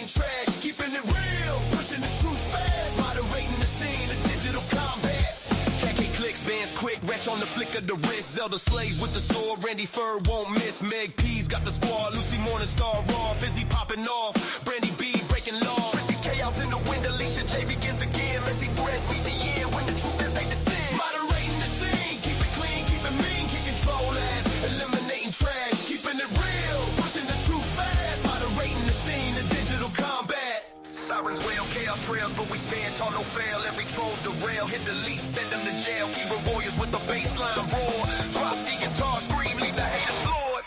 eliminating trash, keeping it real, pushing the truth fast, moderating the scene of digital combat. Khaki clicks, bands quick, wretch on the flick of the wrist. Zelda slays with the sword, Randy Fur won't miss. Meg P's got the squad, Lucy Morningstar raw, Fizzy popping off, Brandy B breaking law. Frizzy's chaos in the wind, Alicia J begins again. Messy threads meet the end when the truth is they descend. Moderating the scene, keep it clean, keep it mean, keep control ass, eliminating trash, keeping it real, pushing the truth fast, moderating the scene of digital combat. Sirens wail, chaos trails, but we stand tall, no fail. Every troll's derail, hit delete, send them to jail. Keyboard warriors with the baseline roar. Drop the guitar, scream, leave the haters floored.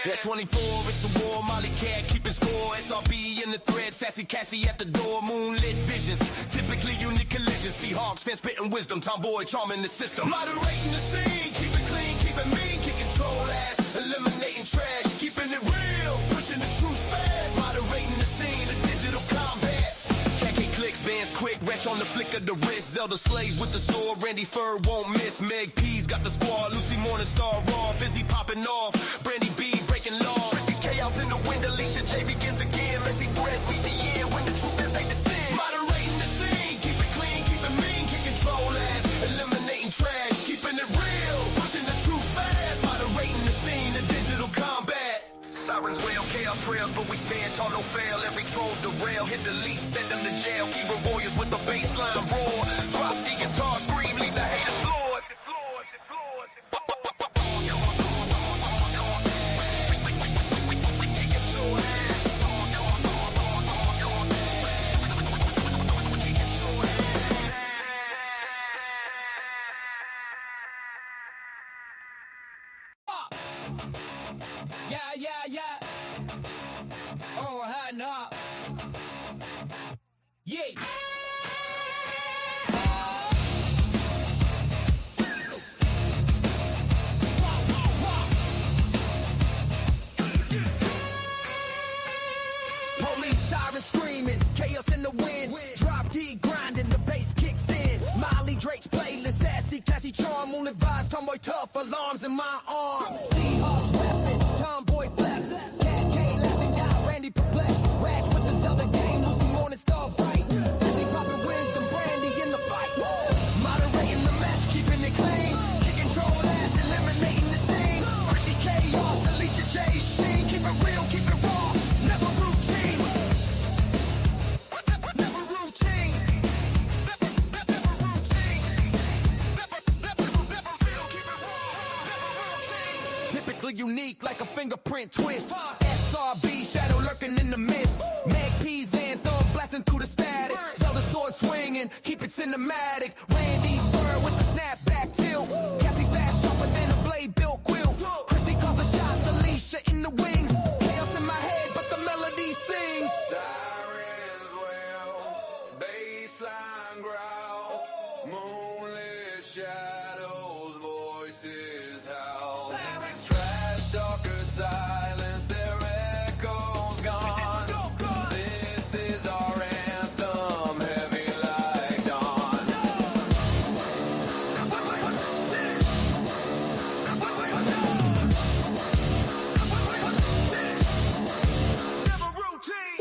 That's 24, it's a war, Molly Cat keeping score. SRB in the thread, Sassy Cassie at the door. Moonlit visions, typically unique collisions. Seahawks, fans spitting wisdom, tomboy charming the system. Moderating the scene, keep it clean, keep it mean, kick control ass, eliminating trash, keeping it real, pushing the truth fast, moderating the scene of digital combat. Khaki clicks, bands quick, wretch on the flick of the wrist. Zelda slays with the sword, Randy Fur won't miss. Meg P's got the squad, Lucy Morningstar raw, Fizzy popping off, Brandy B breaking law. Frizzy's chaos in the wind, Alicia J begins again. Messy threads meet the end when the truth is they descend. Moderating the scene, keep it clean, keep it mean, keep control ass, eliminating trash, keeping it real, pushing the truth fast, moderating the scene of digital combat. Sirens wail, chaos trails, but we stand tall, no fail. Every troll's derail, hit delete, send them to jail. Keyboard warriors with the baseline roar. Drop the guitar, scream, leave the haters floored. Yeah. Oh, hot knob. Yeah. Police sirens screaming, chaos in the wind. Drop D grinding, the bass kicks in. Molly Drake's playlist, sassy, classy charm. Moonlit vibes, tomboy tough, alarms in my arm. Seahawks rapping, tomboy flex. Cat K laughing down, Randy perplexed. Rags with the Zelda game, Lucy Morningstar bright. Busy popping wisdom, Brandy in the fight. Moderating the mess, keeping it clean. Kick control ass, eliminating the scene. Chrissy chaos, Alicia J Sheen. Keep it real, keep it raw, never routine. Never routine. Never routine. Never real, keep it raw, never routine. Typically unique like a fingerprint twist. SRB, shadow lurking in the mist. Meg P's anthem, blasting through the static. Zelda sword swinging, keep it cinematic. Randy Fur with the snapback tilt. Cassie sash sharper than a blade built quill. Christy calls the shots, Alicia in the wings. Chaos in my head, but the melody sings. Sirens wail, bassline growl. Moonlit shadows, voices howl. Trash talkers silence, their echoes gone. This is our anthem, heavy like dawn. Never routine.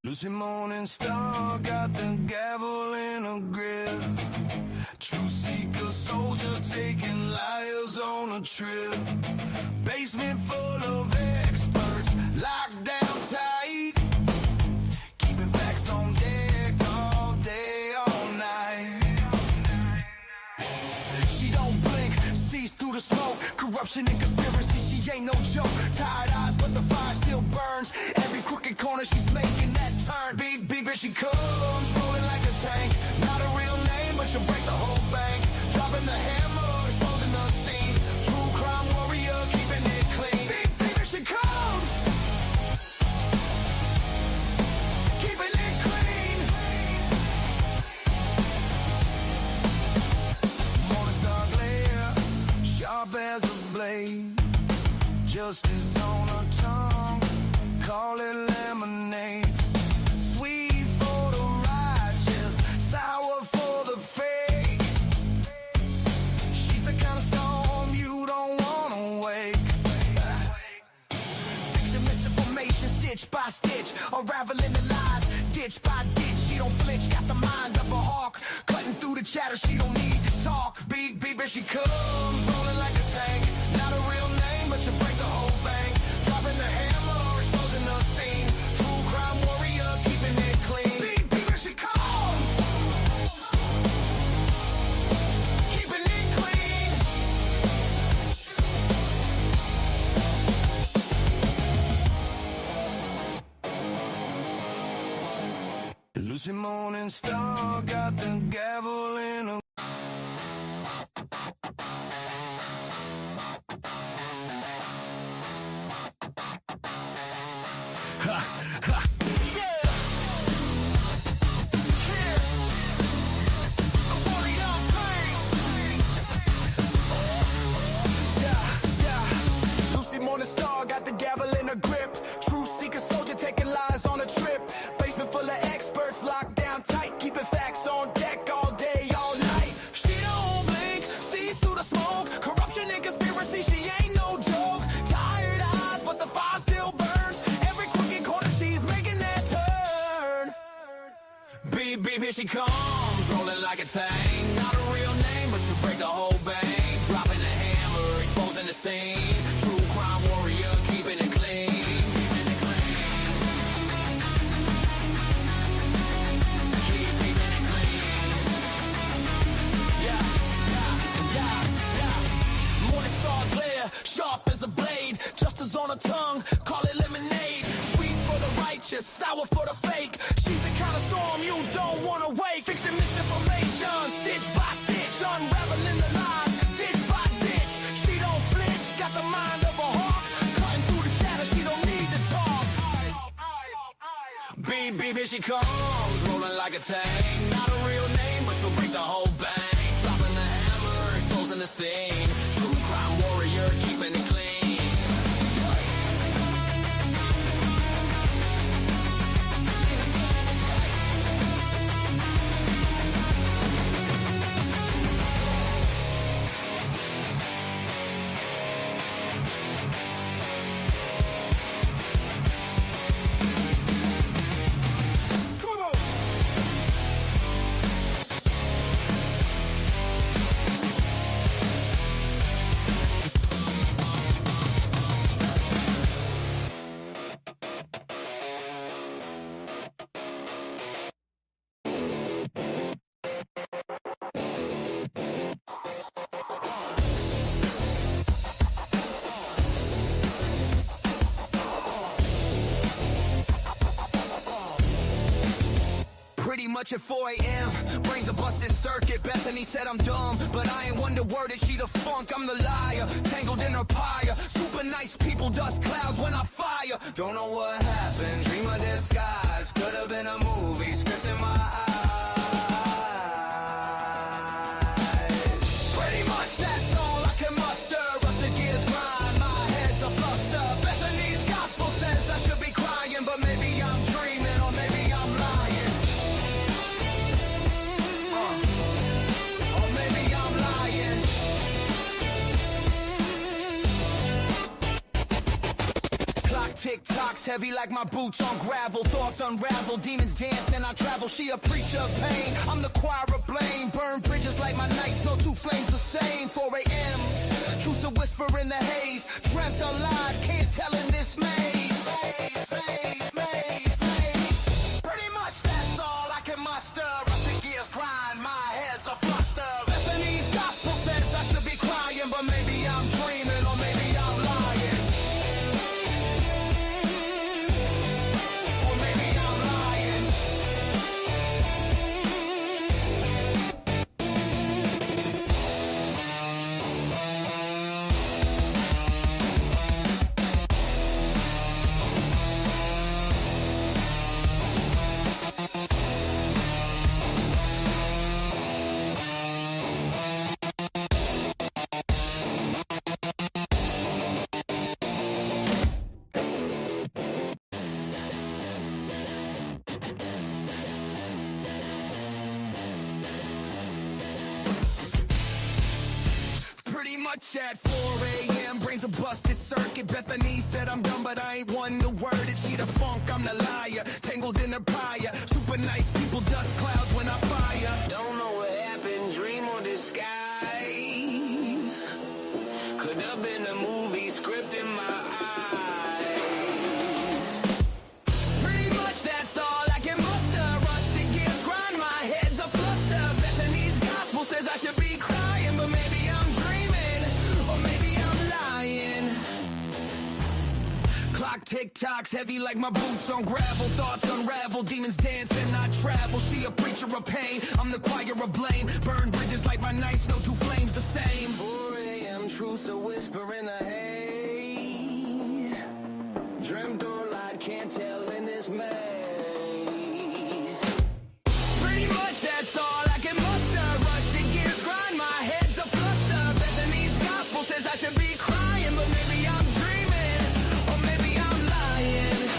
Lucy Morningstar got the gavel in a grip. Truth seeker soldier taking liars on a trip. Basement full of experts, locked down tight. Keeping facts on deck all day, all night. She don't blink, sees through the smoke. Corruption and conspiracy, she ain't no joke. Tired eyes, but the fire still burns. Every crooked corner she's making that turn. Beat, beat, here she comes, rolling like a tank. Not a real name, but she'll break the whole bank. Dropping the hammer, exposing the scene. True crime warrior, keeping it clean. Big baby, she comes. Keeping it clean. Morning star glare, sharp as a blade. Justice on her tongue, call it lemonade. Sweet for the righteous, sour for the fake. She's the kind of storm you don't wanna wake. Fixing misinformation, stitch by stitch, unraveling the lies, ditch by ditch. She don't flinch, got the mind of a hawk, cutting through the chatter. She don't need to talk. Beep beep, here she comes, rolling like a tank. Not a real name, but you break the whole bank. Dropping the hammer, exposing the scene. True crime warrior, keeping it clean. Beep beep, here she comes, keeping it clean. Lucy Morning Star got the gavel in her. Ha, ha, yeah. Yeah. A warrior of pain. Yeah, yeah. Lucy Morning Star got the gavel in her grip. True seeker soldier taking lies on a trip. Basement full of experts locked down tight, keeping facts on deck all day, all night. She don't blink, sees through the smoke. Corruption and conspiracy, she ain't no joke. Tired eyes, but the fire still burns. Every crooked corner, she's making that turn. Beep, beep, here she comes, rolling like a tank. Not a real name, but she'll break the whole bank. Dropping the hammer, exposing the scene. True crime warrior, keeping it clean. Keeping it clean. Keeping it clean. Yeah, yeah, yeah, yeah. Morning star glare, sharp as a blade. Justice on her tongue, call it lemonade. Sweet for the righteous, sour for the fake. She's the kind of storm you don't wanna wake. Fixing misinformation, stitch by stitch, unraveling the lies, ditch by ditch. She don't flinch, got the mind of a hawk, cutting through the chatter. She don't need to talk. Beep beep, here she comes, rolling like a tank. Not a real name, but she'll break the whole bank. Dropping the hammer, exposing the scene. True crime warrior, keeping it clean. Pretty much at 4 a.m. Brains a busted circuit. Bethany said I'm dumb, but I ain't wonder word. Is she the funk? I'm the liar. Tangled in her pyre. Super nice people, dust clouds when I fire. Don't know what happened. Dream of disguise. Could have been a movie. Script in my eyes. Pretty much that's all I can muster. Rusted gears grind. My head's a fluster. Bethany's gospel says I should be crying, but maybe I'm dreaming or maybe I'm lying. TikToks heavy like my boots on gravel. Thoughts unravel, demons dance and I travel. She a preacher of pain, I'm the choir of blame. Burn bridges like my nights, no two flames the same. 4 a.m., truth's a whisper in the haze. Dreamt or lied, can't tell in this maze. Pretty much that's all I can muster. Rusty gears grind, my head's a fluster. Bethany's gospel says I should be crying, but maybe I'm dreaming or maybe I'm lying. much at 4 a.m. Brains a busted circuit. Bethany said I'm dumb, but I ain't one to word it. She the funk, I'm the liar. Tangled in her pyre. Super nice people, dust clouds when I fire. Don't know what happened, dream or disguise. Could have been a movie script in my eyes. Pretty much that's all I can muster. Rusted gears grind, my head's a fluster. Bethany's gospel says I should be crying, but maybe I'm dreaming, or maybe I'm lying. Clock tick-tocks, heavy like my boots on gravel. Thoughts unravel, demons dance and I travel. She a preacher of pain, I'm the choir of blame. Burn bridges like my nights, no two flames the same. 4 a.m. truth's a whisper in the haze. Dreamt or lied, can't tell in this maze. Pretty much that's all I can muster. Rusted gears grind, my head's a fluster. Bethany's gospel says I should be crying, but maybe I'm dreaming, or maybe I'm lying.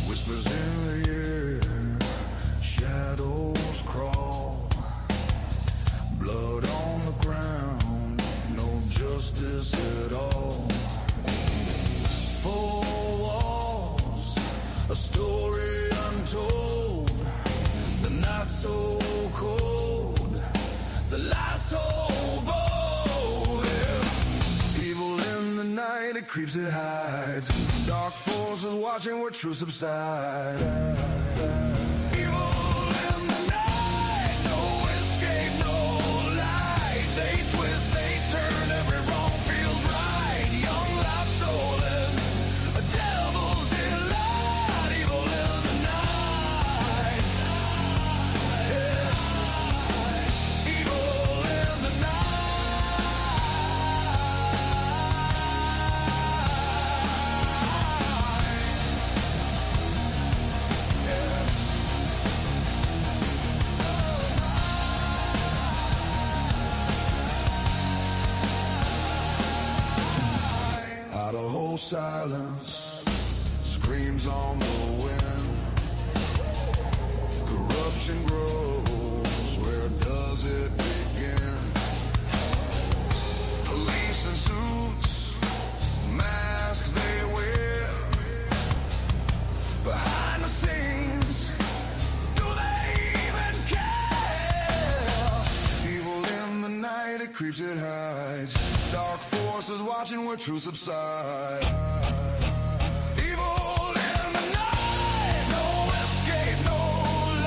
Whispers in the air, shadows crawl, blood on the ground, no justice at all. Four walls, a story untold, the night so cold, the light so bold. Yeah. Evil in the night, it creeps, it hides. Dark forces watching where truth subside. Evil in the night, no escape, no light. They twist, they turn, every wrong feels right. Young life stolen, a devil's delight. Evil in the night, yeah. Evil in the night. Idaho silence screams on the wind. Corruption grows, where does it begin? Police in suits, masks they wear. Behind the scenes, do they even care? Evil in the night, it creeps, it hides. Dark forces watching where truth subside. Evil in the night, no escape, no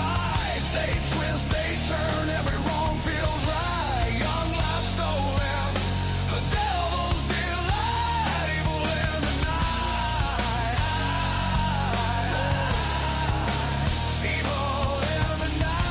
light. They twist, they turn, every wrong feels right. Young life stolen, a devil's delight. Evil in the night, evil in the night.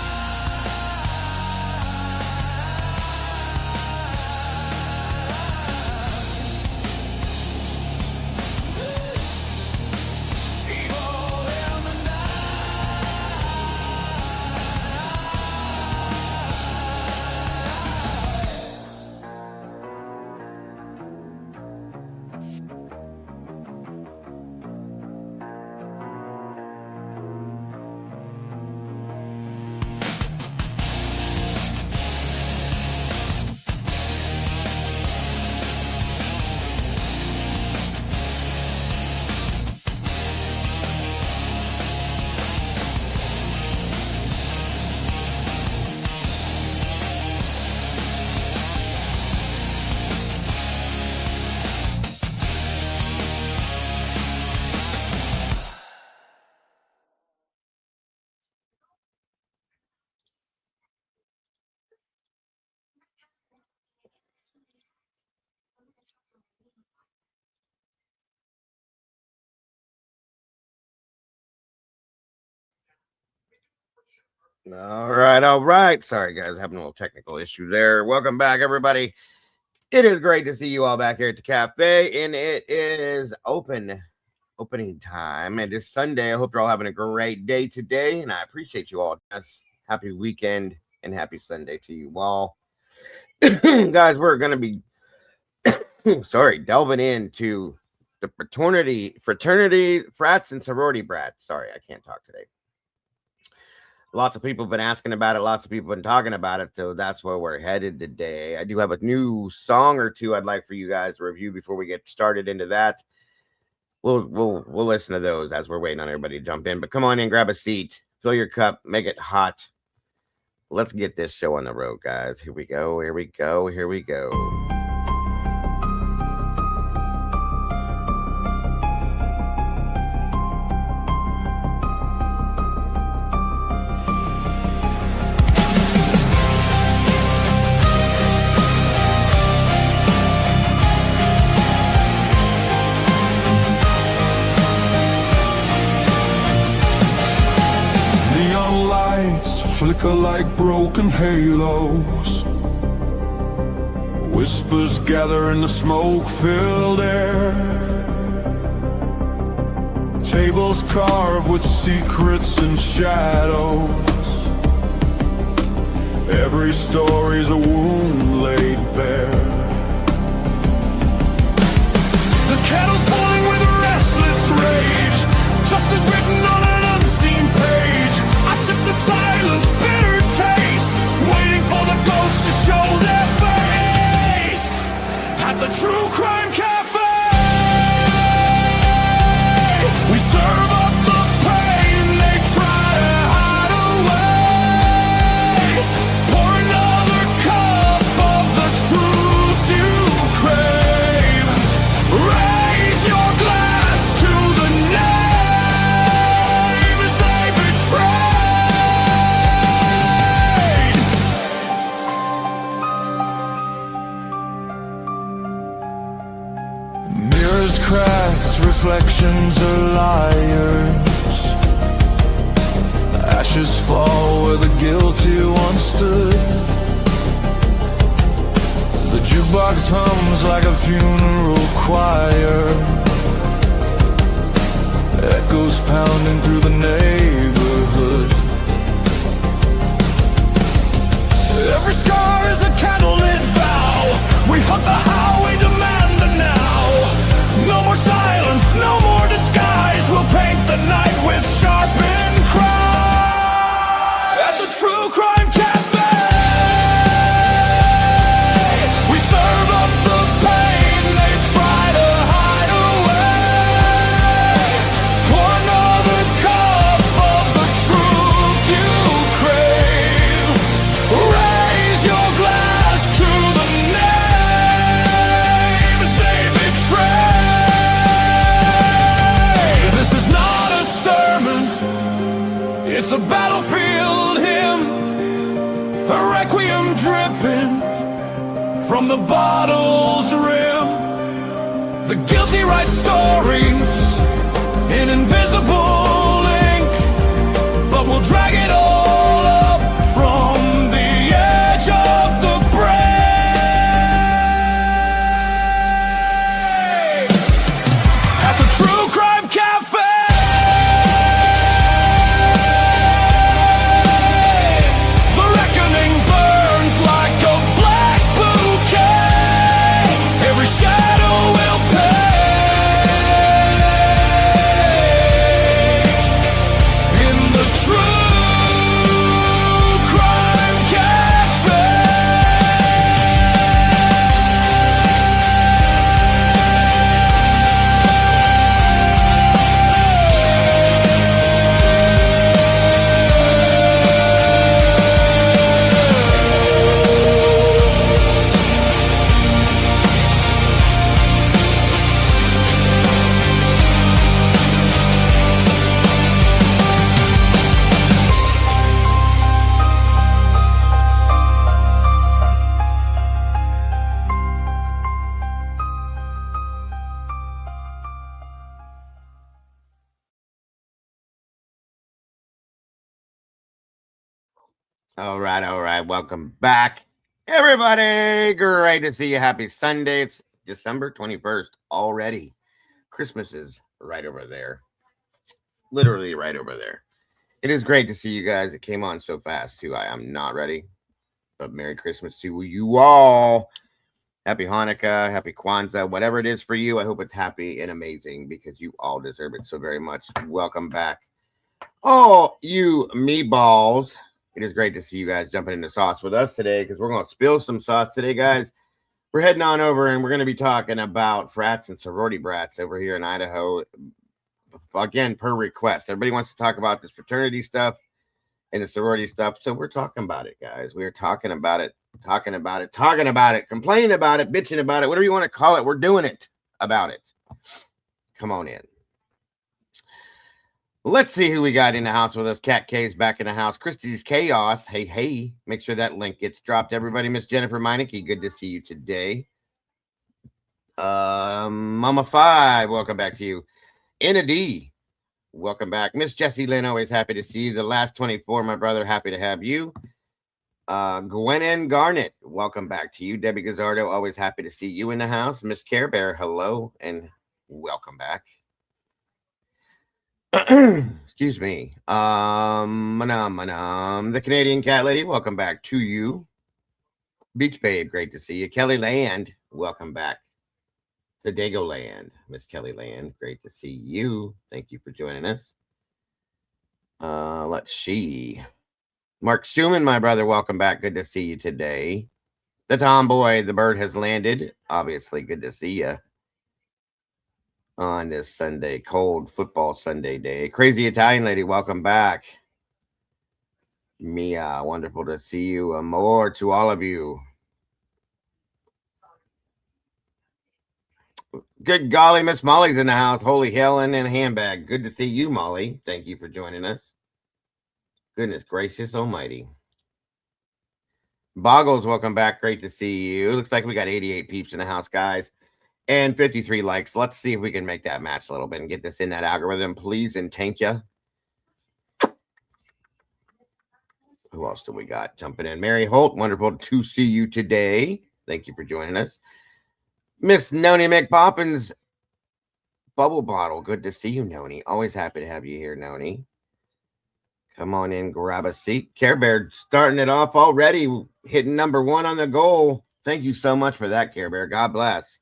All right. Sorry, guys, having a little technical issue there. Welcome back, everybody. It is great to see you all back here at the cafe, and it is opening time. It is Sunday. I hope you're all having a great day today, and I appreciate you all. Yes, happy weekend and happy Sunday to you all. Guys, we're going to be, delving into the fraternity, frats, and sorority brats. Sorry, I can't talk today. Lots of people have been asking about it. Lots of people have been talking about it. So that's where we're headed today. I do have a new song or two I'd like for you guys to review before we get started into that. We'll listen to those as we're waiting on everybody to jump in. But come on in, grab a seat, fill your cup, make it hot. Let's get this show on the road, guys. Here we go. Here we go. Here we go. Flicker like broken halos. Whispers gather in the smoke-filled air. Tables carved with secrets and shadows. Every story's a wound laid bare. The kettle's boiling with a restless rage. Justice written on an unseen page. I sip the silence, bitter taste, waiting for the ghosts to show their face at the True Crime Cafe. We serve up the pain they try to hide away. Pour another cup of the truth you crave. Raise your glass to the names they betray. Cracked reflections are liars. Ashes fall where the guilty once stood. The jukebox hums like a funeral choir. Echoes pounding through the neighborhood. Every scar is a candlelit vow. We hunt the how, we demand the now. No more silence, no more disguise. We'll paint the night with sharpened cry. At the True Crime Cafe, we serve up the pain they try to hide away. Pour another cup of the truth you crave. Raise your glass to the names they betray. It's a battlefield hymn, a requiem dripping from the bottle's rim. The guilty write stories in invisible ink, but we'll drag it all up from the edge of the brave. At the True Crime Cafe. Shadow will pay. All right. Welcome back, everybody. Great to see you. Happy Sunday. It's December 21st already. Christmas is right over there. Literally right over there. It is great to see you guys. It came on so fast, too. I am not ready. But Merry Christmas to you all. Happy Hanukkah, happy Kwanzaa, whatever it is for you. I hope it's happy and amazing because you all deserve it so very much. Welcome back. Oh, you meatballs. It is great to see you guys jumping into sauce with us today because we're going to spill some sauce today, guys. We're heading on over and we're going to be talking about frats and sorority brats over here in Idaho. Again, per request. Everybody wants to talk about this fraternity stuff and the sorority stuff. So we're talking about it, guys. We're talking about it, complaining about it, bitching about it, whatever you want to call it. We're doing it about it. Come on in. Let's see who we got in the house with us. Cat K's back in the house. Christy's Chaos. Hey. Make sure that link gets dropped, everybody. Miss Jennifer Meineke, good to see you today. Mama 5, welcome back to you. Anna D, welcome back. Miss Jessie Lynn, always happy to see you. The last 24, my brother, happy to have you. Gwen Garnett, welcome back to you. Debbie Gazzardo, always happy to see you in the house. Miss Care Bear, hello and welcome back. Excuse me. The Canadian Cat Lady, welcome back to you. Beach Babe, great to see you. Kelly Land, welcome back to Dago Land. Miss Kelly Land, great to see you. Thank you for joining us. Let's see. Mark Schumann, my brother, welcome back. Good to see you today. The Tomboy, the bird has landed. Obviously, good to see you on this Sunday, cold football Sunday day. Crazy Italian Lady, welcome back. Mia, wonderful to see you. More to all of you. Good golly, Miss Molly's in the house. Holy hell, and a handbag. Good to see you, Molly. Thank you for joining us. Goodness gracious almighty. Boggles, welcome back. Great to see you. Looks like we got 88 peeps in the house, guys. And 53 likes. Let's see if we can make that match a little bit and get this in that algorithm, please. And thank you. Who else do we got jumping in? Mary Holt, wonderful to see you today. Thank you for joining us. Miss Noni McPoppins, Bubble Bottle. Good to see you, Noni. Always happy to have you here, Noni. Come on in, grab a seat. Care Bear starting it off already, hitting number 1 on the goal. Thank you so much for that, Care Bear. God bless.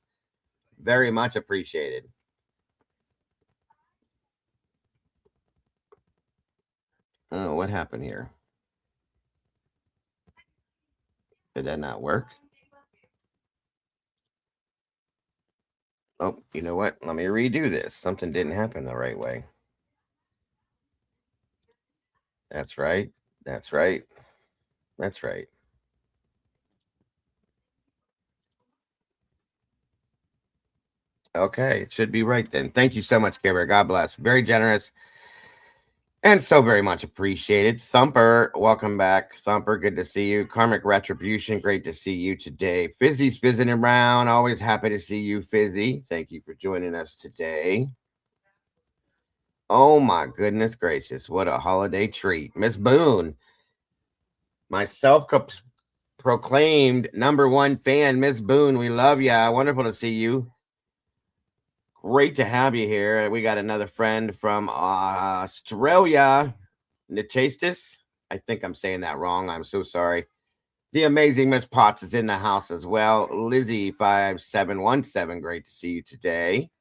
Very much appreciated. Oh, what happened here? Did that not work? Oh, you know what? Let me redo this. Something didn't happen the right way. That's right. Okay, it should be right then. Thank you so much, Care Bear. God bless. Very generous. And so very much appreciated. Thumper, welcome back. Thumper, good to see you. Karmic Retribution, great to see you today. Fizzy's fizzing around. Always happy to see you, Fizzy. Thank you for joining us today. Oh my goodness gracious. What a holiday treat. Miss Boone, my self-proclaimed number 1 fan, Miss Boone. We love ya. Wonderful to see you. Great to have you here. We got another friend from Australia, Nachastis. I think I'm saying that wrong. I'm so sorry. The amazing Miss Potts is in the house as well. Lizzie 5717. Great to see you today.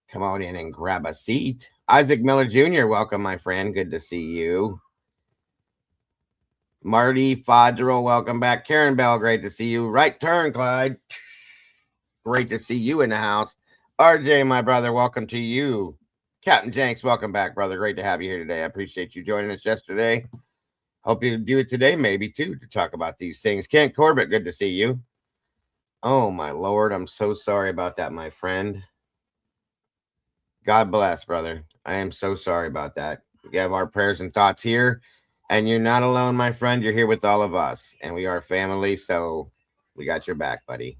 Come on in and grab a seat. Isaac Miller Jr., welcome, my friend. Good to see you. Marty Fodrell, welcome back. Karen Bell, great to see you. Right turn, Clyde. Great to see you in the house. RJ, my brother, welcome to you. Captain Jenks, welcome back, brother. Great to have you here today. I appreciate you joining us yesterday. Hope you do it today, maybe, too, to talk about these things. Kent Corbett, good to see you. Oh, my Lord. I'm so sorry about that, my friend. God bless, brother. I am so sorry about that. We have our prayers and thoughts here. And you're not alone, my friend. You're here with all of us. And we are family, so we got your back, buddy.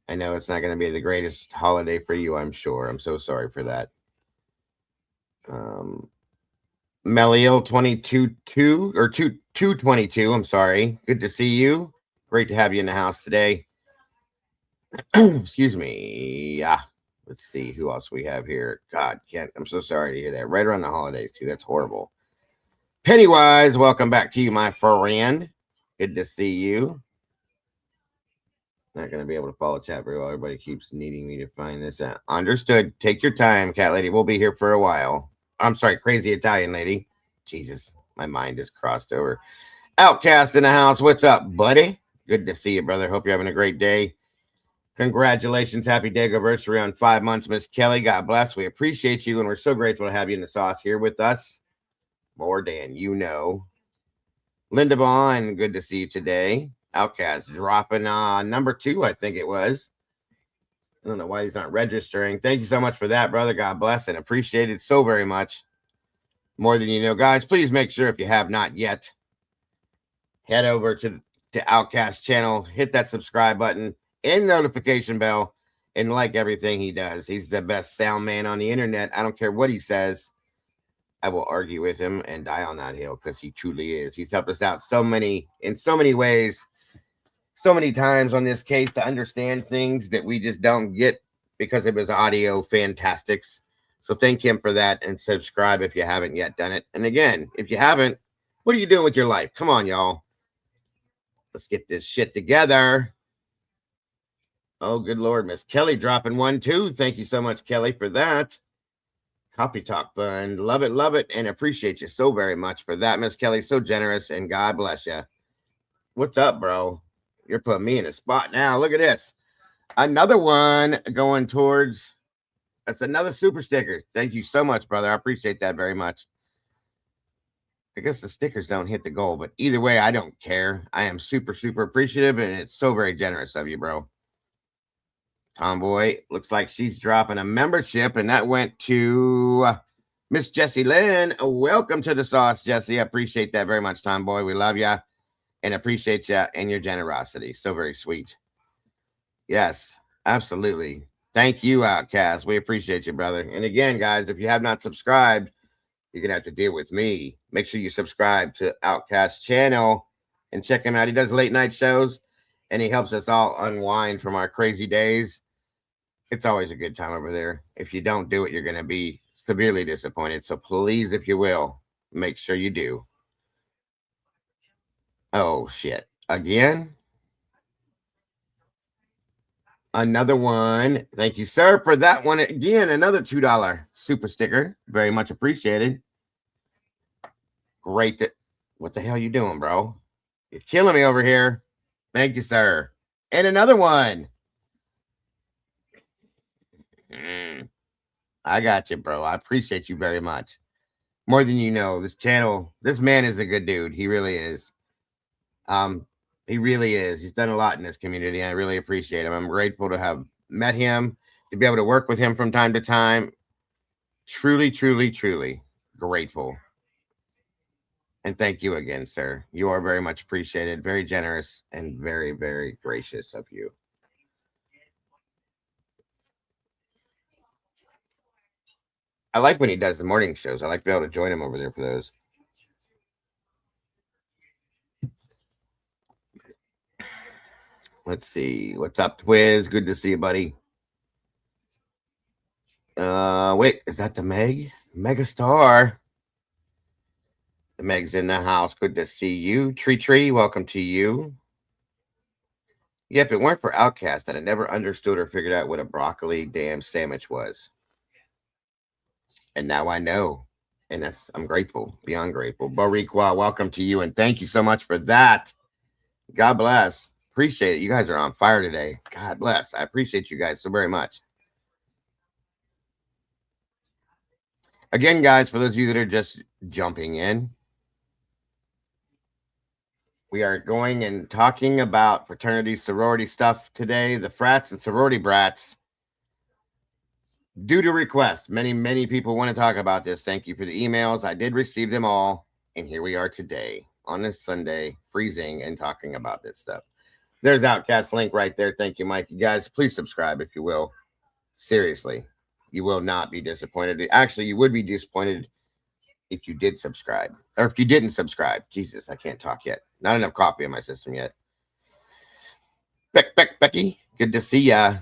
I know it's not going to be the greatest holiday for you, I'm sure. I'm so sorry for that. Meliel 22 222. I'm sorry. Good to see you. Great to have you in the house today. Excuse me. Yeah. Let's see who else we have here. God, Kent, I'm so sorry to hear that. Right around the holidays, too. That's horrible. Pennywise, welcome back to you, my friend. Good to see you. Not going to be able to follow chat very well. Everybody keeps needing me to find this out. Understood. Take your time, cat lady. We'll be here for a while. I'm sorry, crazy Italian lady. Jesus, my mind is crossed over. Outcast in the house. What's up, buddy? Good to see you, brother. Hope you're having a great day. Congratulations. Happy day anniversary on 5 months, Miss Kelly. God bless. We appreciate you, and we're so grateful to have you in the sauce here with us. More than you know. Linda Bond, good to see you today. Outcast dropping number 2, I think it was. I don't know why he's not registering. Thank you so much for that, brother. God bless and appreciate it so very much. More than you know. Guys, please make sure if you have not yet, head over to Outcast channel, hit that subscribe button and notification bell, and like everything he does. He's the best sound man on the internet. I don't care what he says. I will argue with him and die on that hill because he truly is. He's helped us out in so many ways, so many times on this case to understand things that we just don't get because of his audio fantastics. So thank him for that and subscribe if you haven't yet done it. And again, if you haven't, what are you doing with your life? Come on, y'all. Let's get this shit together. Oh, good Lord. Miss Kelly dropping 1, 2. Thank you so much, Kelly, for that. Copy Talk Fund. Love it, and appreciate you so very much for that, Miss Kelly. So generous, and God bless you. What's up, bro? You're putting me in a spot now. Look at this. Another one going towards... That's another super sticker. Thank you so much, brother. I appreciate that very much. I guess the stickers don't hit the goal, but either way, I don't care. I am super, super appreciative, and it's so very generous of you, bro. Tomboy, looks like she's dropping a membership, and that went to Miss Jessie Lynn. Welcome to the sauce, Jessie. I appreciate that very much, Tomboy. We love you and appreciate you and your generosity. So very sweet. Yes, absolutely. Thank you, Outcast. We appreciate you, brother. And again, guys, if you have not subscribed, you're going to have to deal with me. Make sure you subscribe to Outcast channel and check him out. He does late night shows, and he helps us all unwind from our crazy days. It's always a good time over there. If you don't do it, you're going to be severely disappointed. So please, if you will, make sure you do. Oh, shit. Again? Another one. Thank you, sir, for that one. Again, another $2 super sticker. Very much appreciated. Great. What the hell you doing, bro? You're killing me over here. Thank you, sir. And another one. I got you, bro. I appreciate you very much. More than you know. This channel, this man is a good dude. He really is. He really is. He's done a lot in this community. And I really appreciate him. I'm grateful to have met him, to be able to work with him from time to time. Truly, truly, truly grateful. And thank you again, sir. You are very much appreciated, very generous, and very, very gracious of you. I like when he does the morning shows. I like to be able to join him over there for those. Let's see. What's up, Twiz? Good to see you, buddy. Wait, is that the Meg? Megastar. The Meg's in the house. Good to see you. Tree, welcome to you. Yeah, if it weren't for Outcast, I'd have never understood or figured out what a broccoli damn sandwich was. And now I know. And I'm grateful, beyond grateful. Bariqua, welcome to you. And thank you so much for that. God bless. Appreciate it. You guys are on fire today. God bless. I appreciate you guys so very much. Again, guys, for those of you that are just jumping in, we are going and talking about fraternity, sorority stuff today. The Frats and sorority brats. Due to request, many people want to talk about this. Thank you for the emails. I did receive them all. And here we are today on this Sunday, freezing and talking about this stuff. There's Outcast link right there. Thank you, Mike. You guys, please subscribe if you will. Seriously, you will not be disappointed. Actually, you would be disappointed if you did subscribe. Or if you didn't subscribe. Jesus, I can't talk yet. Not enough coffee in my system yet. Becky, good to see ya.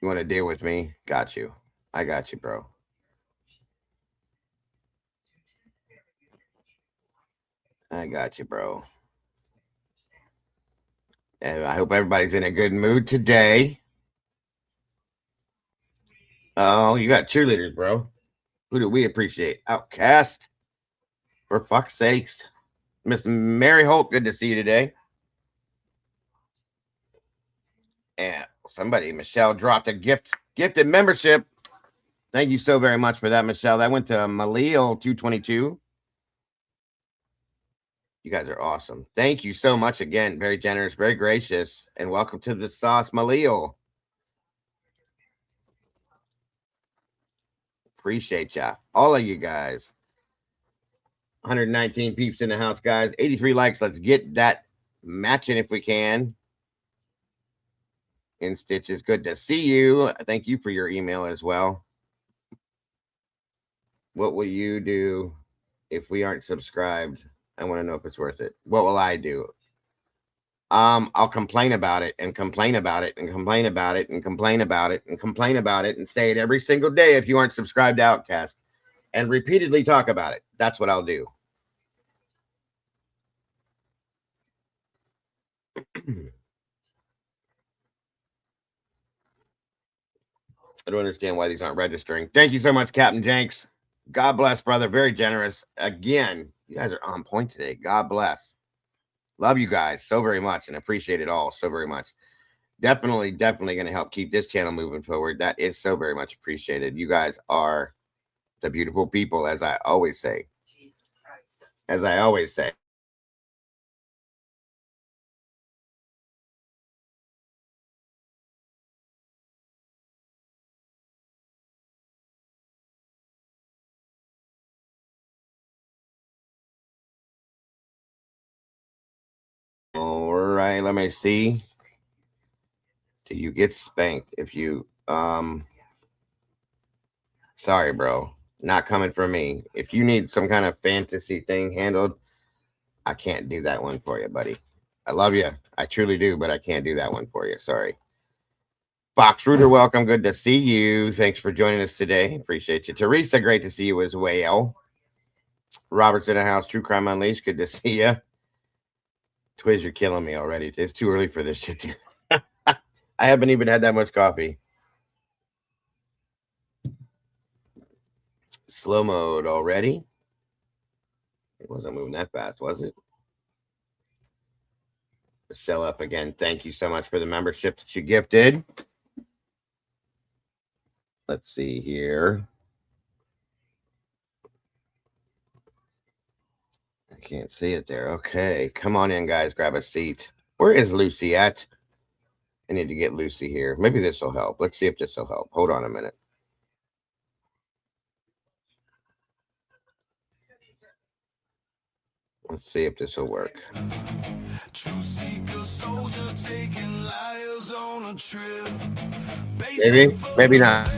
You want to deal with me? Got you. I got you, bro. I got you, bro. And I hope everybody's in a good mood today. Oh, you got cheerleaders, bro. Who do we appreciate? Outcast. For fuck's sakes. Miss Mary Holt, good to see you today. And somebody, Michelle, dropped a gifted membership. Thank you so very much for that, Michelle. That went to Malil 222. You guys are awesome. Thank you so much again. Very generous, very gracious. And welcome to the sauce, Malil. Appreciate ya. All of you guys. 119 peeps in the house, guys. 83 likes. Let's get that matching if we can. In Stitches, good to see you. Thank you for your email as well. What will you do if we aren't subscribed? I want to know if it's worth it. What will I do? I'll complain about it and complain about it and complain about it and complain about it and complain about it and say it every single day if you aren't subscribed to Outcast and repeatedly talk about it. That's what I'll do. I don't understand why these aren't registering. Thank you so much, Captain Jenks. God bless, brother. Very generous. Again, you guys are on point today. God bless. Love you guys so very much and appreciate it all so very much. Definitely going to help keep this channel moving forward. That is so very much appreciated. You guys are the beautiful people, as I always say. Jesus Christ. As I always say. All right, let me see. Do you get spanked if you sorry, bro. Not coming from me. If you need some kind of fantasy thing handled, I can't do that one for you, buddy. I love you. I truly do, but I can't do that one for you. Sorry. Fox Rooter, welcome. Good to see you. Thanks for joining us today. Appreciate you. Teresa, great to see you as well. Robert's in the house. True Crime Unleashed. Good to see you. Twiz, you're killing me already. It's too early for this shit. I haven't even had that much coffee. Slow mode already. It wasn't moving that fast, was it? Sell up again. Thank you so much for the membership that you gifted. Let's see here. I can't see it there. Okay. Come on in, guys. Grab a seat. Where is Lucy at? I need to get Lucy here. Maybe this will help. Let's see if this will help. Hold on a minute. Let's see if this will work. Maybe not.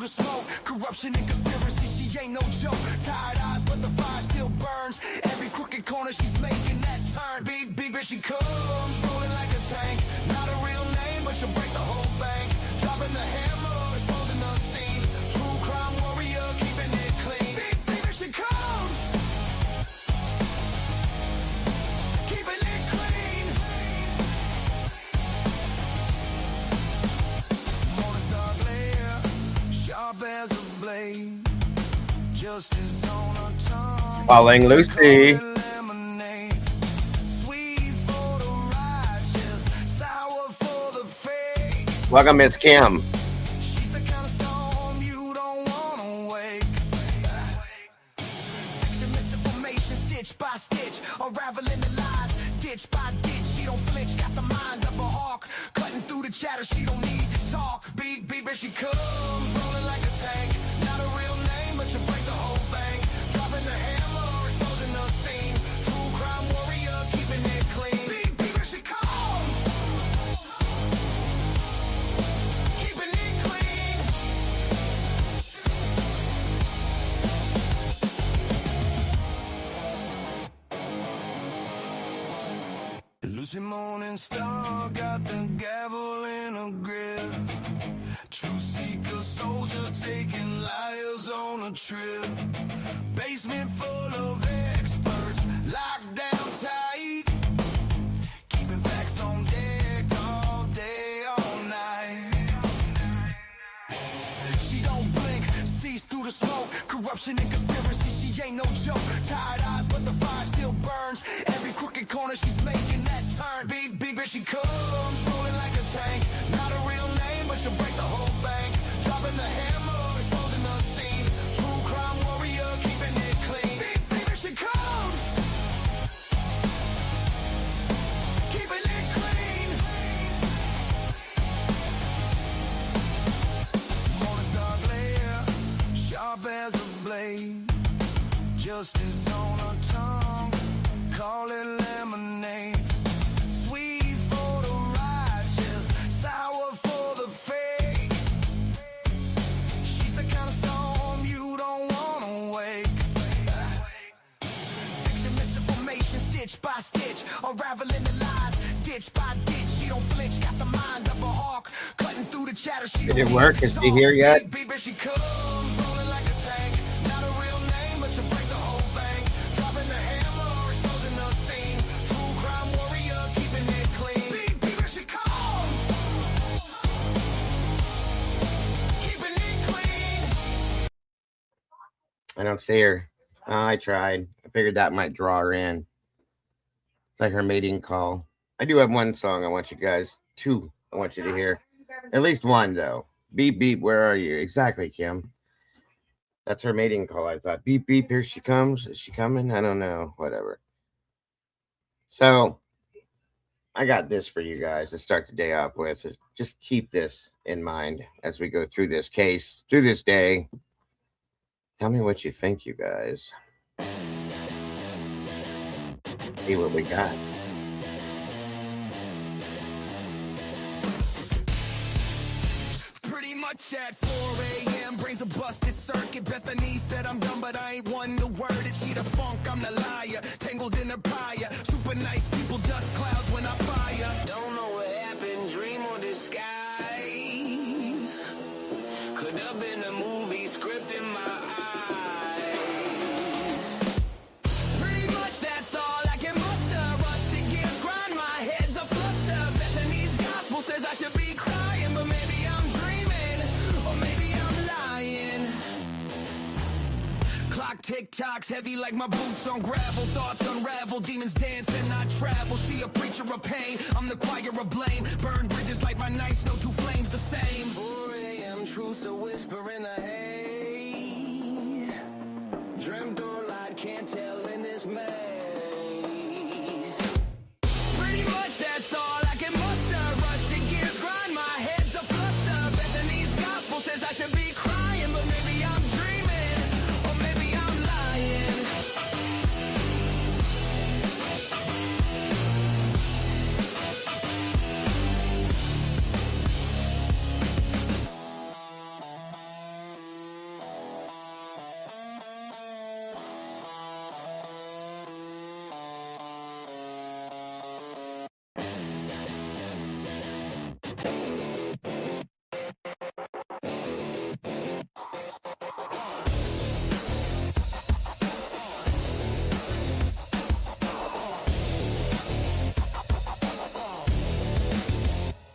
The smoke, corruption and conspiracy, she ain't no joke. Tired eyes, but the fire still burns. Every crooked corner, she's making that turn. Big bitch, she comes, rolling like a tank. Not a real name, but she'll break the whole bank. Dropping the hammer, exposing the scene. True crime warrior, keeping it clean. Big bitch, she comes, keeping it clean. Morning star glare, sharp as a blade. Justice on her tongue. Calling Lucy. Sweet for the righteous, sour for the fake. Welcome, Miss Kim. She's the kind of storm you don't wanna wake. Fixing misinformation stitch by stitch, unraveling the lies ditch by ditch. She don't flinch, got the mind of a hawk, cutting through the chatter. She don't need to talk. Big but she comes, rolling like a tank. Not a real name, but you break the whole bank. Dropping the hammer. Lucy Morning Star got the gavel in a grip. Truth seeker soldier taking liars on a trip. Basement full of experts, locked down tight. Keeping facts on deck all day, all night. She don't blink, sees through the smoke. Corruption and conspiracy, she ain't no joke. Tired eyes, but the fire still burns. Every crooked corner she's making that turn. Beep, beep, here she comes, rolling like a tank. Not a real name, but she'll break the whole bank. Dropping the hammer, exposing the scene. True crime warrior, keeping it clean. Beep, beep, here she comes, keeping it clean. Morning star glare, sharp as a blade. Justice on her tongue, call it lemonade. Sweet for the righteous, sour for the fake. She's the kind of storm you don't wanna wake. Fixing misinformation stitch by stitch, unraveling the lies ditch by ditch. She don't flinch, got the mind of a hawk, cutting through the chatter. She Did it work? Is she here yet? Beep, she comes, rolling like a tank. Not a real name, but she'll break the whole bank. Dropping the hammer, exposing the scene. True crime warrior, keeping it clean. Beep, beep, here she comes, keeping it clean. I don't see her. Oh, I tried. I figured that might draw her in. It's like her mating call. I do have one song I want you guys, two I want you to hear. At least one, though. Beep, beep, where are you? Exactly, Kim. That's her mating call, I thought. Beep, beep, here she comes. Is she coming? I don't know. Whatever. So, I got this for you guys to start the day off with. So just keep this in mind as we go through this case, through this day. Tell me what you think, you guys. See what we got. Pretty much at 4 a.m. brains a busted circuit. Bethany said I'm dumb, but I ain't one to word it. She the funk, I'm the liar. Tangled in her pyre. Super nice people, dust clouds when I fire. Don't know what happened, dream or disguise. Could have been a movie script in my eyes. Pretty much that's all I can muster. Rusted gears grind, my head's a fluster. Bethany's gospel says I should be crying, but maybe I'm dreaming, or maybe I'm lying. Clock tick-tocks heavy like my boots on gravel. Thoughts unravel, demons dance and I travel. She a preacher of pain, I'm the choir of blame. Burn bridges like my nights, no two flames the same. 4 a.m. truth's a whisper in the haze. Dreamt or lied, can't tell in this maze. Pretty much that's all I can muster. Rusted gears grind, my head's a fluster. Bethany's gospel says I should be crying, but maybe I'm dreaming, or maybe I'm lying.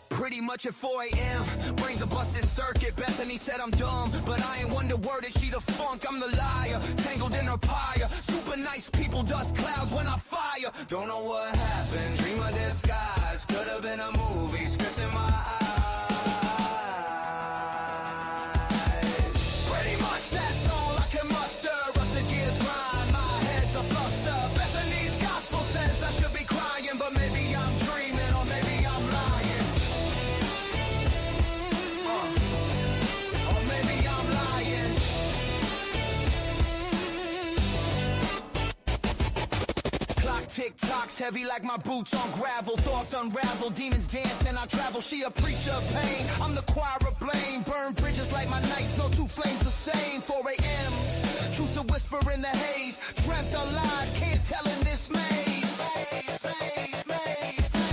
Pretty much at 4 a.m. brains a busted circuit. Bethany said I'm dumb, but I ain't one to word it. She the funk, I'm the liar. Tangled in her pyre. Super nice people, dust clouds when I fire. Don't know what happened, dream of disguise. Could have been a movie script in my eyes. Pretty much that's all I can muster. Rusted gears grind, my head's a fluster. Bethany's gospel says I should be crying, but maybe I'm dreaming, or maybe I'm lying. Or maybe I'm lying. Clock tick-tocks heavy like my boots on gravel. Thoughts unravel, demons dance and I travel. She a preacher of pain, I'm the choir of blame. Burn bridges like my nights, no two flames the same. 4 a.m. truth's a whisper in the haze. Dreamt or lied, can't tell in this maze. Maze, maze, maze, maze.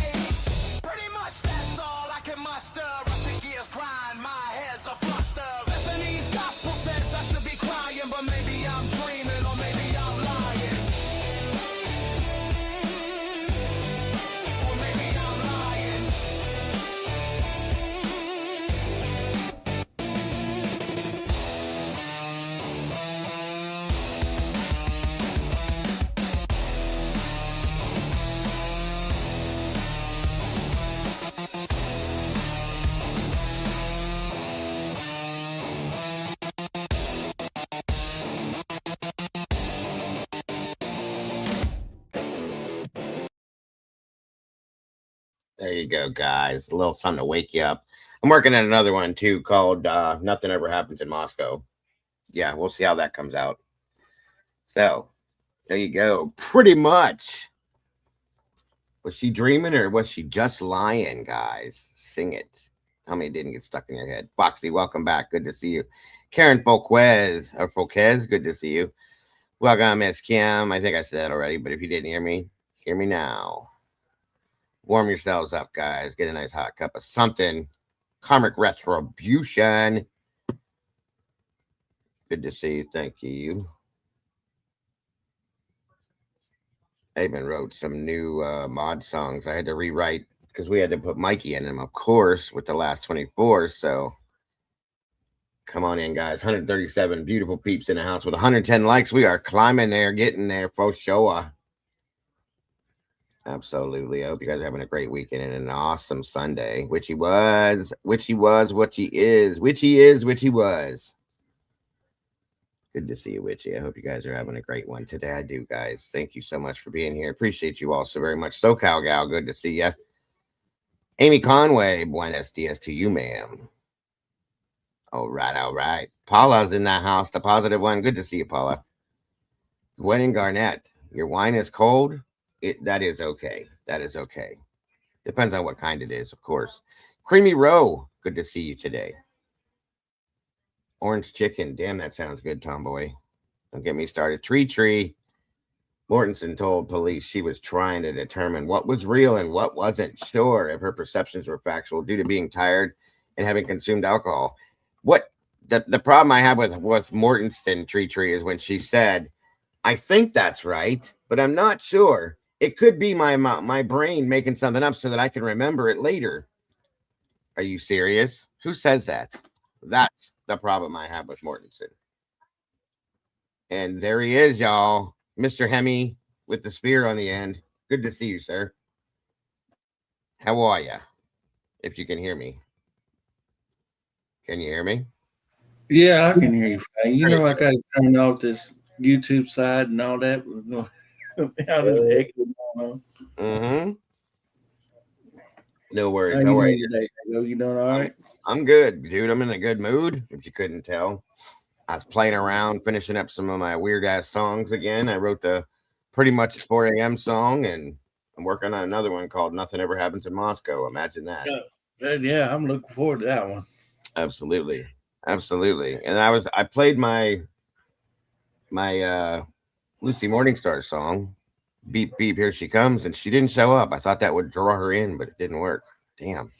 There you go, guys. A little something to wake you up. I'm working on another one too called Nothing Ever Happens in Moscow. Yeah, we'll see how that comes out. So there you go. Pretty much. Was she dreaming or was she just lying, guys? Sing it. Tell me it didn't get stuck in your head. Foxy, welcome back. Good to see you. Karen Folquez, good to see you. Welcome, Miss Kim. I think I said that already, but if you didn't hear me now. Warm yourselves up, guys. Get a nice hot cup of something. Karmic Retribution. Good to see you. Thank you. I even wrote some new mod songs I had to rewrite because we had to put Mikey in them, of course, with the last 24. So come on in, guys. 137 beautiful peeps in the house with 110 likes. We are climbing there, getting there for sure. Absolutely. I hope you guys are having a great weekend and an awesome Sunday, which he was, what he is, which he was. Good to see you, Witchy. I hope you guys are having a great one today. I do, guys. Thank you so much for being here. Appreciate you all so very much. SoCal Gal, good to see you. Amy Conway, buenos dias to you, ma'am. All right. Paula's in that house, the positive one. Good to see you, Paula. Gwen and Garnett, your wine is cold. That is okay. Depends on what kind it is, of course. Creamy Roe, good to see you today. Orange chicken, damn, that sounds good, Tomboy. Don't get me started. Tree. Mortensen told police she was trying to determine what was real and what wasn't, sure if her perceptions were factual due to being tired and having consumed alcohol. What the problem I have with Mortensen Tree is when she said, I think that's right, but I'm not sure. It could be my brain making something up so that I can remember it later. Are you serious? Who says that? That's the problem I have with Mortensen. And there he is, y'all. Mr. Hemi with the spear on the end. Good to see you, sir. How are ya? If you can hear me. Can you hear me? Yeah, I can hear you fine. You know, I got to turn off this YouTube side and all that. How does it echo going on? Mm-hmm. No worries. How No you worries. doing today? You doing all right? I'm good, dude. I'm in a good mood, if you couldn't tell. I was playing around, finishing up some of my weird ass songs again. I wrote the pretty much at 4 a.m. song, and I'm working on another one called Nothing Ever Happens in Moscow. Imagine that. Yeah, I'm looking forward to that one. Absolutely. And I played my Lucy Morningstar song, Beep Beep, Here She Comes, and she didn't show up. I thought that would draw her in, but it didn't work. Damn.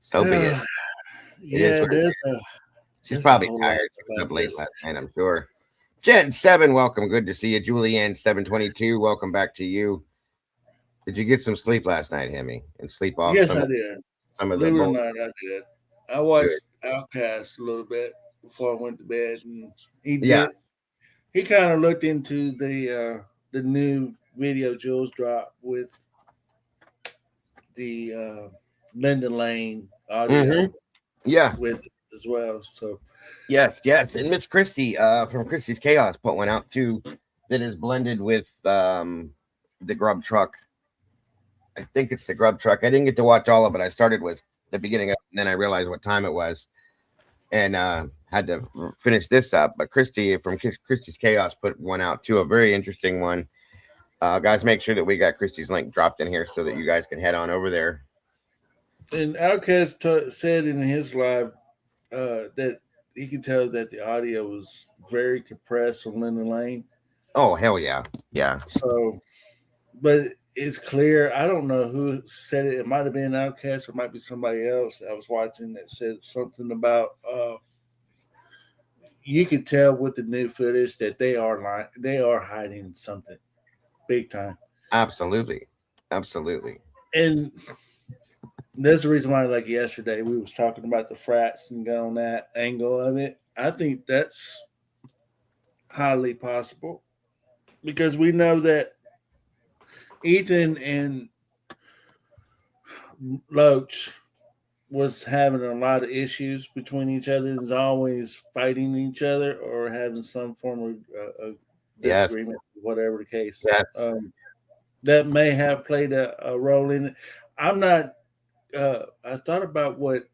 So be it. She's probably tired. She was up late last night, I'm sure. Jen 7, welcome. Good to see you. Julianne 722, welcome back to you. Did you get some sleep last night, Hemi? And sleep off? Yes, I did. Some of Believe it or the not, I did. I watched Outcast a little bit before I went to bed, and he kind of looked into the new video Jules dropped with the Lyndon Lane audio. Yeah. With it as well. So yes. And Miss Christie from Christie's Chaos put one out too that is blended with the Grub Truck. I think it's the Grub Truck. I didn't get to watch all of it. I started with the beginning of it, and then I realized what time it was and had to finish this up. But Christie from Christie's Chaos put one out too, a very interesting one. Guys, make sure that we got Christie's link dropped in here so that you guys can head on over there. And Outcast said in his live that he could tell that the audio was very compressed on Lyndon Lane. Oh, hell yeah. Yeah. So, but it's clear. I don't know who said it. It might have been Outcast or it might be somebody else I was watching that said something about you could tell with the new footage that they are hiding something big time. Absolutely. And that's the reason why, like yesterday, we was talking about the Frats and got on that angle of it. I think that's highly possible because we know that Ethan and Loach was having a lot of issues between each other and is always fighting each other or having some form of disagreement, whatever the case. Yes. that may have played a role in it. I'm not. I thought about what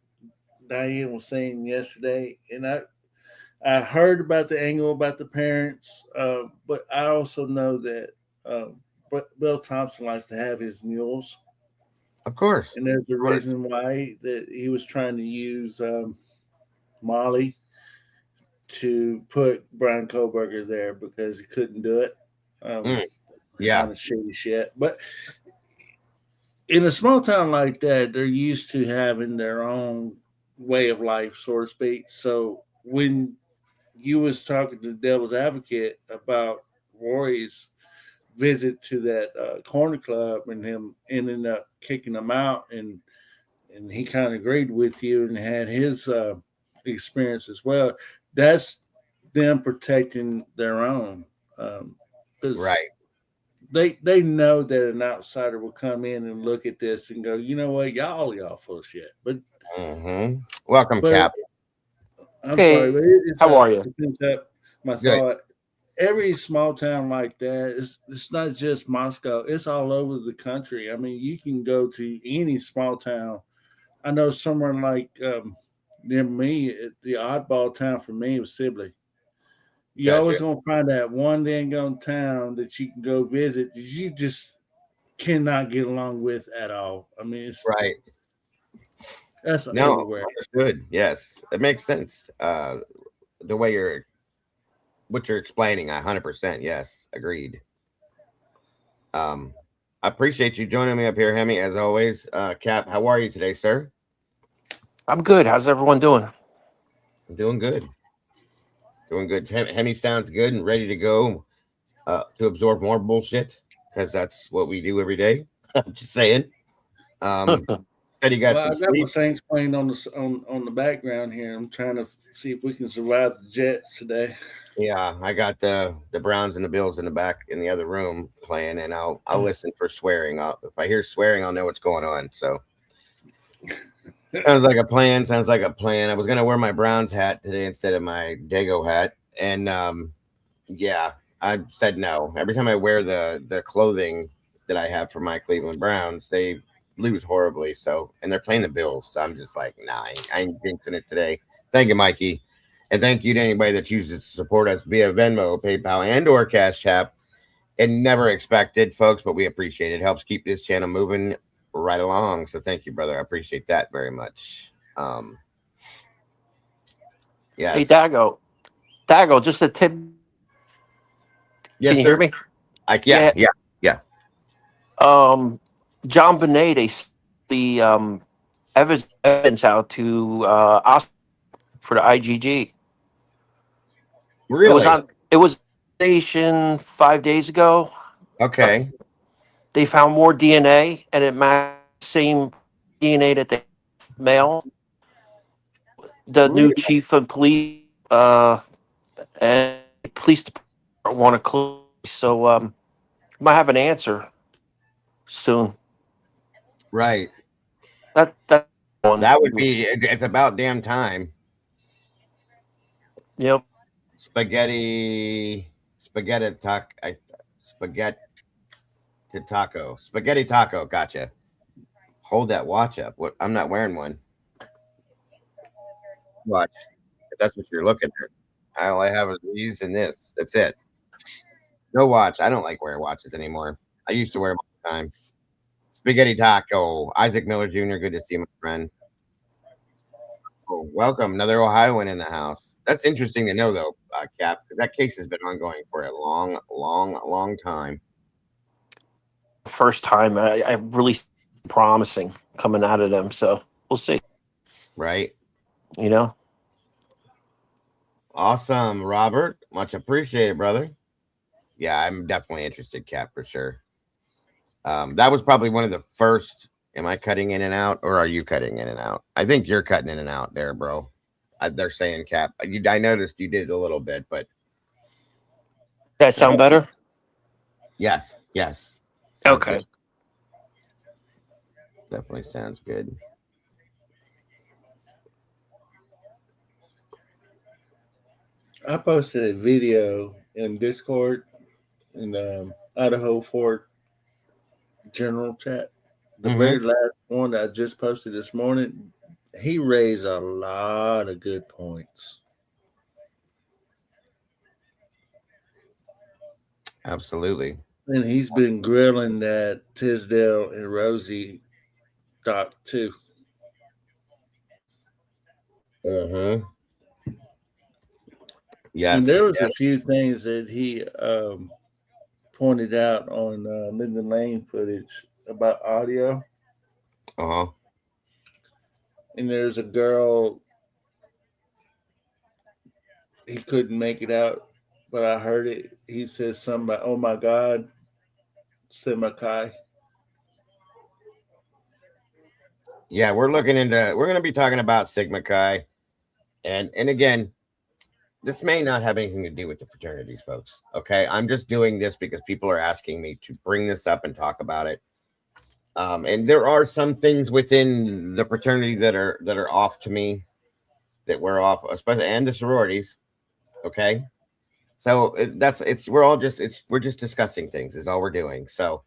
Diane was saying yesterday, and I heard about the angle about the parents, but I also know that Bill Thompson likes to have his mules, Of course. and there's a Of course. reason why that he was trying to use Molly to put Brian Koberger there because he couldn't do it. Um, Mm, yeah. kind of shady shit, but in a small town like that, they're used to having their own way of life, so to speak. So when you was talking to the Devil's Advocate about Rory's visit to that corner club and him ending up kicking him out, and he kind of agreed with you and had his experience as well. That's them protecting their own, because Right. they know that an outsider will come in and look at this and go, you know what, y'all full of shit. Welcome, But Cap. I'm sorry, but Hey, it's how are you? to finish up my Good. thought. Every small town like that, it's not just Moscow, it's all over the country. I mean, you can go to any small town. I know somewhere like near me, the oddball town for me was Sibley. You Gotcha. always gonna find that one dang on town that you can go visit that you just cannot get along with at all. I mean, Right. that's No, everywhere. understood. Yes, it makes sense. The way what you're explaining, 100%. Yes, agreed. I appreciate you joining me up here, Hemi, as always. Cap, how are you today, sir? I'm good. How's everyone doing? I'm doing good. Doing good. Hemi sounds good and ready to go to absorb more bullshit because that's what we do every day. I'm just saying. Said you got Well, some I got my sleep. Saints playing on the background here. I'm trying to see if we can survive the Jets today. Yeah, I got the Browns and the Bills in the back in the other room playing, and I'll listen for swearing. If I hear swearing, I'll know what's going on. So sounds like a plan. Sounds like a plan. I was gonna wear my Browns hat today instead of my Dago hat, and yeah, I said no. Every time I wear the clothing that I have for my Cleveland Browns, they lose horribly. So, and they're playing the Bills. So I'm just like, nah, I ain't jinxing it today. Thank you, Mikey. And thank you to anybody that chooses to support us via Venmo, PayPal, and or Cash App. And never expected, folks, but we appreciate it. It helps keep this channel moving right along. So thank you, brother. I appreciate that very much. Hey, Yes. Dago, just a tip. Yes, Can you sir. hear me? Yeah. John Bonet, they sent the Evans out to Oscar for the IGG. Really? It was station 5 days ago. Okay. They found more DNA, and it matched the same DNA that they male. The Really? new chief of police and police department want to close, so might have an answer soon. Right. That one. That would be, it's about damn time. Yep. Spaghetti spaghetti taco. Gotcha. Hold that watch up. What? I'm not wearing one. Watch. If that's what you're looking at. All I have is these and this. That's it. No watch. I don't like wearing watches anymore. I used to wear them all the time. Spaghetti taco. Isaac Miller Jr. Good to see you, my friend. Oh, welcome. Another Ohioan in the house. That's interesting to know, though, Cap, because that case has been ongoing for a long time. First time I really promising coming out of them, so we'll see. Right. You know. Awesome, Robert. Much appreciated, brother. Yeah, I'm definitely interested, Cap, for sure. That was probably one of the first. Am I cutting in and out, or are you cutting in and out? I think you're cutting in and out there, bro. They're saying, Cap. I noticed you did a little bit, but That sound better? yes. Sounds Okay. good. Definitely sounds good. I posted a video in Discord in Idaho for general chat. The very last one that I just posted this morning, he raised a lot of good points. Absolutely. And he's been grilling that Tisdale and Rosie doc too. Mm-hmm. Yes. And there was a few things that he pointed out on Linden Lane footage about audio. Uh-huh. And there's a girl, he couldn't make it out, but I heard it. He says something about, oh my God, Semakai. Yeah, we're going to be talking about Sigma Chi. And again, this may not have anything to do with the fraternities, folks. Okay. I'm just doing this because people are asking me to bring this up and talk about it. And there are some things within the fraternity that are off to me, that we're off, especially, and the sororities. Okay. So we're just discussing things is all we're doing. So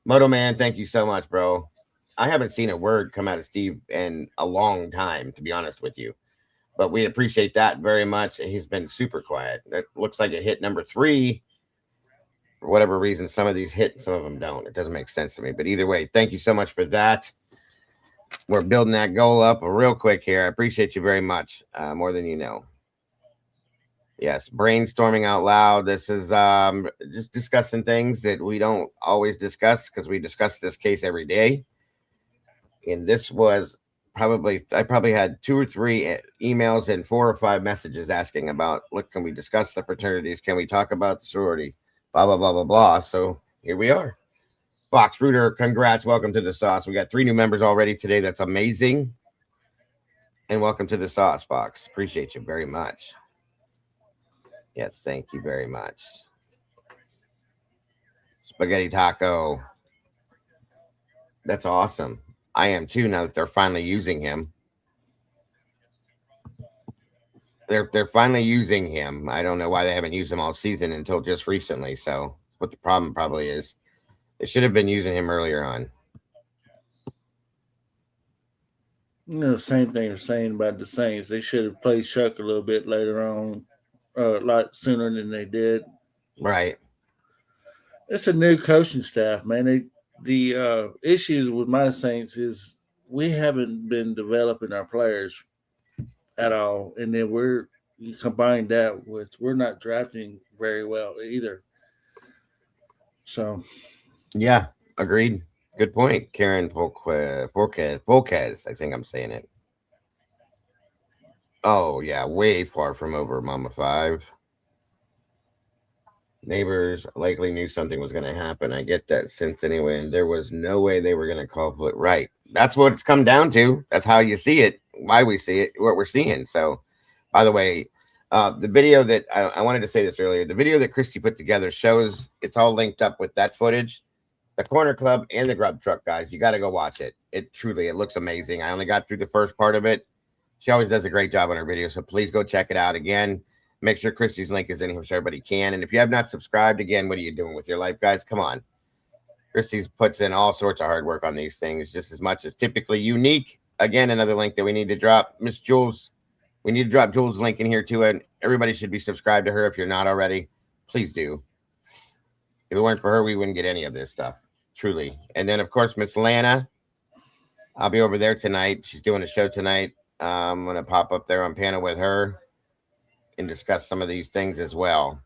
Moto Man, thank you so much, bro. I haven't seen a word come out of Steve in a long time, to be honest with you, but we appreciate that very much. He's been super quiet. That looks like it hit number 3 for whatever reason. Some of these hit, some of them don't. It doesn't make sense to me, but either way, thank you so much for that. We're building that goal up real quick here. I appreciate you very much. More than you know. Yes, brainstorming out loud. This is just discussing things that we don't always discuss, because we discuss this case every day. And this was I probably had 2 or 3 emails and 4 or 5 messages asking about, look, can we discuss the fraternities? Can we talk about the sorority? Blah, blah, blah, blah, blah. So here we are. Fox Rooter, congrats. Welcome to the sauce. We got 3 new members already today. That's amazing. And welcome to the sauce, Fox. Appreciate you very much. Yes, thank you very much. Spaghetti Taco. That's awesome. I am too, now that they're finally using him. They're finally using him. I don't know why they haven't used him all season until just recently. So what the problem probably is. They should have been using him earlier on. You know, the same thing they're saying about the Saints. They should have played Chuck a little bit later on, a lot sooner than they did. Right. It's a new coaching staff, man. The issues with my Saints is we haven't been developing our players at all, and then you combine that with we're not drafting very well either. So, yeah, agreed. Good point, Karen Volquez. I think I'm saying it. Oh yeah, way far from over, Mama 5. Neighbors likely knew something was going to happen. I get that sense anyway, and there was no way they were going to call it right. That's what it's come down to. That's how you see it, why we see it, what we're seeing. So, by the way, the video that I wanted to say this earlier, the video that Christy put together shows, it's all linked up with that footage, the Corner Club and the Grub Truck guys. You got to go watch it. It looks amazing. I only got through the first part of it. She always does a great job on her video, so please go check it out. Again, make sure Christy's link is in here so everybody can. And if you have not subscribed, again, what are you doing with your life, guys? Come on. Christy's puts in all sorts of hard work on these things, just as much as typically unique. Again, another link that we need to drop. Miss Jules, we need to drop Jules' link in here too. And everybody should be subscribed to her if you're not already. Please do. If it weren't for her, we wouldn't get any of this stuff. Truly. And then, of course, Miss Lana. I'll be over there tonight. She's doing a show tonight. I'm going to pop up there on panel with her and discuss some of these things as well.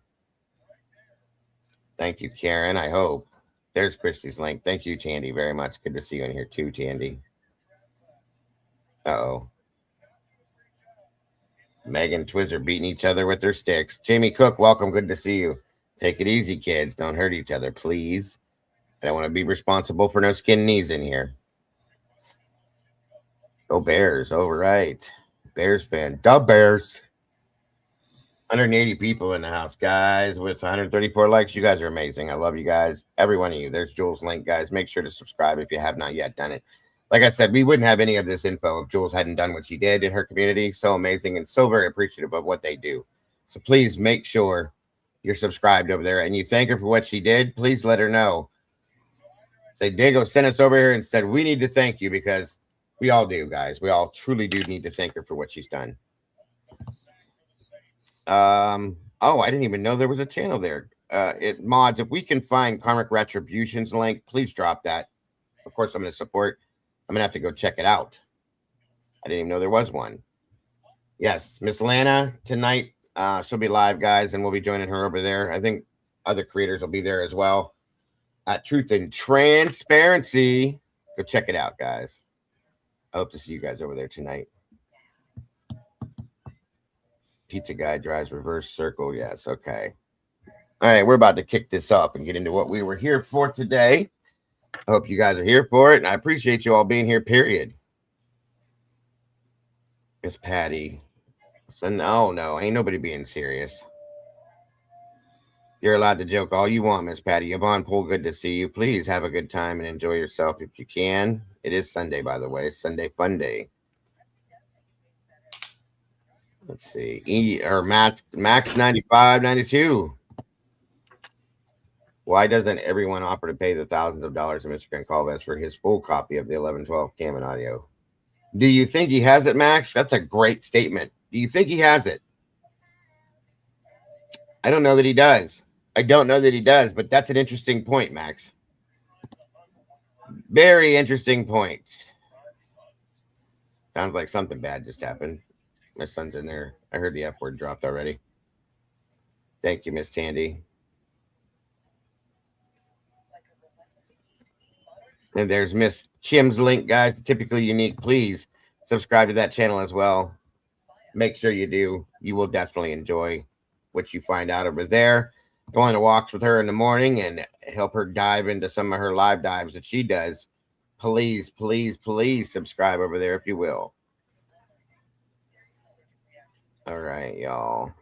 Thank you, Karen. I hope. There's Christy's link. Thank you, Tandy, very much. Good to see you in here too, Tandy. Uh-oh. Megan and Twiz are beating each other with their sticks. Jamie Cook, welcome. Good to see you. Take it easy, kids. Don't hurt each other, please. I don't want to be responsible for no skin knees in here. Go Bears. All right. Bears fan. The Bears. 180 people in the house, guys, with 134 likes. You guys are amazing. I love you guys. Every one of you. There's Jules' link, guys. Make sure to subscribe if you have not yet done it. Like I said, we wouldn't have any of this info if Jules hadn't done what she did in her community. So amazing and so very appreciative of what they do. So please make sure you're subscribed over there and you thank her for what she did. Please let her know. Say, Diego sent us over here and said, we need to thank you because we all do, guys. We all truly do need to thank her for what she's done. Oh, I didn't even know there was a channel there. Mods, if we can find Karmic Retribution's link, please drop that. Of course, I'm going to support. I'm going to have to go check it out. I didn't even know there was one. Yes, Miss Lana tonight. She'll be live, guys, and we'll be joining her over there. I think other creators will be there as well. Truth and Transparency. Go check it out, guys. I hope to see you guys over there tonight. Pizza guy drives reverse circle. Yes, okay. All right, we're about to kick this off and get into what we were here for today. I hope you guys are here for it, and I appreciate you all being here, period. Miss Patty. So, no, ain't nobody being serious. You're allowed to joke all you want, Miss Patty. Yvonne Poole, good to see you. Please have a good time and enjoy yourself if you can. It is Sunday, by the way. Sunday fun day. Let's see. Max 9592. Why doesn't everyone offer to pay the thousands of dollars to Mr. Goncalves for his full copy of the 1112 Cam and audio? Do you think he has it, Max? That's a great statement. Do you think he has it? I don't know that he does. I don't know that he does, but that's an interesting point, Max. Very interesting point. Sounds like something bad just happened. My son's in there. I heard the F word dropped already. Thank you, Miss Tandy. And there's Miss Chim's link, guys. Typically unique. Please subscribe to that channel as well. Make sure you do. You will definitely enjoy what you find out over there. Going to walks with her in the morning and help her dive into some of her live dives that she does. Please, please, please subscribe over there if you will. All right, y'all.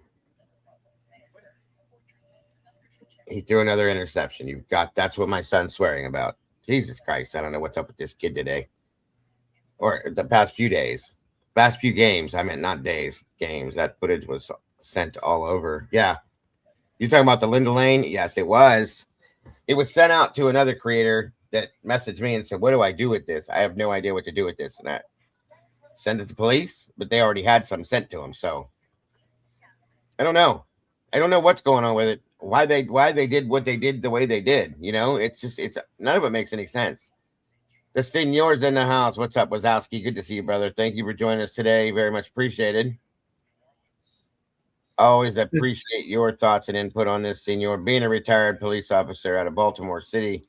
He threw another interception. That's what my son's swearing about. Jesus Christ, I don't know what's up with this kid today. Or the past few days. Past few games. I meant not days, games. That footage was sent all over. Yeah. You talking about the Linda Lane? Yes, it was. It was sent out to another creator that messaged me and said, what do I do with this? I have no idea what to do with this. And I send it to police, but they already had some sent to them. So I don't know. I don't know what's going on with it. Why they did what they did the way they did. You know, it's none of it makes any sense. The senor's in the house. What's up, Wazowski? Good to see you, brother. Thank you for joining us today. Very much appreciated. Always appreciate your thoughts and input on this, senor. Being a retired police officer out of Baltimore City,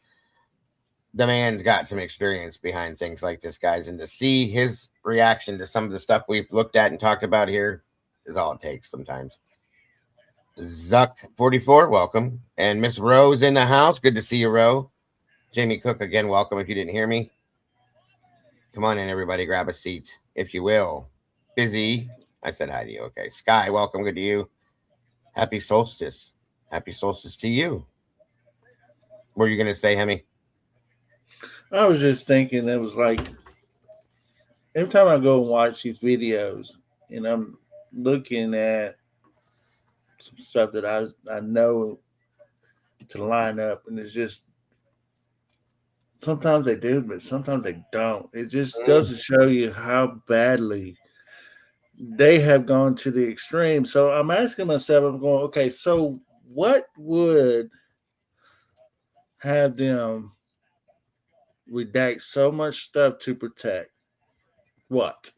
the man's got some experience behind things like this, guys. And to see his reaction to some of the stuff we've looked at and talked about here is all it takes sometimes. Zuck44, welcome. And Miss Rose in the house. Good to see you, Ro. Jamie Cook, again, welcome if you didn't hear me. Come on in, everybody. Grab a seat, if you will. Busy. I said hi to you. Okay. Sky, welcome. Good to you. Happy solstice. Happy solstice to you. What were you going to say, Hemi? I was just thinking, it was like every time I go and watch these videos and I'm looking at some stuff that I know to line up, and it's just sometimes they do, but sometimes they don't. It just goes to show you how badly they have gone to the extreme. So I'm asking myself, I'm going, okay, so what would have them redact so much stuff to protect? What?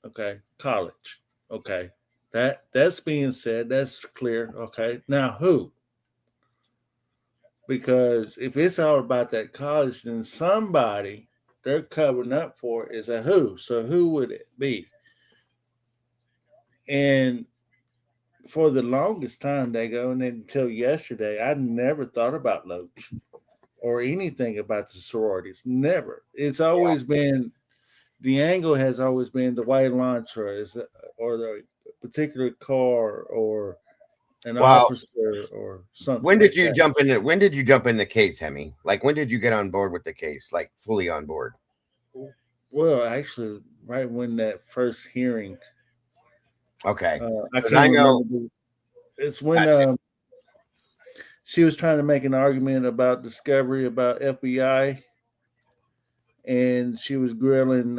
Okay, college. Okay, that's being said. That's clear. Okay, now who? Because if it's all about that college, then somebody they're covering up for is a who. So who would it be? And for the longest time, they go, and until yesterday, I never thought about Loach or anything about the sororities. Never. It's always been, the angle has always been the white Elantra or the particular car or an officer or something. When did you jump in? When did you jump in the case, Hemi? Like, when did you get on board with the case? Like, fully on board? Well, actually, right when that first hearing. Okay. I can't remember. It's when she was trying to make an argument about discovery about FBI and she was grilling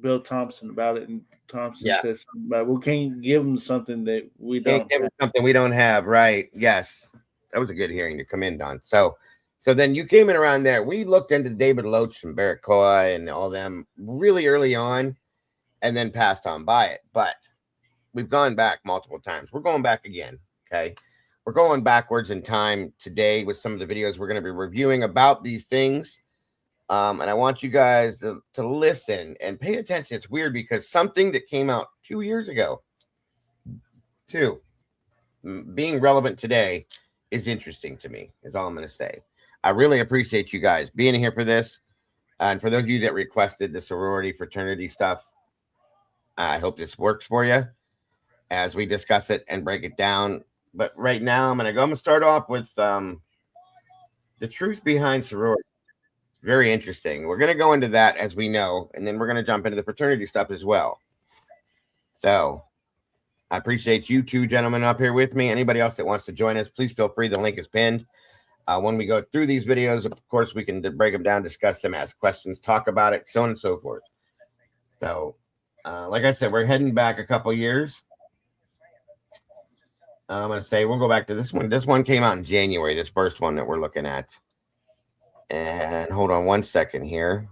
Bill Thompson about it, and Thompson Yeah. said something about, we can't give him something that we Can't don't give have. them something we don't have, right? Yes. That was a good hearing to come in, Don. So then you came in around there. We looked into David Loach and Barracoa and all them really early on and then passed on by it. But we've gone back multiple times. We're going back again. Okay. We're going backwards in time today with some of the videos we're going to be reviewing about these things. And I want you guys to listen and pay attention. It's weird because something that came out 2 years ago, being relevant today is interesting to me, is all I'm going to say. I really appreciate you guys being here for this. And for those of you that requested the sorority fraternity stuff, I hope this works for you as we discuss it and break it down. But right now, I'm going to start off with the truth behind sorority. Very interesting. We're going to go into that, as we know, and then we're going to jump into the fraternity stuff as well. So I appreciate you two gentlemen up here with me. Anybody else that wants to join us, please feel free. The link is pinned. When we go through these videos, of course, we can break them down, discuss them, ask questions, talk about it, so on and so forth. So, like I said, we're heading back a couple years. I'm going to say we'll go back to this one. This one came out in January, this first one that we're looking at. And hold on one second here.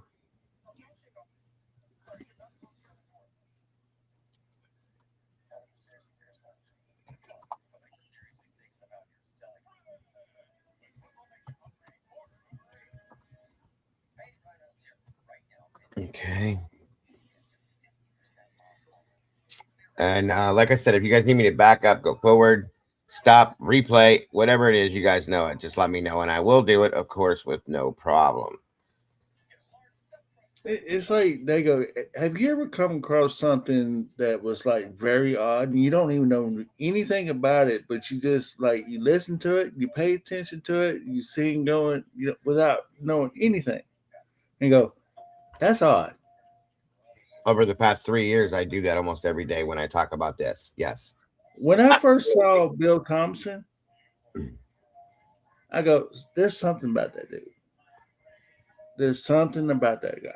Okay. And like I said, if you guys need me to back up, go forward, stop, replay, whatever it is, you guys know it. Just let me know, and I will do it, of course, with no problem. It's like they go, have you ever come across something that was like very odd and you don't even know anything about it, but you just like, you listen to it, you pay attention to it, you see it going, you know, without knowing anything, and you go, that's odd. Over the past 3 years, I do that almost every day when I talk about this. Yes. When I first saw Bill Thompson, I go, there's something about that dude. There's something about that guy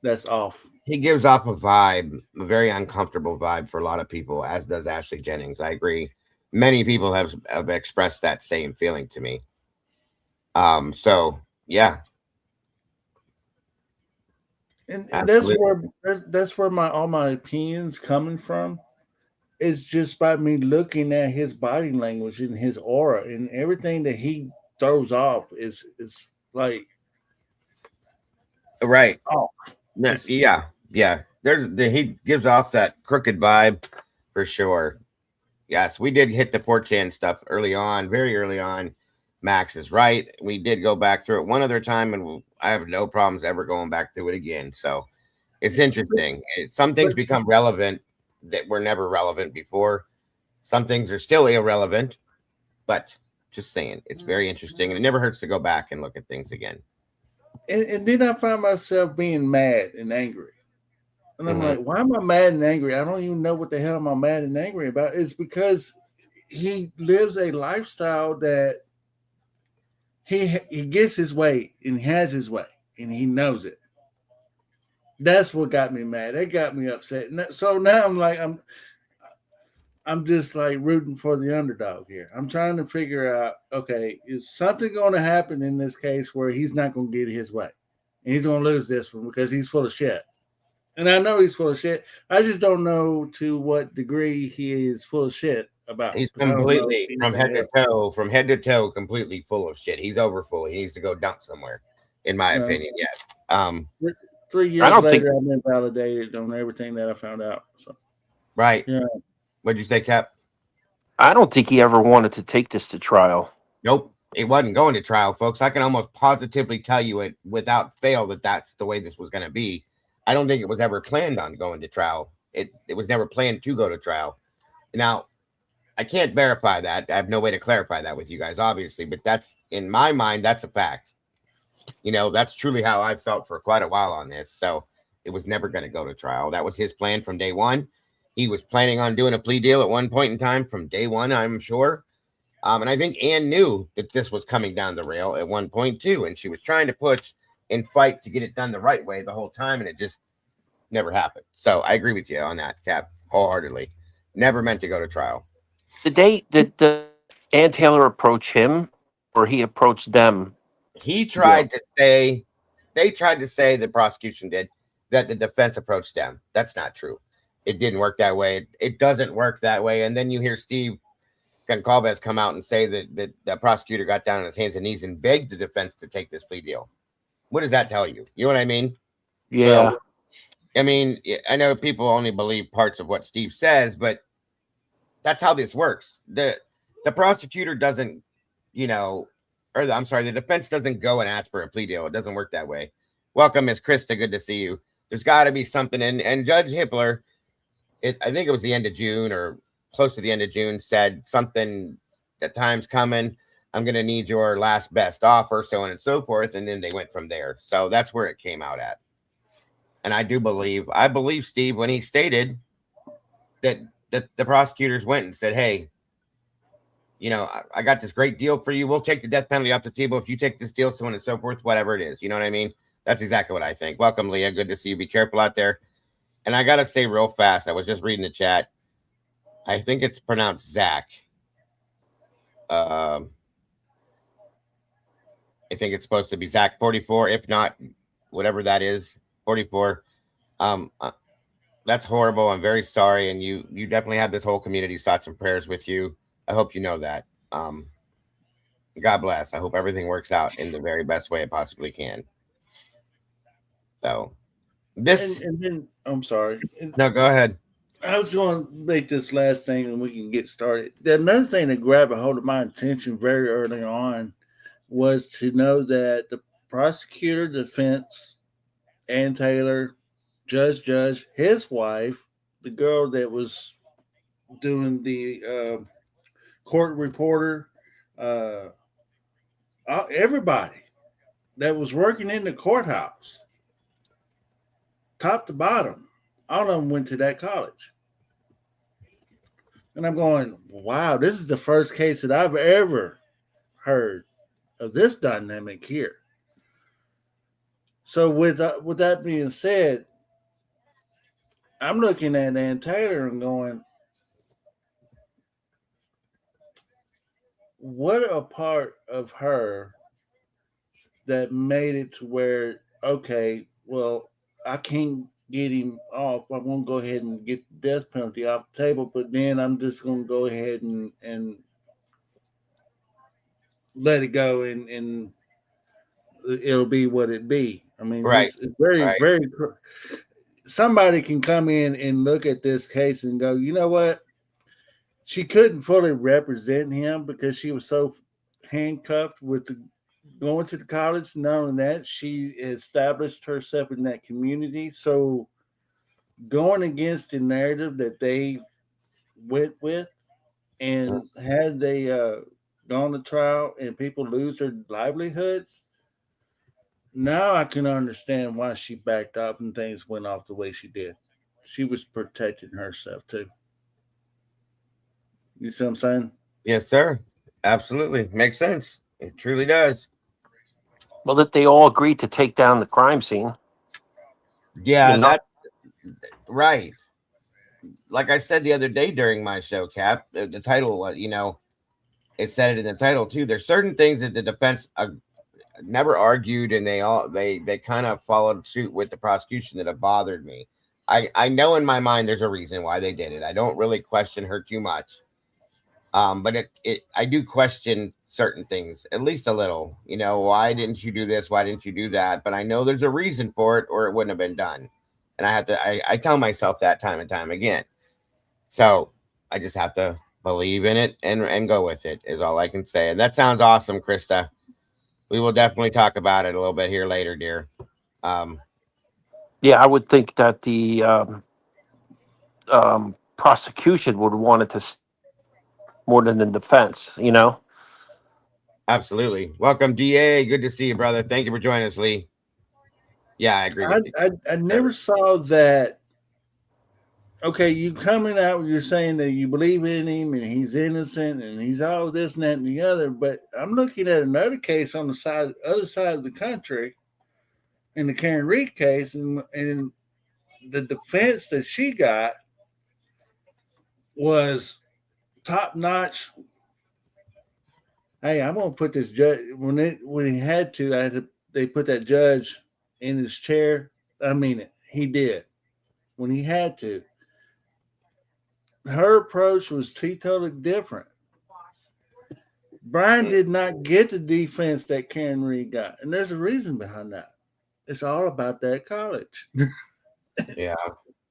that's off. He gives off a vibe, a very uncomfortable vibe for a lot of people, as does Ashley Jennings. I agree. Many people have expressed that same feeling to me. So yeah. And that's where all my opinions coming from. It's just by me looking at his body language and his aura and everything that he throws off is like Right. oh Yeah. He gives off that crooked vibe for sure. Yes, we did hit the 4chan stuff early on, very early on. Max is right. We did go back through it one other time, and I have no problems ever going back through it again. So it's interesting. Some things become relevant that were never relevant before. Some things are still irrelevant, but just saying, it's very interesting, and it never hurts to go back and look at things again. And then I find myself being mad and angry. And I'm like, why am I mad and angry? I don't even know what the hell am I mad and angry about. It's because he lives a lifestyle that he gets his way and has his way and he knows it. That's what got me mad. That got me upset. And so now I'm like, I'm just like rooting for the underdog here. I'm trying to figure out, okay, is something going to happen in this case where he's not going to get his way and he's going to lose this one because he's full of shit. And I know he's full of shit. I just don't know to what degree he is full of shit about. He's completely from head to toe, completely full of shit. He's overfull. He needs to go dump somewhere, in my opinion. Yes. 3 years later, I've been validated on everything that I found out. So, right. Yeah. What'd you say, Cap? I don't think he ever wanted to take this to trial. Nope. It wasn't going to trial, folks. I can almost positively tell you it without fail that that's the way this was going to be. I don't think it was ever planned on going to trial. It was never planned to go to trial. Now, I can't verify that. I have no way to clarify that with you guys, obviously, but that's, in my mind, that's a fact. You know, that's truly how I felt for quite a while on this. So it was never going to go to trial. That was his plan from day one. He was planning on doing a plea deal at one point in time from day one, I'm sure. And I think Ann knew that this was coming down the rail at one point too. And she was trying to push and fight to get it done the right way the whole time, and it just never happened. So I agree with you on that, Cap, wholeheartedly. Never meant to go to trial. Did Ann Taylor approach him, or he approached them? He tried to say, they tried to say, the prosecution did, that the defense approached them. That's not true. It didn't work that way. It doesn't work that way. And then you hear Steve Goncalves come out and say that the prosecutor got down on his hands and knees and begged the defense to take this plea deal. What does that tell you? You know what I mean? Yeah. So, I mean, I know people only believe parts of what Steve says, but that's how this works. The prosecutor doesn't, the defense doesn't go and ask for a plea deal. It doesn't work that way. Welcome, Miss Krista. Good to see you. There's got to be something. And Judge Hippler, I think it was the end of June or close to the end of June, said something, that time's coming. I'm going to need your last best offer, so on and so forth. And then they went from there. So that's where it came out at. And I believe Steve, when he stated that the prosecutors went and said, hey, I got this great deal for you. We'll take the death penalty off the table if you take this deal, so on and so forth, whatever it is. You know what I mean? That's exactly what I think. Welcome, Leah. Good to see you. Be careful out there. And I got to say real fast, I was just reading the chat. I think it's pronounced Zach. I think it's supposed to be Zach 44. If not, whatever that is, 44. That's horrible. I'm very sorry. And you definitely have this whole community's thoughts and prayers with you. I hope you know that. God bless. I hope everything works out in the very best way it possibly can. So this and then I'm sorry. No, go ahead. I was going to make this last thing and we can get started. Another thing that grabbed a hold of my attention very early on was to know that the prosecutor, defense, Ann Taylor, Judge, his wife, the girl that was doing the court reporter, everybody that was working in the courthouse, top to bottom, all of them went to that college. And I'm going, wow, this is the first case that I've ever heard of this dynamic here. So with that being said, I'm looking at Ann Taylor and going, what a part of her that made it to where, okay, well, I can't get him off. I'm going to go ahead and get the death penalty off the table, but then I'm just going to go ahead and let it go and it'll be what it be. I mean, Right. It's very, Right. very. Somebody can come in and look at this case and go, you know what? She couldn't fully represent him because she was so handcuffed with going to the college. Not only that, she established herself in that community. So going against the narrative that they went with, and had they gone to trial and people lose their livelihoods, now I can understand why she backed up and things went off the way she did. She was protecting herself too. You see what I'm saying? Yes, sir. Absolutely. Makes sense. It truly does. Well, that they all agreed to take down the crime scene. Yeah, that's right. Like I said the other day during my show, Cap, the title was, it said it in the title too. There's certain things that the defense never argued, and they kind of followed suit with the prosecution that have bothered me. I know in my mind there's a reason why they did it. I don't really question her too much. But I do question certain things, at least a little. Why didn't you do this? Why didn't you do that? But I know there's a reason for it, or it wouldn't have been done. And I tell myself that time and time again. So I just have to believe in it and go with it is all I can say. And that sounds awesome, Krista. We will definitely talk about it a little bit here later, dear. Yeah, I would think that the prosecution would want it to more than the defense, Absolutely. Welcome, DA. Good to see you, brother. Thank you for joining us, Lee. Yeah, I agree with you. I never saw that. Okay, you coming out, you're saying that you believe in him and he's innocent and he's all this and that and the other. But I'm looking at another case on the other side of the country in the Karen Reed case, and the defense that she got was top notch. Hey, I'm gonna put this judge when he had to. They put that judge in his chair. I mean, he did when he had to. Her approach was totally different. Brian did not get the defense that Karen Reed got, and there's a reason behind that. It's all about that college.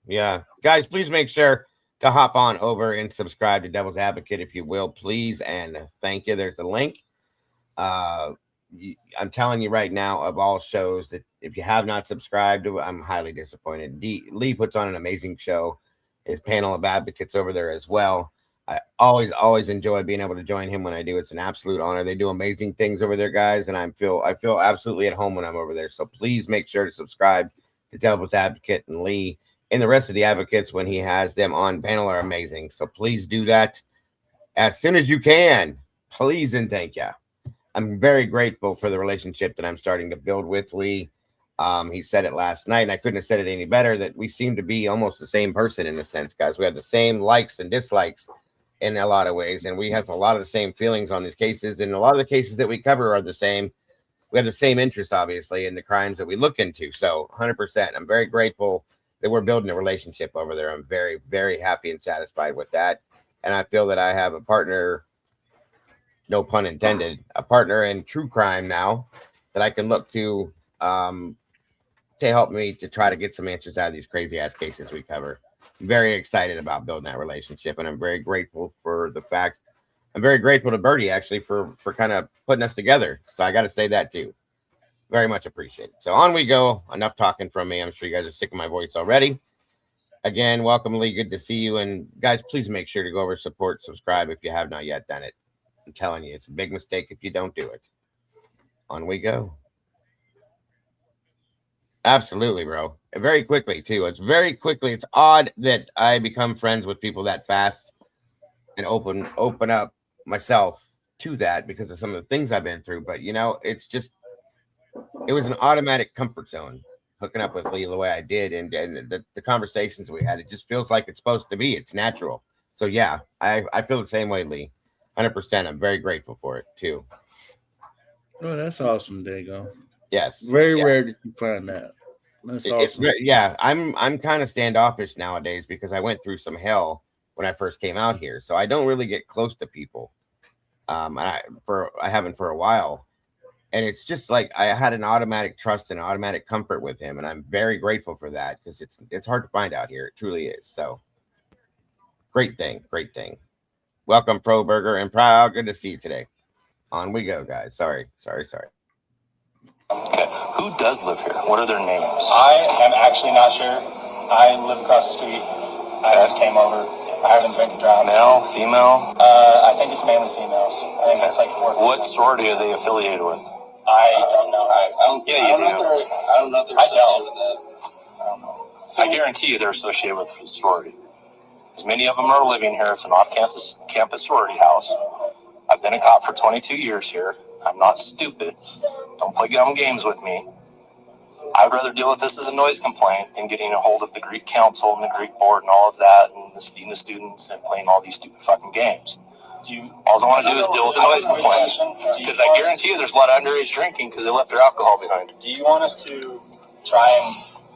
Yeah. Guys, please make sure to hop on over and subscribe to Devil's Advocate if you will, please. And thank you. There's a link. I'm telling you right now, of all shows, that if you have not subscribed, I'm highly disappointed. Lee puts on an amazing show. His panel of advocates over there as well. I always enjoy being able to join him when I do. It's an absolute honor. They do amazing things over there, guys, and I feel absolutely at home when I'm over there. So please make sure to subscribe to Devil's Advocate, and Lee and the rest of the advocates when he has them on panel are amazing. So please do that as soon as you can. Please and thank you. I'm very grateful for the relationship that I'm starting to build with Lee. He said it last night, and I couldn't have said it any better, that we seem to be almost the same person in a sense, guys. We have the same likes and dislikes in a lot of ways, and we have a lot of the same feelings on these cases, and a lot of the cases that we cover are the same. We have the same interest, obviously, in the crimes that we look into. So 100%. I'm very grateful that we're building a relationship over there. I'm very, very happy and satisfied with that. And I feel that I have a partner, no pun intended, a partner in true crime now that I can look to help me to try to get some answers out of these crazy ass cases we cover. I'm very excited about building that relationship, and I'm very grateful for the fact. I'm very grateful to Birdie actually for kind of putting us together. So I got to say that too. Very much appreciated. So on we go. Enough talking from me. I'm sure you guys are sick of my voice already. Again, welcome, Lee. Good to see you. And guys, please make sure to go over, support, subscribe if you have not yet done it. I'm telling you, it's a big mistake if you don't do it. On we go. Absolutely, bro. Very quickly, too. It's very quickly. It's odd that I become friends with people that fast and open up myself to that because of some of the things I've been through. But, you know, it's just, it was an automatic comfort zone hooking up with Lee the way I did. And the conversations we had, it just feels like it's supposed to be. It's natural. So, yeah, I feel the same way, Lee. 100%. I'm very grateful for it, too. Oh, that's awesome, Dago. Yes. Very rare that you find that. That's awesome. I'm kind of standoffish nowadays because I went through some hell when I first came out here. So I don't really get close to people. I haven't for a while. And it's just like I had an automatic trust and automatic comfort with him. And I'm very grateful for that because it's hard to find out here. It truly is. So great thing. Welcome, Pro Burger and Proud. Good to see you today. On we go, guys. Sorry. Okay. Who does live here? What are their names? I am actually not sure. I live across the street. I just came over. I haven't drank a drop. Male, female? I think it's mainly females. I think it's like 4. What sorority are they affiliated with? I don't know. I don't know if they're associated with that. I don't know. I guarantee you they're associated with the sorority. As many of them are living here. It's an off-campus sorority house. I've been a cop for 22 years here. I'm not stupid. Don't play dumb games with me. I'd rather deal with this as a noise complaint than getting a hold of the Greek council and the Greek board and all of that and the students and playing all these stupid fucking games. All I want to do is deal with the noise complaint. Because I guarantee you there's a lot of underage drinking because they left their alcohol behind. Do you want us to try and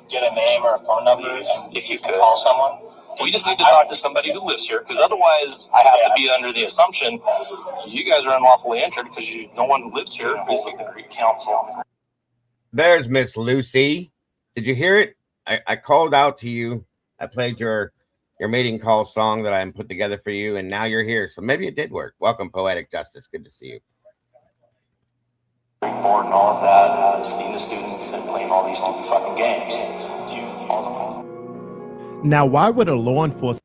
get a name or a phone number? If you could. Call someone? We just need to talk to somebody who lives here, because otherwise I have to be under the assumption you guys are unlawfully entered because no one who lives here is like the Greek council. There's Miss Lucy. Did you hear it? I called out to you. I played your mating call song that I put together for you, and now you're here. So maybe it did work. Welcome, Poetic Justice. Good to see you. Greek board and all of that, seeing the students and playing all these stupid fucking games. Now, why would a law enforcement?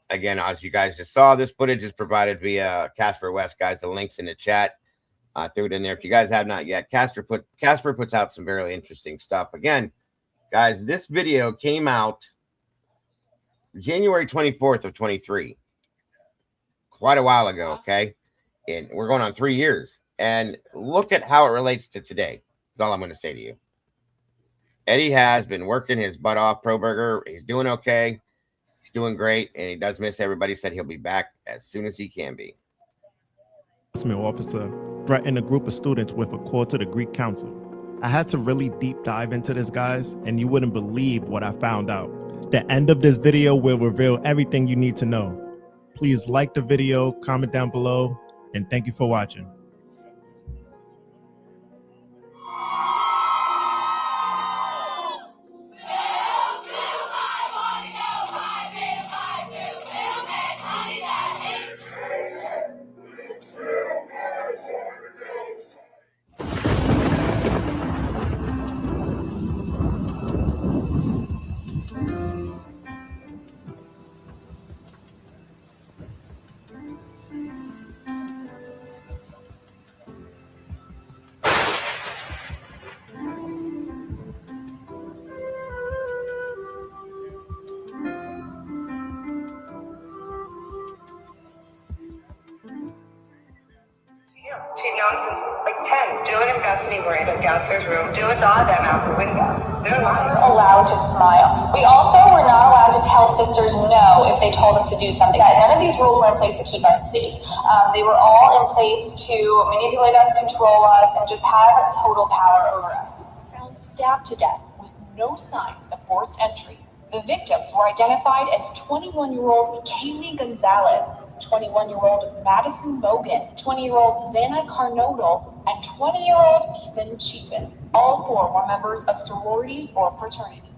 Again, as you guys just saw, this footage is provided via Casper West, guys. The link's in the chat. I threw it in there. If you guys have not yet, Casper puts out some very interesting stuff. Again, guys, this video came out January 24th of 23. Quite a while ago, okay? And we're going on 3 years. And look at how it relates to today. That's all I'm going to say to you. Eddie has been working his butt off. Pro Burger, he's doing okay. He's doing great, and he does miss everybody. Said he'll be back as soon as he can be. Enforcement officer threatened a group of students with a call to the Greek council. I had to really deep dive into this, guys, and you wouldn't believe what I found out. The end of this video will reveal everything you need to know. Please like the video, comment down below, and thank you for watching. She'd known since like 10. Jill and Bethany were in the downstairs room. Jill saw them out the window. They're not allowed to smile. We also were not allowed to tell sisters no if they told us to do something. None of these rules were in place to keep us safe. They were all in place to manipulate us, control us, and just have total power over us. Found stabbed to death with no signs of forced entry. The victims were identified as 21-year-old Kaylee Gonzalez, 21-year-old Madison Mogan, 20-year-old Xana Carnodal, and 20-year-old Ethan Chapin. All four were members of sororities or fraternity.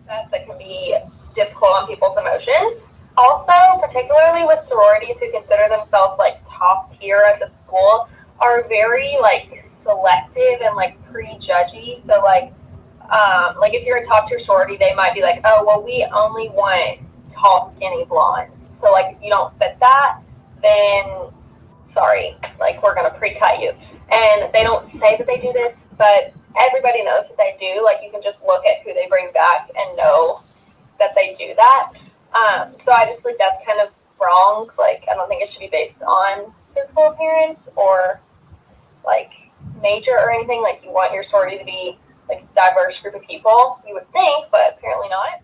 That can be difficult on people's emotions. Also, particularly with sororities who consider themselves like top tier at the school, are very like selective and like prejudgy. So like if you're a top tier sorority, they might be like, oh, well, we only want tall, skinny blondes. So like if you don't fit that, then sorry, like we're gonna pre-cut you. And they don't say that they do this, but everybody knows that they do. Like you can just look at who they bring back and know that they do that. So I just think that's kind of wrong. Like I don't think it should be based on physical appearance or like major or anything. Like you want your sorority to be like a diverse group of people, you would think, but apparently not.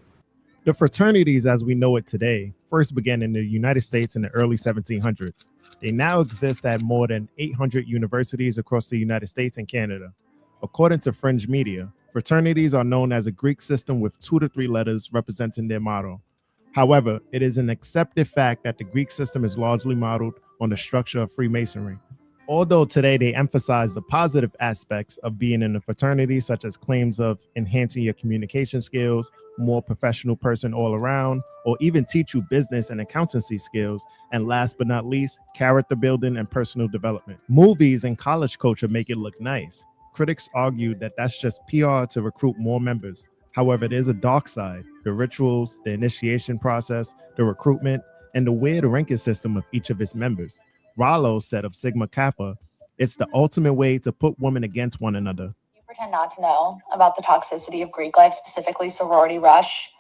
The fraternities as we know it today first began in the United States in the early 1700s. They now exist at more than 800 universities across the United States and Canada. According to Fringe Media, fraternities are known as a Greek system with 2 to 3 letters representing their motto. However, it is an accepted fact that the Greek system is largely modeled on the structure of Freemasonry. Although today they emphasize the positive aspects of being in a fraternity, such as claims of enhancing your communication skills, more professional person all around, or even teach you business and accountancy skills, and last but not least, character building and personal development. Movies and college culture make it look nice. Critics argue that that's just PR to recruit more members. However, there's a dark side: the rituals, the initiation process, the recruitment, and the weird ranking system of each of its members. Rollo said of Sigma Kappa, it's the ultimate way to put women against one another. You pretend not to know about the toxicity of Greek life, specifically sorority rush.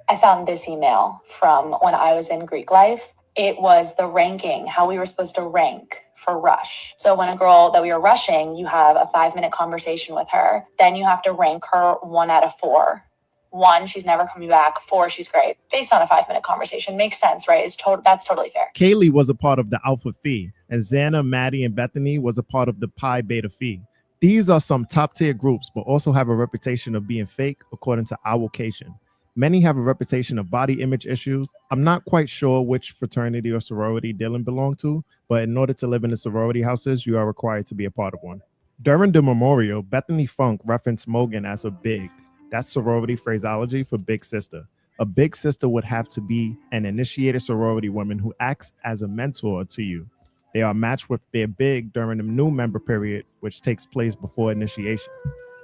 I found this email from when I was in Greek life. It was the ranking, how we were supposed to rank for rush. So when a girl that we were rushing, you have a 5-minute conversation with her. Then you have to rank her 1 out of 4. 1, she's never coming back. 4, she's great. Based on a 5-minute conversation. Makes sense, right? That's totally fair. Kaylee was a part of the Alpha Phi, and Xana, Maddie, and Bethany was a part of the Pi Beta Phi. These are some top tier groups, but also have a reputation of being fake, according to our location. Many have a reputation of body image issues. I'm not quite sure which fraternity or sorority Dylan belonged to, but in order to live in the sorority houses, you are required to be a part of one. During the memorial, Bethany Funk referenced Mogan as a big. That's sorority phraseology for big sister. A big sister would have to be an initiated sorority woman who acts as a mentor to you. They are matched with their big during the new member period, which takes place before initiation.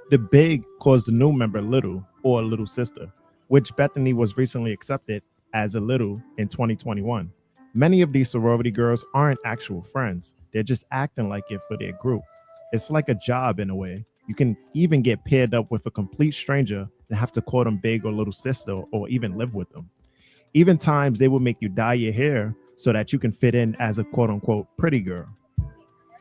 The big calls the new member little or little sister, which Bethany was recently accepted as a little in 2021. Many of these sorority girls aren't actual friends. They're just acting like it for their group. It's like a job in a way. You can even get paired up with a complete stranger and have to call them big or little sister or even live with them. Even times they will make you dye your hair so that you can fit in as a quote unquote pretty girl.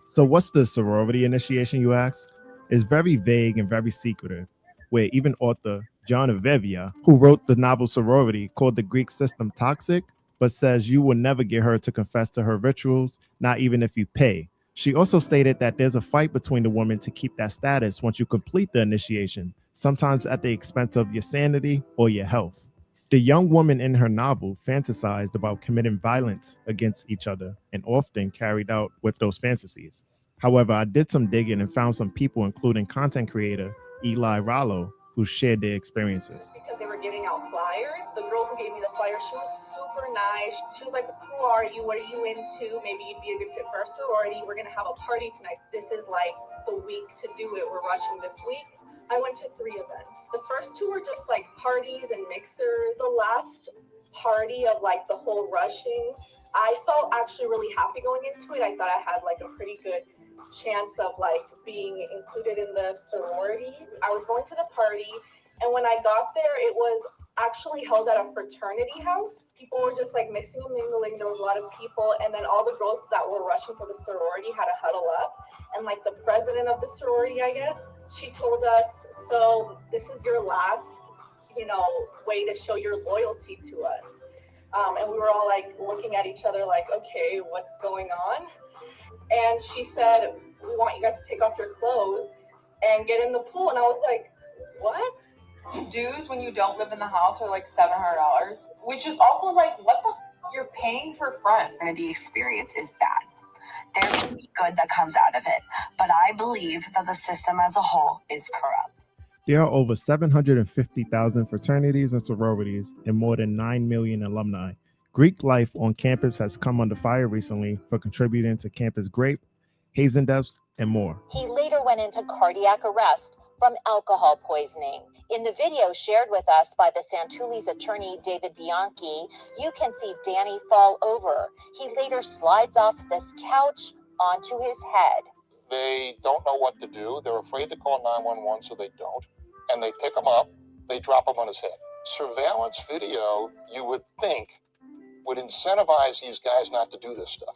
So what's the sorority initiation, you ask? It's very vague and very secretive. where even author John Avevia, who wrote the novel Sorority, called the Greek system toxic, but says you will never get her to confess to her rituals, not even if you pay. She also stated that there's a fight between the women to keep that status once you complete the initiation, sometimes at the expense of your sanity or your health. The young woman in her novel fantasized about committing violence against each other and often carried out with those fantasies. However, I did some digging and found some people, including content creator Eli Rollo, who shared their experiences. Because they were giving out flyers. The girl who gave me the flyer, she was super nice. She was like, who are you? What are you into? Maybe you'd be a good fit for our sorority. We're going to have a party tonight. This is like the week to do it. We're rushing this week. I went to 3 events. The first 2 were just like parties and mixers. The last party of like the whole rushing, I felt actually really happy going into it. I thought I had like a pretty good chance of like being included in the sorority. I was going to the party, and when I got there, it was actually held at a fraternity house. People were just like mixing and mingling. There was a lot of people, and then all the girls that were rushing for the sorority had to huddle up, and like the president of the sorority, I guess, she told us, so this is your last, way to show your loyalty to us. And we were all like looking at each other like, okay, what's going on? And she said, we want you guys to take off your clothes and get in the pool. And I was like, what? Dues when you don't live in the house are like $700, which is also like, what the you're paying for front. And the experience is bad. There can be good that comes out of it, but I believe that the system as a whole is corrupt. There are over 750,000 fraternities and sororities and more than 9 million alumni. Greek life on campus has come under fire recently for contributing to campus grape, hazing deaths, and more. He later went into cardiac arrest from alcohol poisoning. In the video shared with us by the Santuli's attorney, David Bianchi, you can see Danny fall over. He later slides off this couch onto his head. They don't know what to do. They're afraid to call 911, so they don't. And they pick him up, they drop him on his head. Surveillance video, you would think, would incentivize these guys not to do this stuff.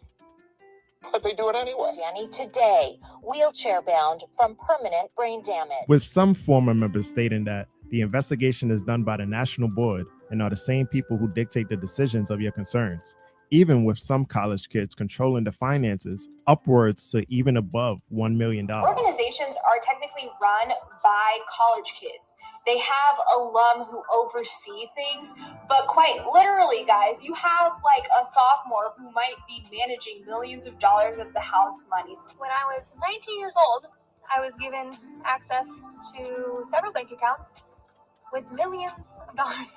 But they do it anyway. Danny today, wheelchair bound from permanent brain damage. With some former members stating that the investigation is done by the national board and are the same people who dictate the decisions of your concerns. Even with some college kids controlling the finances upwards to even above $1 million. Organizations are technically run by college kids. They have alum who oversee things, but quite literally, guys, you have like a sophomore who might be managing millions of dollars of the house money. When I was 19 years old, I was given access to several bank accounts with millions of dollars.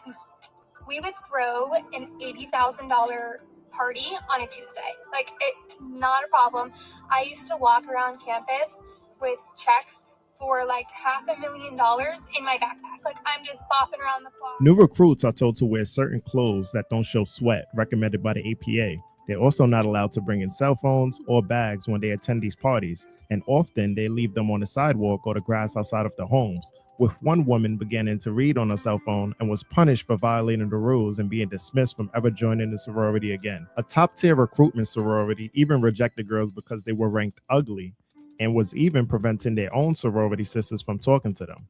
We would throw an $80,000 party on a Tuesday. Like, not a problem. I used to walk around campus with checks for like $500,000 in my backpack. Like, I'm just bopping around the clock. New recruits are told to wear certain clothes that don't show sweat, recommended by the APA. They're also not allowed to bring in cell phones or bags when they attend these parties, and often they leave them on the sidewalk or the grass outside of their homes, with one woman beginning to read on her cell phone and was punished for violating the rules and being dismissed from ever joining the sorority again. A top-tier recruitment sorority even rejected girls because they were ranked ugly and was even preventing their own sorority sisters from talking to them.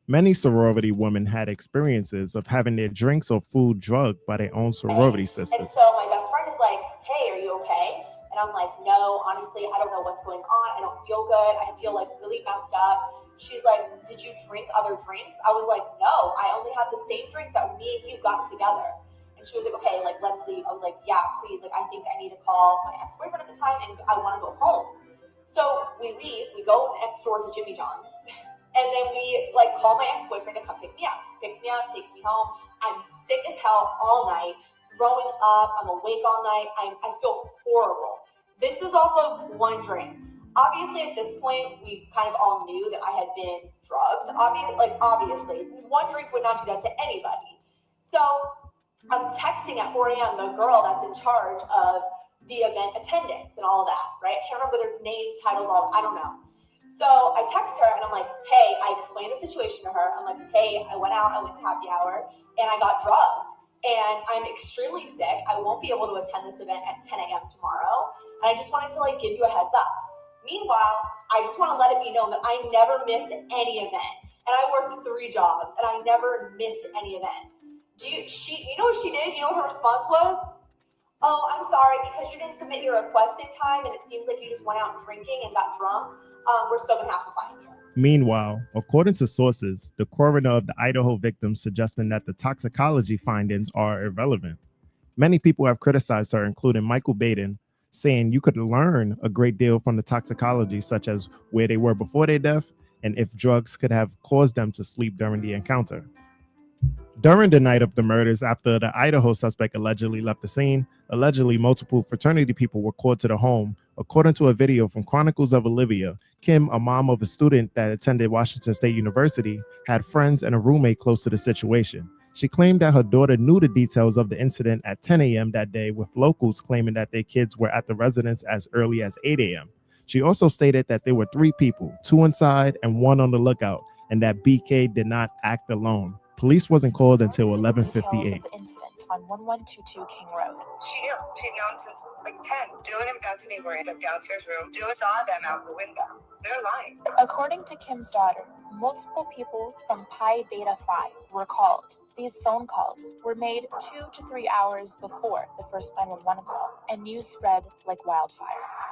Many sorority women had experiences of having their drinks or food drugged by their own sorority sisters. And so my best friend is like, hey, are you okay? And I'm like, no, honestly, I don't know what's going on. I don't feel good. I feel like really messed up. She's like, did you drink other drinks? I was like, no, I only had the same drink that me and you got together. And she was like, okay, like, let's leave. I was like, yeah, please. Like, I think I need to call my ex-boyfriend at the time and I want to go home. So we leave, we go next door to Jimmy John's. And then we like call my ex-boyfriend to come pick me up. Picks me up, takes me home. I'm sick as hell all night, throwing up. I'm awake all night. I feel horrible. This is also one drink. Obviously, at this point, we kind of all knew that I had been drugged. Obviously, one drink would not do that to anybody. So I'm texting at 4 a.m. the girl that's in charge of the event attendance and all that, right? I can't remember their names, titles, all, I don't know. So I text her and I'm like, hey, I explained the situation to her. I'm like, hey, I went out, I went to happy hour and I got drugged and I'm extremely sick. I won't be able to attend this event at 10 a.m. tomorrow. And I just wanted to like give you a heads up. Meanwhile, I just want to let it be known that I never miss any event. and I worked 3 jobs, and I never missed any event. You know what she did? You know what her response was? Oh, I'm sorry, because you didn't submit your requested time, and it seems like you just went out drinking and got drunk. We're still gonna have to find you. Meanwhile, according to sources, the coroner of the Idaho victim suggesting that the toxicology findings are irrelevant. Many people have criticized her, including Michael Baden, saying you could learn a great deal from the toxicology, such as where they were before their death and if drugs could have caused them to sleep during the encounter. During the night of the murders, after the Idaho suspect allegedly left the scene, allegedly multiple fraternity people were called to the home. According to a video from Chronicles of Olivia, Kim, a mom of a student that attended Washington State University, had friends and a roommate close to the situation. She claimed that her daughter knew the details of the incident at 10 a.m. that day, with locals claiming that their kids were at the residence as early as 8 a.m. She also stated that there were 3 people, 2 inside and 1 on the lookout, and that BK did not act alone. Police wasn't called until 11:58. On 1122 King Road. She knew. She'd known since like 10. Julian and Bethany were in the downstairs room. Julian saw them out the window. They're lying. According to Kim's daughter, multiple people from Pi Beta Phi were called. These phone calls were made 2 to 3 hours before the first 911 call, and news spread like wildfire.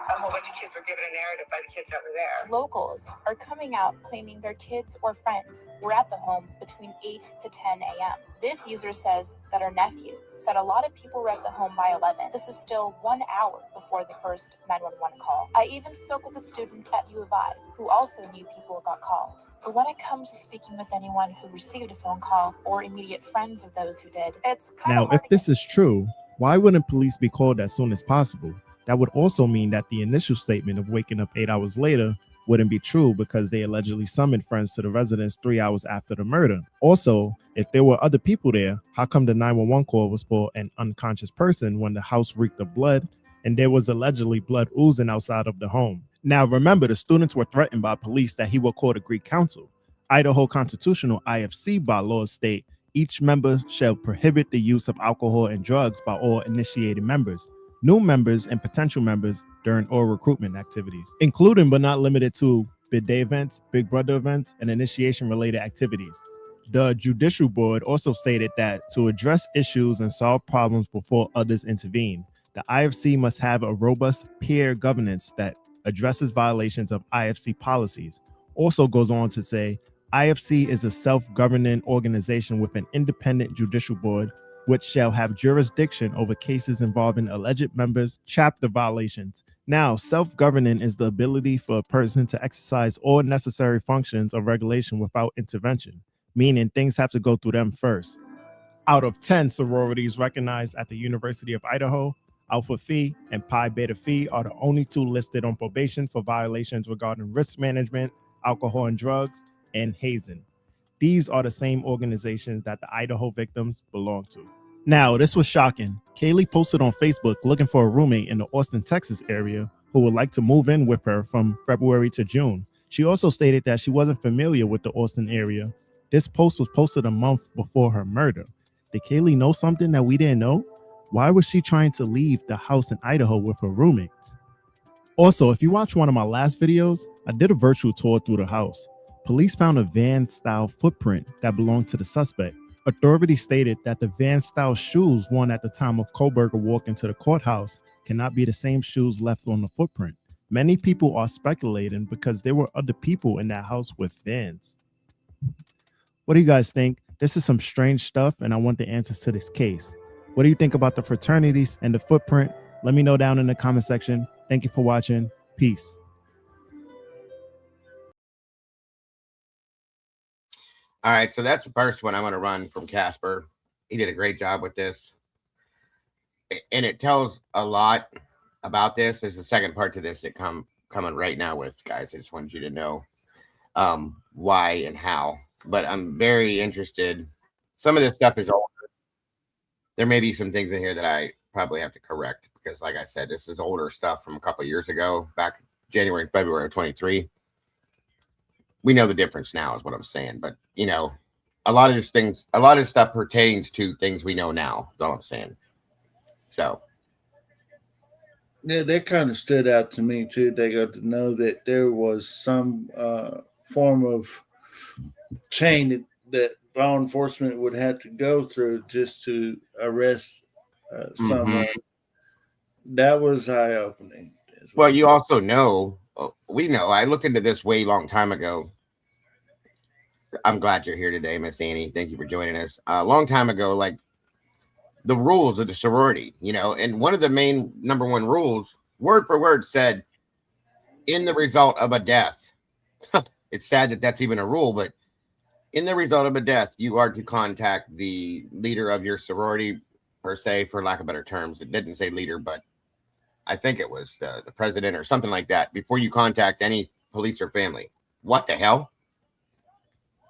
A whole bunch of kids were given a narrative by the kids that were there. Locals are coming out claiming their kids or friends were at the home between 8 to 10 a.m. This user says that her nephew said a lot of people were at the home by 11. This is still 1 hour before the first 911 call. I even spoke with a student at U of I who also knew people got called. But when it comes to speaking with anyone who received a phone call or immediate friends of those who did, it's kind Now, of hard if this is true, why wouldn't police be called as soon as possible? That would also mean that the initial statement of waking up 8 hours later wouldn't be true because they allegedly summoned friends to the residence 3 hours after the murder. Also, if there were other people there, how come the 911 call was for an unconscious person when the house reeked of blood and there was allegedly blood oozing outside of the home? Now, remember, the students were threatened by police that he would call the Greek Council. Idaho Constitutional IFC bylaws state each member shall prohibit the use of alcohol and drugs by all initiated members, new members, and potential members during all recruitment activities, including but not limited to bid day events, Big Brother events, and initiation-related activities. The Judicial Board also stated that to address issues and solve problems before others intervene, the IFC must have a robust peer governance that addresses violations of IFC policies. Also goes on to say, IFC is a self-governing organization with an independent judicial board which shall have jurisdiction over cases involving alleged members' chapter violations. Now, self-governing is the ability for a person to exercise all necessary functions of regulation without intervention, meaning things have to go through them first. Out of 10 sororities recognized at the University of Idaho, Alpha Phi and Pi Beta Phi are the only 2 listed on probation for violations regarding risk management, alcohol and drugs, and hazing. These are the same organizations that the Idaho victims belong to. Now, this was shocking. Kaylee posted on Facebook looking for a roommate in the Austin, Texas area who would like to move in with her from February to June. She also stated that she wasn't familiar with the Austin area. This post was posted a month before her murder. Did Kaylee know something that we didn't know? Why was she trying to leave the house in Idaho with her roommates? Also, if you watch one of my last videos, I did a virtual tour through the house. Police found a van-style footprint that belonged to the suspect. Authorities stated that the van-style shoes worn at the time of Koberger walking to the courthouse cannot be the same shoes left on the footprint. Many people are speculating because there were other people in that house with vans. What do you guys think? This is some strange stuff, and I want the answers to this case. What do you think about the fraternities and the footprint? Let me know down in the comment section. Thank you for watching. Peace. All right, so that's the first one I'm going to run from Casper. He did a great job with this. And it tells a lot about this. There's a second part to this that coming right now with, guys. I just wanted you to know why and how. But I'm very interested. Some of this stuff is older. There may be some things in here that I probably have to correct because, like I said, this is older stuff from a couple of years ago, back January and February of 23. We know the difference now is what I'm saying. But, you know, a lot of this stuff pertains to things we know now. That's all I'm saying. So. Yeah, that kind of stood out to me, too. They got to know that there was some form of chain that law enforcement would have to go through just to arrest someone. That was eye opening. Well, you also know, we know. I looked into this way long time ago. I'm glad you're here today, Miss Annie. Thank you for joining us. A long time ago, like the rules of the sorority, you know, and one of the main number one rules, word for word, said, in the result of a death. It's sad that that's even a rule, but in the result of a death, you are to contact the leader of your sorority, per se, for lack of better terms. It didn't say leader, but I think it was the president or something like that, before you contact any police or family. What the hell?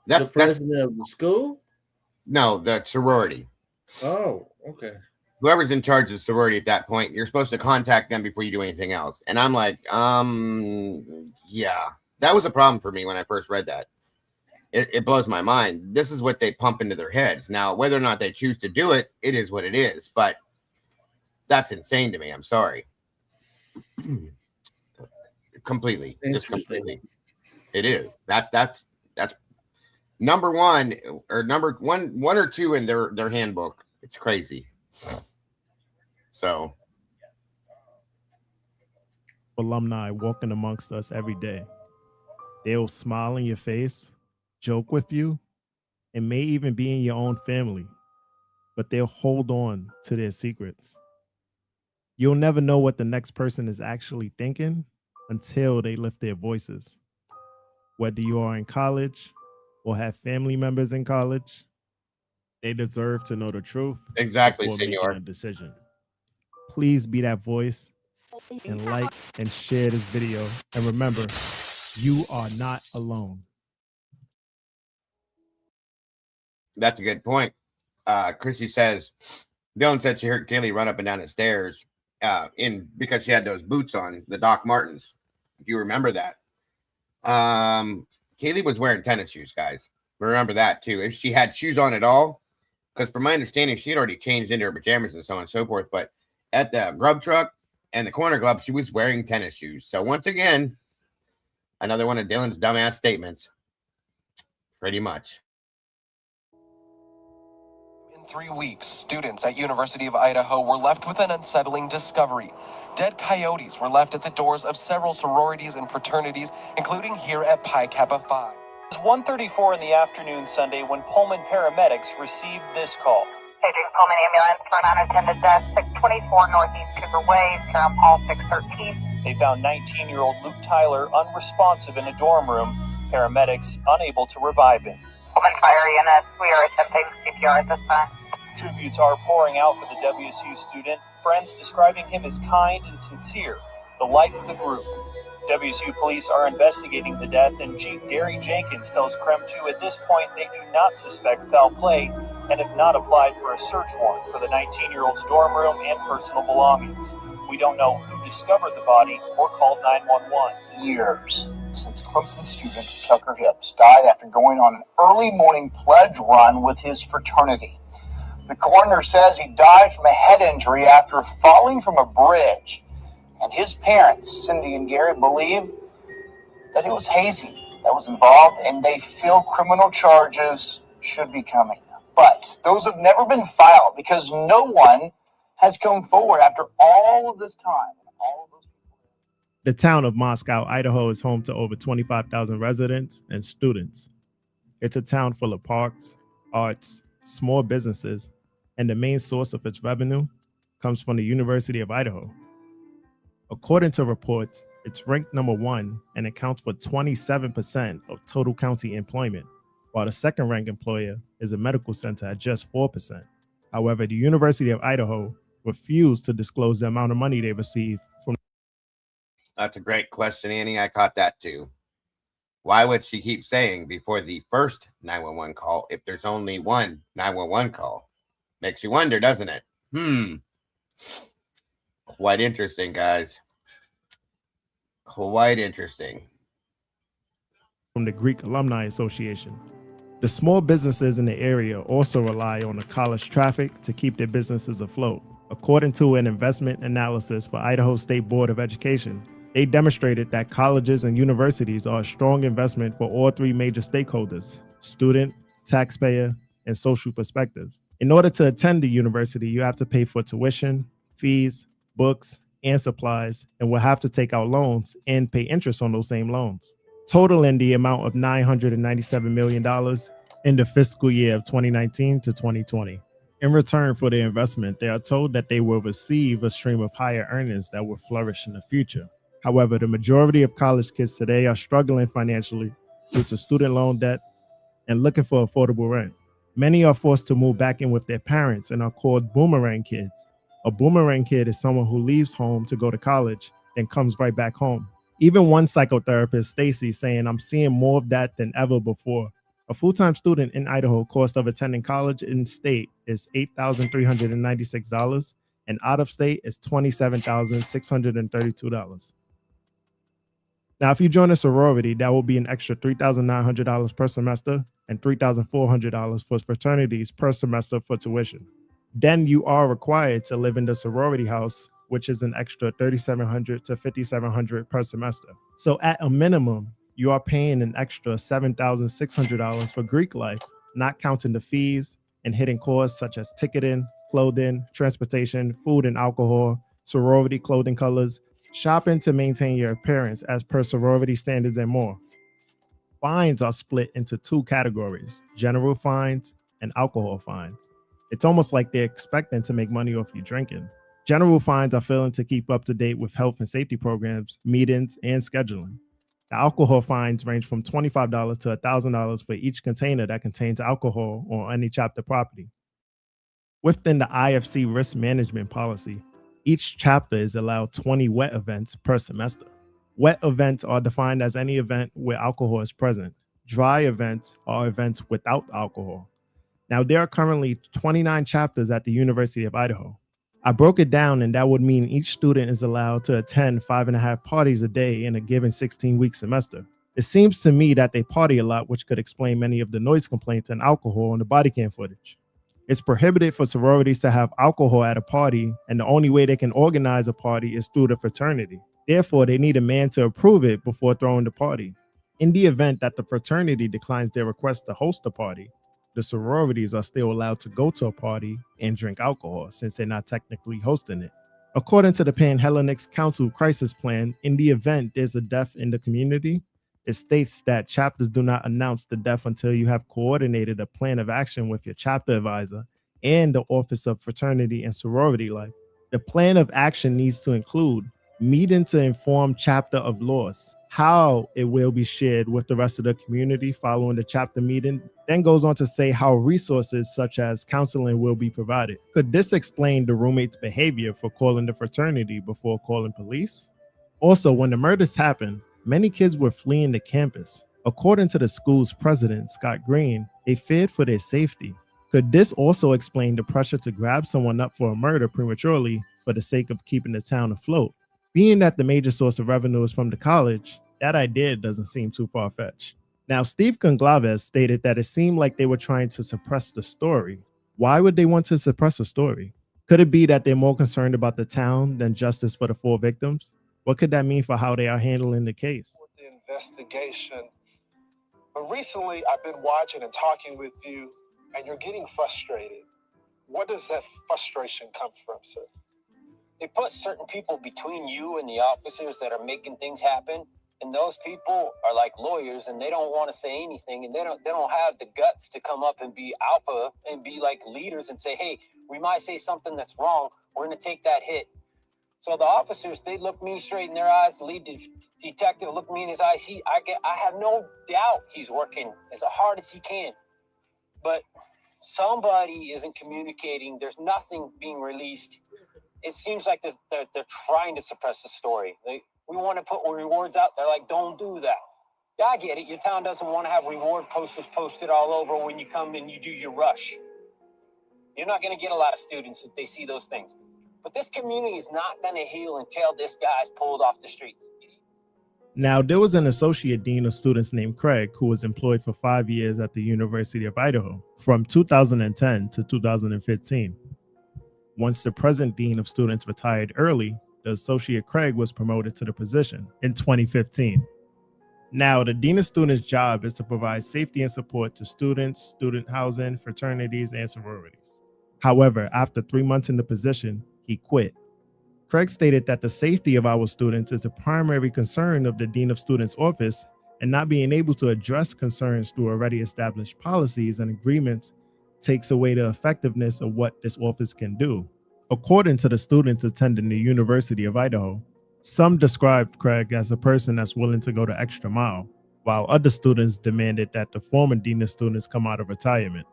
The president of the school? No, the sorority. Oh, okay. Whoever's in charge of the sorority at that point, you're supposed to contact them before you do anything else. And I'm like, yeah, that was a problem for me when I first read that. It blows my mind. This is what they pump into their heads. Now, whether or not they choose to do it, it is what it is. But that's insane to me. I'm sorry. Completely. Just completely. It is. That's number one or two in their handbook. It's crazy. So alumni walking amongst us every day. They'll smile in your face, joke with you, and may even be in your own family, but they'll hold on to their secrets. You'll never know what the next person is actually thinking until they lift their voices. Whether you are in college or have family members in college, they deserve to know the truth. Exactly, before making senor. a decision. Please be that voice and like and share this video. And remember, you are not alone. That's a good point. Chrissy says, Dylan said she heard Kaylee run up and down the stairs because she had those boots on, the Doc Martens. If you remember that. Kaylee was wearing tennis shoes, guys. Remember that too. If she had shoes on at all, because from my understanding, she had already changed into her pajamas and so on and so forth. But at the grub truck and the corner club, she was wearing tennis shoes. So once again, another one of Dylan's dumbass statements. Pretty much. In 3 weeks, students at University of Idaho were left with an unsettling discovery. Dead coyotes were left at the doors of several sororities and fraternities, including here at Pi Kappa Phi. It was 1:34 in the afternoon Sunday when Pullman paramedics received this call. Paging Pullman ambulance for an unattended death, 624 Northeast Cooper Way, Durham Hall 613. They found 19-year-old Luke Tyler unresponsive in a dorm room. Paramedics unable to revive him. Pullman Fire Unit, we are attempting CPR at this time. Tributes are pouring out for the WSU student, friends describing him as kind and sincere, the life of the group. WSU police are investigating the death, and Chief Gary Jenkins tells KREM 2 at this point they do not suspect foul play and have not applied for a search warrant for the 19-year-old's dorm room and personal belongings. We don't know who discovered the body or called 911. Years since Clemson student Tucker Hips died after going on an early morning pledge run with his fraternity. The coroner says he died from a head injury after falling from a bridge. And his parents, Cindy and Gary, believe that it was hazing that was involved, and they feel criminal charges should be coming. But those have never been filed because no one has come forward after all of this time. The town of Moscow, Idaho is home to over 25,000 residents and students. It's a town full of parks, arts, small businesses, and the main source of its revenue comes from the University of Idaho. According to reports, it's ranked number 1 and accounts for 27% of total county employment, while the second-ranked employer is a medical center at just 4%. However, the University of Idaho refused to disclose the amount of money they receive from. That's a great question, Annie. I caught that too. Why would she keep saying before the first 911 call if there's only one 911 call? Makes you wonder, doesn't it? Quite interesting, guys. Quite interesting. From the Greek Alumni Association. The small businesses in the area also rely on the college traffic to keep their businesses afloat. According to an investment analysis for Idaho State Board of Education, they demonstrated that colleges and universities are a strong investment for all 3 major stakeholders. student, taxpayer, and social perspectives. In order to attend the university, you have to pay for tuition, fees, books, and supplies, and will have to take out loans and pay interest on those same loans, totaling the amount of $997 million in the fiscal year of 2019 to 2020. In return for their investment, they are told that they will receive a stream of higher earnings that will flourish in the future. However, the majority of college kids today are struggling financially due to student loan debt and looking for affordable rent. Many are forced to move back in with their parents and are called boomerang kids. A boomerang kid is someone who leaves home to go to college and comes right back home. Even one psychotherapist, Stacy, saying, "I'm seeing more of that than ever before." A full-time student in Idaho, cost of attending college in state is $8,396, and out of state is $27,632. Now, if you join a sorority, that will be an extra $3,900 per semester and $3,400 for fraternities per semester for tuition. Then you are required to live in the sorority house, which is an extra $3,700 to $5,700 per semester. So at a minimum, you are paying an extra $7,600 for Greek life, not counting the fees and hidden costs such as ticketing, clothing, transportation, food and alcohol, sorority clothing colors, shopping to maintain your appearance as per sorority standards, and more. Fines are split into two categories: general fines and alcohol fines. It's almost like they're expecting to make money off you drinking. General fines are failing to keep up to date with health and safety programs, meetings, and scheduling. The alcohol fines range from $25 to $1,000 for each container that contains alcohol on any chapter property. Within the IFC risk management policy, each chapter is allowed 20 wet events per semester. Wet events are defined as any event where alcohol is present. Dry events are events without alcohol. Now, there are currently 29 chapters at the University of Idaho. I broke it down, and that would mean each student is allowed to attend 5.5 parties a day in a given 16-week semester. It seems to me that they party a lot, which could explain many of the noise complaints and alcohol on the body cam footage. It's prohibited for sororities to have alcohol at a party, and the only way they can organize a party is through the fraternity. Therefore, they need a man to approve it before throwing the party. In the event that the fraternity declines their request to host a party, the sororities are still allowed to go to a party and drink alcohol since they're not technically hosting it. According to the Panhellenics Council Crisis Plan, in the event there's a death in the community, it states that chapters do not announce the death until you have coordinated a plan of action with your chapter advisor and the Office of Fraternity and Sorority Life. The plan of action needs to include meeting to inform chapter of loss, how it will be shared with the rest of the community following the chapter meeting, then goes on to say how resources such as counseling will be provided. Could this explain the roommate's behavior for calling the fraternity before calling police? Also, when the murders happened, many kids were fleeing the campus. According to the school's president, Scott Green, they feared for their safety. Could this also explain the pressure to grab someone up for a murder prematurely for the sake of keeping the town afloat? Being that the major source of revenue is from the college, that idea doesn't seem too far-fetched. Now, Steve Gonzalez stated that it seemed like they were trying to suppress the story. Why would they want to suppress a story? Could it be that they're more concerned about the town than justice for the 4 victims? What could that mean for how they are handling the case? The investigation. But recently, I've been watching and talking with you, and you're getting frustrated. What does that frustration come from, sir? They put certain people between you and the officers that are making things happen, and those people are like lawyers, and they don't want to say anything, and they don't have the guts to come up and be alpha and be like leaders and say, hey, we might say something that's wrong. We're going to take that hit. So the officers, they look me straight in their eyes. The lead detective looked me in his eyes. I have no doubt he's working as hard as he can. But somebody isn't communicating. There's nothing being released. It seems like they're trying to suppress the story. We want to put rewards out. They're like, don't do that. Yeah, I get it. Your town doesn't want to have reward posters posted all over when you come and you do your rush. You're not going to get a lot of students if they see those things. But this community is not going to heal until this guy's pulled off the streets. Now, there was an associate dean of students named Craig who was employed for 5 years at the University of Idaho from 2010 to 2015. Once the present dean of students retired early, the associate Craig was promoted to the position in 2015. Now, the Dean of Students' job is to provide safety and support to students, student housing, fraternities, and sororities. However, after 3 months in the position, he quit. Craig stated that the safety of our students is a primary concern of the Dean of Students' office, and not being able to address concerns through already established policies and agreements takes away the effectiveness of what this office can do. According to the students attending the University of Idaho, some described Craig as a person that's willing to go the extra mile, while other students demanded that the former Dean of Students come out of retirement.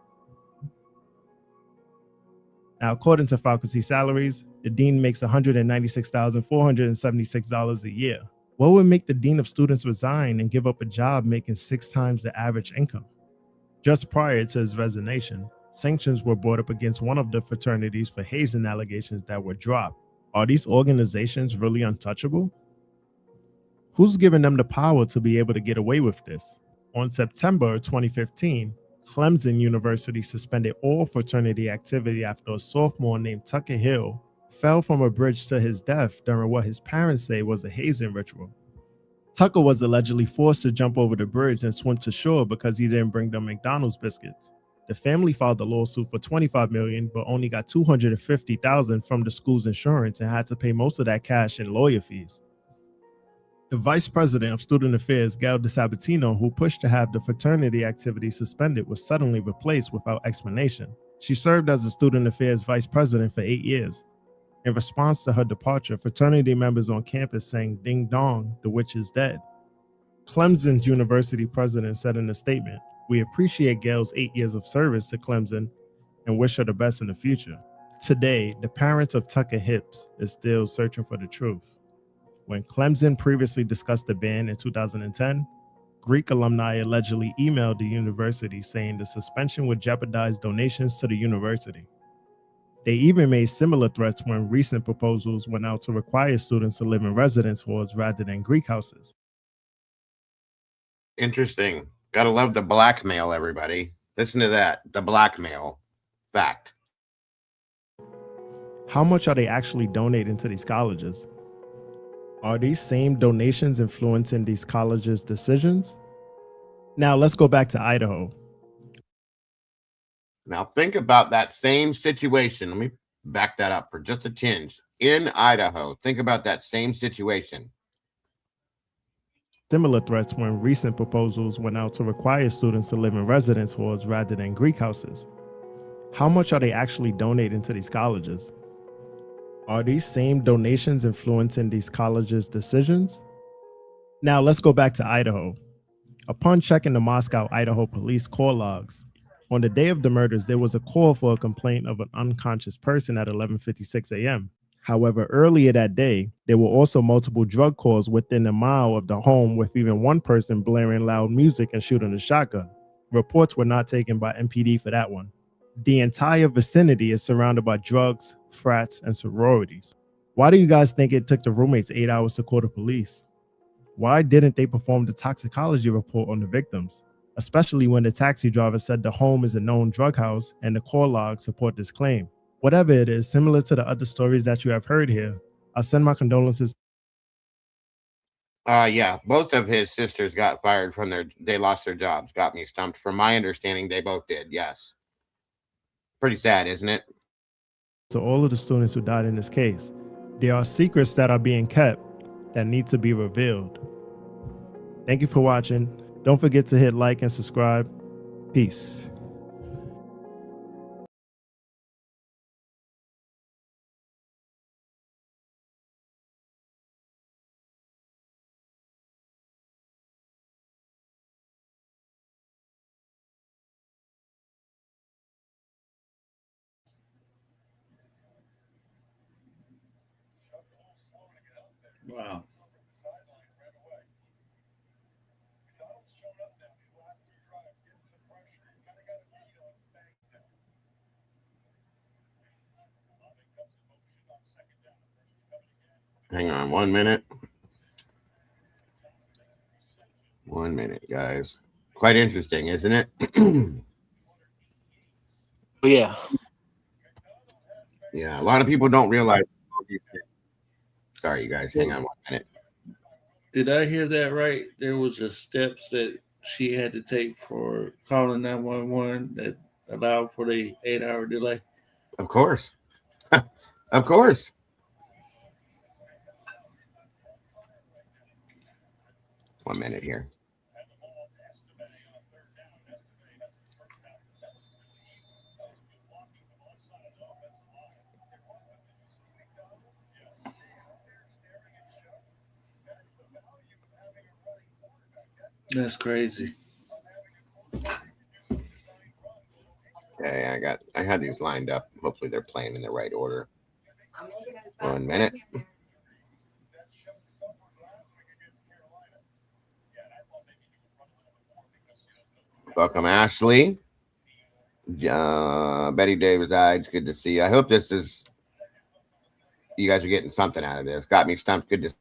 Now, according to faculty salaries, the dean makes $196,476 a year. What would make the Dean of Students resign and give up a job making 6 times the average income? Just prior to his resignation, sanctions were brought up against one of the fraternities for hazing allegations that were dropped. Are these organizations really untouchable? Who's giving them the power to be able to get away with this? On September 2015, Clemson University suspended all fraternity activity after a sophomore named Tucker Hill fell from a bridge to his death during what his parents say was a hazing ritual. Tucker was allegedly forced to jump over the bridge and swim to shore because he didn't bring them McDonald's biscuits. The family filed a lawsuit for $25 million, but only got $250,000 from the school's insurance and had to pay most of that cash in lawyer fees. The vice president of student affairs, Gail DeSabatino, who pushed to have the fraternity activity suspended, was suddenly replaced without explanation. She served as the student affairs vice president for 8 years. In response to her departure, fraternity members on campus sang "Ding Dong, the witch is dead." Clemson's university president said in a statement, "We appreciate Gail's 8 years of service to Clemson and wish her the best in the future." Today, the parents of Tucker Hips is still searching for the truth. When Clemson previously discussed the ban in 2010, Greek alumni allegedly emailed the university saying the suspension would jeopardize donations to the university. They even made similar threats when recent proposals went out to require students to live in residence halls rather than Greek houses. Interesting. Gotta love the blackmail, everybody. Listen to that. The blackmail. Fact. How much are they actually donating to these colleges? Are these same donations influencing these colleges' decisions? Now let's go back to Idaho. Now think about that same situation. Let me back that up for just a tinge. In Idaho, think about that same situation. Similar threats when recent proposals went out to require students to live in residence halls rather than Greek houses. How much are they actually donating to these colleges? Are these same donations influencing these colleges' decisions? Now let's go back to Idaho. Upon checking the Moscow, Idaho police call logs, on the day of the murders, there was a call for a complaint of an unconscious person at 11:56 a.m. However, earlier that day, there were also multiple drug calls within a mile of the home, with even one person blaring loud music and shooting a shotgun. Reports were not taken by MPD for that one. The entire vicinity is surrounded by drugs, frats, and sororities. Why do you guys think it took the roommates 8 hours to call the police? Why didn't they perform the toxicology report on the victims? Especially when the taxi driver said the home is a known drug house and the call logs support this claim. Whatever it is, similar to the other stories that you have heard here, I send my condolences. Yeah, both of his sisters got fired from they lost their jobs. Got me stumped. From my understanding, they both did, yes. Pretty sad, isn't it? To all of the students who died in this case, there are secrets that are being kept that need to be revealed. Thank you for watching. Don't forget to hit like and subscribe. Peace. Wow. Hang on 1 minute. 1 minute, guys. Quite interesting, isn't it? Yeah. Yeah, a lot of people don't realize. Sorry, you guys. Hang on 1 minute. Did I hear that right? There was a steps that she had to take for calling 911 that allowed for the 8-hour delay. Of course. Of course. One minute here. That's crazy. Okay, I had these lined up. Hopefully they're playing in the right order. 1 minute. Welcome, Ashley. Betty Davis, it's good to see you. I hope you guys are getting something out of this. Got me stumped. Good to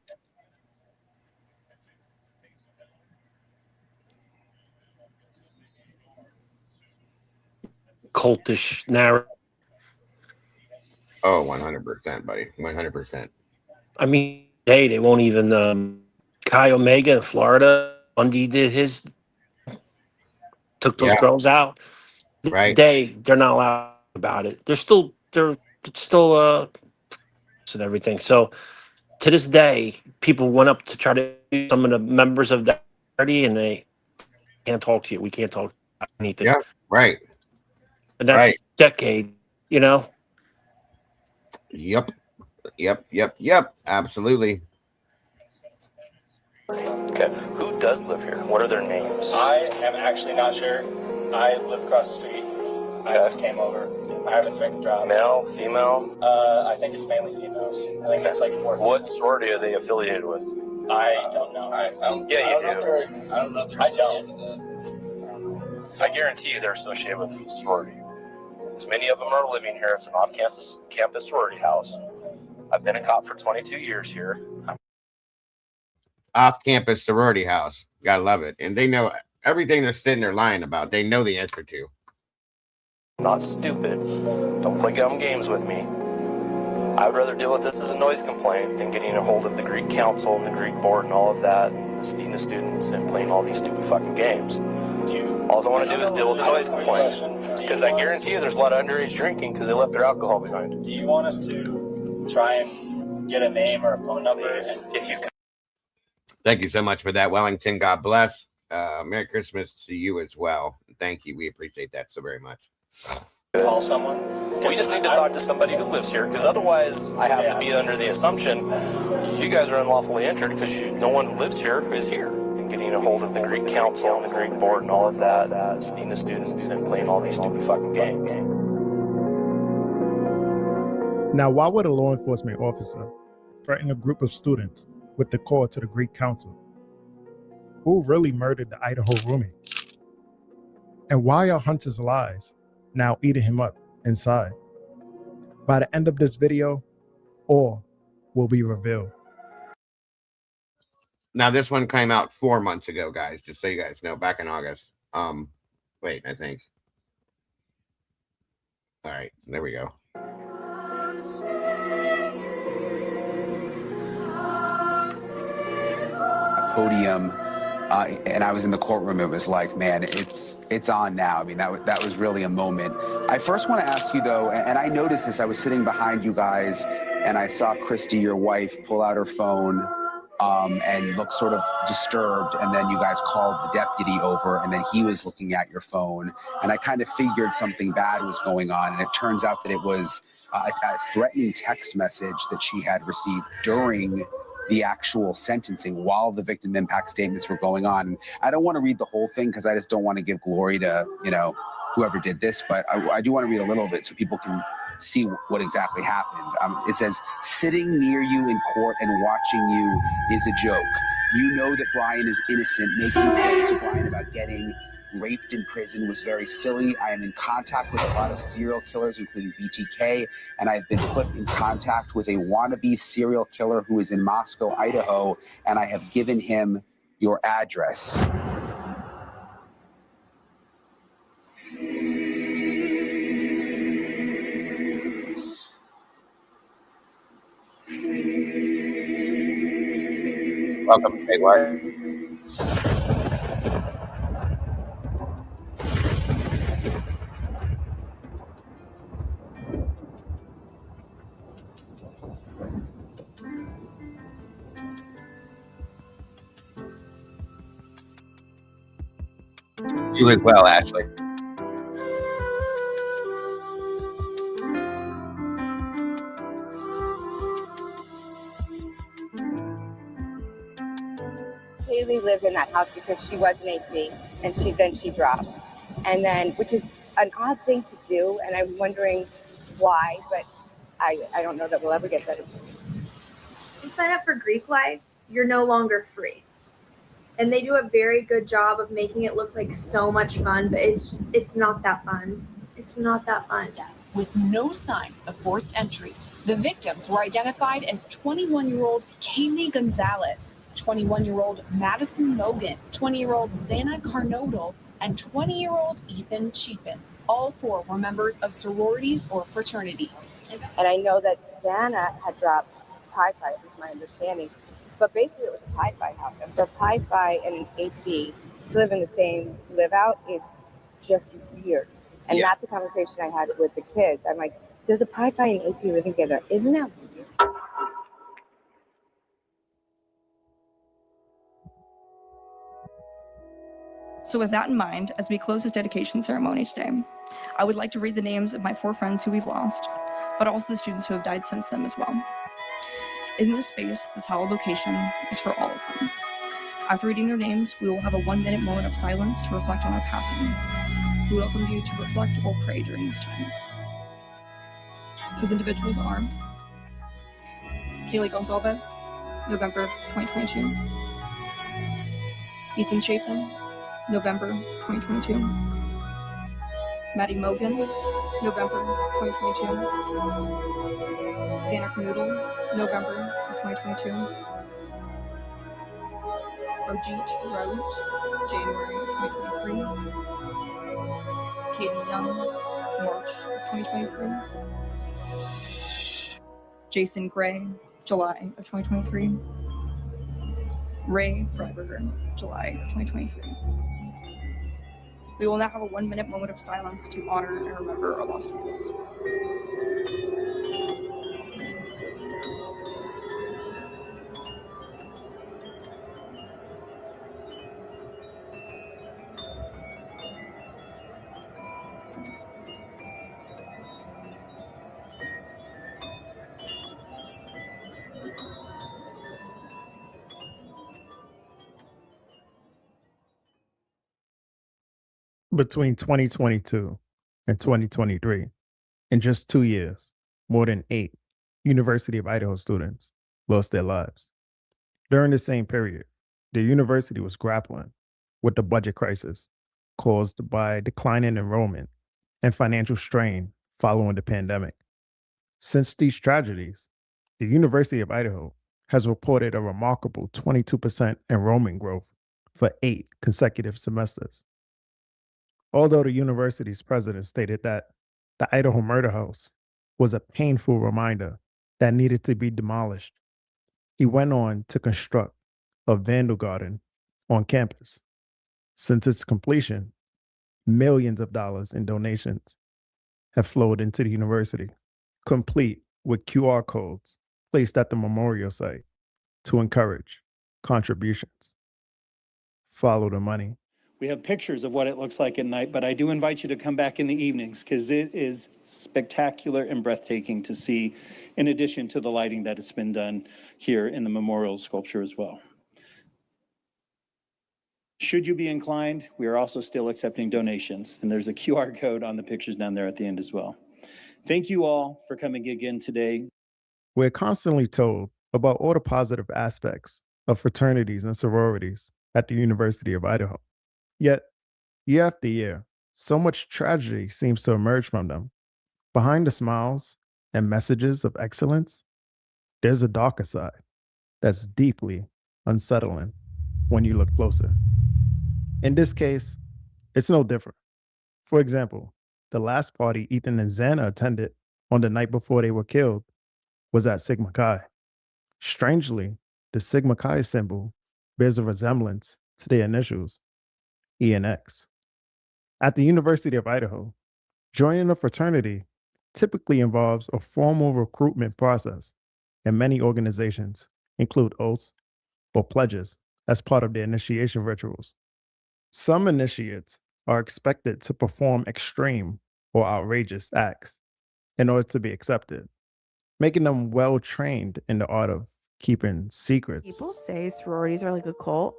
cultish narrative. Oh, 100%, buddy. 100%. I mean, hey, they won't even Chi Omega in Florida. Bundy did his, took those girls out. Right. They're not allowed about it. They're still and everything. So to this day, people went up to try to do some of the members of that party, and they can't talk to you. We can't talk about anything. Yeah, right. And that's decade, you know. Yep. Absolutely. Okay, who does live here? What are their names? I am actually not sure. I live across the street. I just came over. I haven't drank a drop. Male, female? I think it's mainly females. I think it's like 4. What sorority are they affiliated with? I don't know. Yeah, you do. I don't know if they're associated with that. I guarantee you they're associated with a sorority. As many of them are living here. It's an off-campus sorority house. I've been a cop for 22 years here. Off-campus sorority house. Gotta love it. And they know everything they're sitting there lying about. They know the answer to. I'm not stupid. Don't play dumb games with me. I would rather deal with this as a noise complaint than getting a hold of the Greek council and the Greek board and all of that, and misleading the students and playing all these stupid fucking games. All I want to do is deal with the noise complaint. Because I guarantee you there's a lot of underage drinking because they left their alcohol behind. Do you want us to try and get a name or a phone number? If you could. Thank you so much for that, Wellington. God bless. Merry Christmas to you as well. Thank you. We appreciate that so very much. Call someone? We just need to talk to somebody who lives here, because otherwise I have to be under the assumption you guys are unlawfully entered because no one who lives here is here. And getting a hold of the Greek council and the Greek board and all of that, misleading the students and playing all these stupid fucking games. Now, why would a law enforcement officer threaten a group of students with the call to the Greek council? Who really murdered the Idaho roommate? And why are Hunter's lies now eating him up inside? By the end of this video, all will be revealed. Now, this one came out 4 months ago, guys, just so you guys know, back in August. Wait, I think. All right, there we go. Podium, and I was in the courtroom. It was like, man, it's on now. I mean, that was really a moment. I first want to ask you though, and I noticed this. I was sitting behind you guys, and I saw Christy, your wife, pull out her phone and look sort of disturbed. And then you guys called the deputy over, and then he was looking at your phone. And I kind of figured something bad was going on. And it turns out that it was a threatening text message that she had received during the actual sentencing while the victim impact statements were going on. I don't want to read the whole thing because I just don't want to give glory to, whoever did this, but I do want to read a little bit so people can see what exactly happened. It says, sitting near you in court and watching you is a joke. You know that Brian is innocent. Making threats to Brian about getting raped in prison was very silly. I am in contact with a lot of serial killers, including BTK, and I've been put in contact with a wannabe serial killer who is in Moscow, Idaho, and I have given him your address. Welcome, Statewide. You as well, Ashley. Haley lived in that house because she was an AT and she dropped. And then, which is an odd thing to do, and I'm wondering why, but I don't know that we'll ever get that. You sign up for Greek life, you're no longer free. And they do a very good job of making it look like so much fun, but it's not that fun. It's not that fun. With no signs of forced entry, the victims were identified as 21-year-old Kaylee Gonzalez, 21-year-old Madison Mogan, 20-year-old Xana Carnodal, and 20-year-old Ethan Cheapin. All four were members of sororities or fraternities. And I know that Xana had dropped Pi Phi, is my understanding. But basically it was a Pi Phi house. And for Pi Phi and an AP to live in the same live out is just weird. And that's a conversation I had with the kids. I'm like, there's a Pi Phi and AP living together. Isn't that weird? So with that in mind, as we close this dedication ceremony today, I would like to read the names of my 4 friends who we've lost, but also the students who have died since them as well. In this space, this hallowed location is for all of them. After reading their names, we will have a 1-minute moment of silence to reflect on their passing. We welcome you to reflect or pray during this time. Those individuals are Kaylee Gonzalez, November 2022. Ethan Chapin, November 2022. Maddie Mogan, November 2022. Xana Canoodle, November of 2022. Rojit Raut, January of 2023. Kaden Young, March of 2023. Jason Gray, July of 2023. Ray Freiberger, July of 2023. We will now have a 1-minute moment of silence to honor and remember our lost heroes. Between 2022 and 2023, in just 2 years, more than 8 University of Idaho students lost their lives. During the same period, the university was grappling with the budget crisis caused by declining enrollment and financial strain following the pandemic. Since these tragedies, the University of Idaho has reported a remarkable 22% enrollment growth for 8 consecutive semesters. Although the university's president stated that the Idaho murder house was a painful reminder that needed to be demolished, he went on to construct a vandal garden on campus. Since its completion, millions of dollars in donations have flowed into the university, complete with QR codes placed at the memorial site to encourage contributions. Follow the money. We have pictures of what it looks like at night, but I do invite you to come back in the evenings because it is spectacular and breathtaking to see, in addition to the lighting that has been done here in the memorial sculpture as well. Should you be inclined, we are also still accepting donations, and there's a QR code on the pictures down there at the end as well. Thank you all for coming again today. We're constantly told about all the positive aspects of fraternities and sororities at the University of Idaho. Yet, year after year, so much tragedy seems to emerge from them. Behind the smiles and messages of excellence, there's a darker side that's deeply unsettling when you look closer. In this case, it's no different. For example, the last party Ethan and Xana attended on the night before they were killed was at Sigma Chi. Strangely, the Sigma Chi symbol bears a resemblance to their initials, E and X. At the University of Idaho, joining a fraternity typically involves a formal recruitment process, and many organizations include oaths or pledges as part of their initiation rituals. Some initiates are expected to perform extreme or outrageous acts in order to be accepted, making them well trained in the art of keeping secrets. People say sororities are like a cult.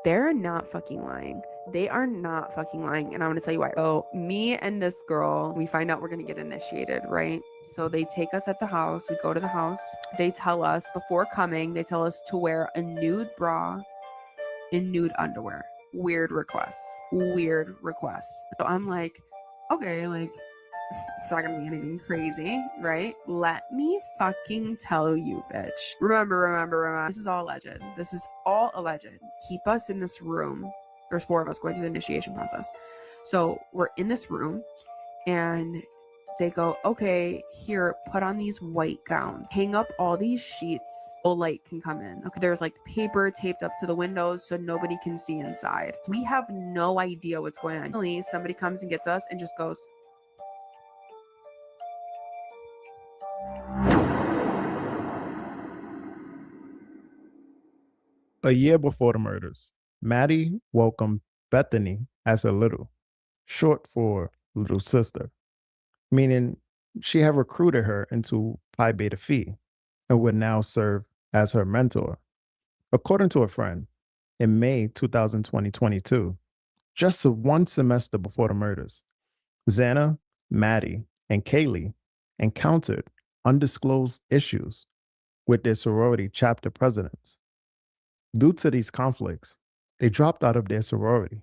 They're not fucking lying. They are not fucking lying. And I'm going to tell you why. So, me and this girl, we find out we're going to get initiated, right? So, they take us at the house. We go to the house. They tell us before coming, they tell us to wear a nude bra and nude underwear. Weird requests. Weird requests. So, I'm like, okay, like, it's not gonna be anything crazy, right? Let me fucking tell you, bitch. Remember, this is all alleged. This is all alleged. Keep us in this room. There's 4 of us going through the initiation process. So we're in this room and they go, okay, here, put on these white gowns. Hang up all these sheets so light can come in. Okay, there's like paper taped up to the windows so nobody can see inside. We have no idea what's going on. Finally, somebody comes and gets us and just goes, A year before the murders, Maddie welcomed Bethany as her little, short for little sister, meaning she had recruited her into Pi Beta Phi and would now serve as her mentor. According to a friend, in May 2022, just 1 semester before the murders, Xana, Maddie, and Kaylee encountered undisclosed issues with their sorority chapter presidents. Due to these conflicts, they dropped out of their sorority.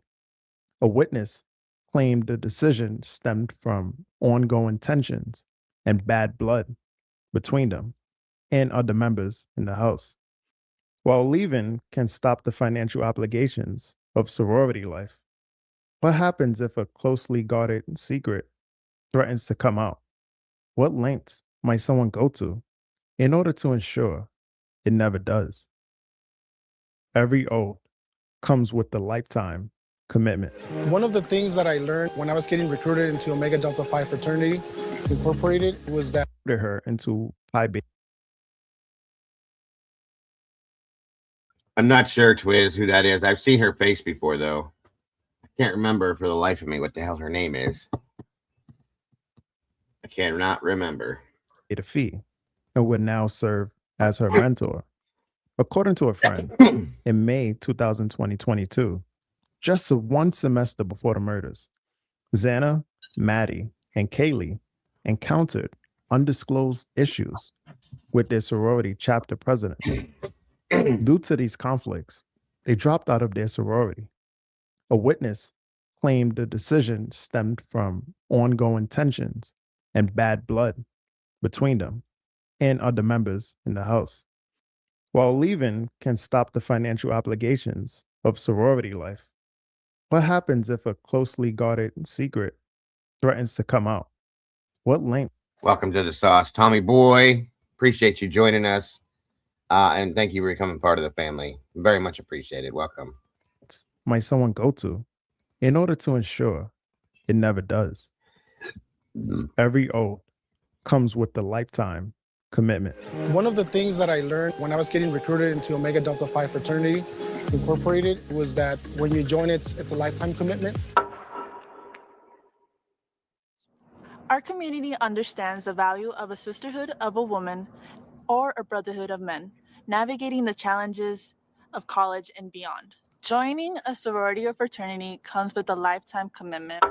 A witness claimed the decision stemmed from ongoing tensions and bad blood between them and other members in the house. While leaving can stop the financial obligations of sorority life, what happens if a closely guarded secret threatens to come out? What lengths might someone go to in order to ensure it never does? Every oath comes with a lifetime commitment. One of the things that I learned when I was getting recruited into Omega Delta Phi fraternity incorporated was that her into Pi Beta. I'm not sure, Twiz, who that is. I've seen her face before, though. I can't remember for the life of me what the hell her name is. I cannot remember. Beta Phi, and would now serve as her mentor. According to a friend, in May 2022, just 1 semester before the murders, Xana, Maddie, and Kaylee encountered undisclosed issues with their sorority chapter presidents. Due to these conflicts, they dropped out of their sorority. A witness claimed the decision stemmed from ongoing tensions and bad blood between them and other members in the house. While leaving can stop the financial obligations of sorority life, what happens if a closely guarded secret threatens to come out? What length? Welcome to the sauce, Tommy boy. Appreciate you joining us. And thank you for becoming part of the family. Very much appreciated. Welcome. Might someone go to in order to ensure it never does? Every oath comes with a lifetime commitment. one of the things that I learned when I was getting recruited into Omega Delta Phi fraternity incorporated was that when you join, it's a lifetime commitment. Our community understands the value of a sisterhood of a woman or a brotherhood of men, navigating the challenges of college and beyond. Joining a sorority or fraternity comes with a lifetime commitment.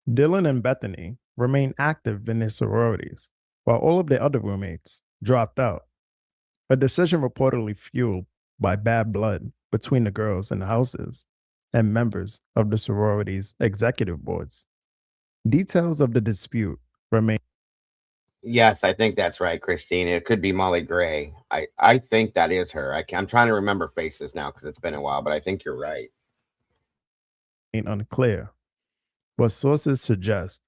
Dylan and Bethany remain active in their sororities, while all of their other roommates dropped out. A decision reportedly fueled by bad blood between the girls in the houses and members of the sorority's executive boards. Details of the dispute remain. Yes, I think that's right, Christine. It could be Molly Gray. I think that is her. I'm trying to remember faces now because it's been a while, but I think you're right. Unclear, but sources suggest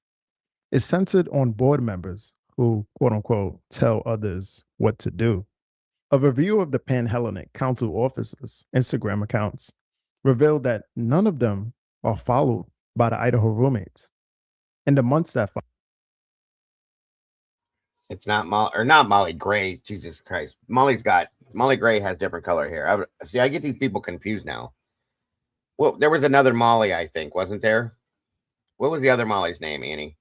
is centered on board members who, quote unquote, tell others what to do. A review of the Panhellenic Council officers' Instagram accounts revealed that none of them are followed by the Idaho roommates. In the months that followed, It's not Molly Gray. Jesus Christ. Molly Gray has different color hair. I get these people confused now. Well, there was another Molly, I think, wasn't there? What was the other Molly's name, Annie?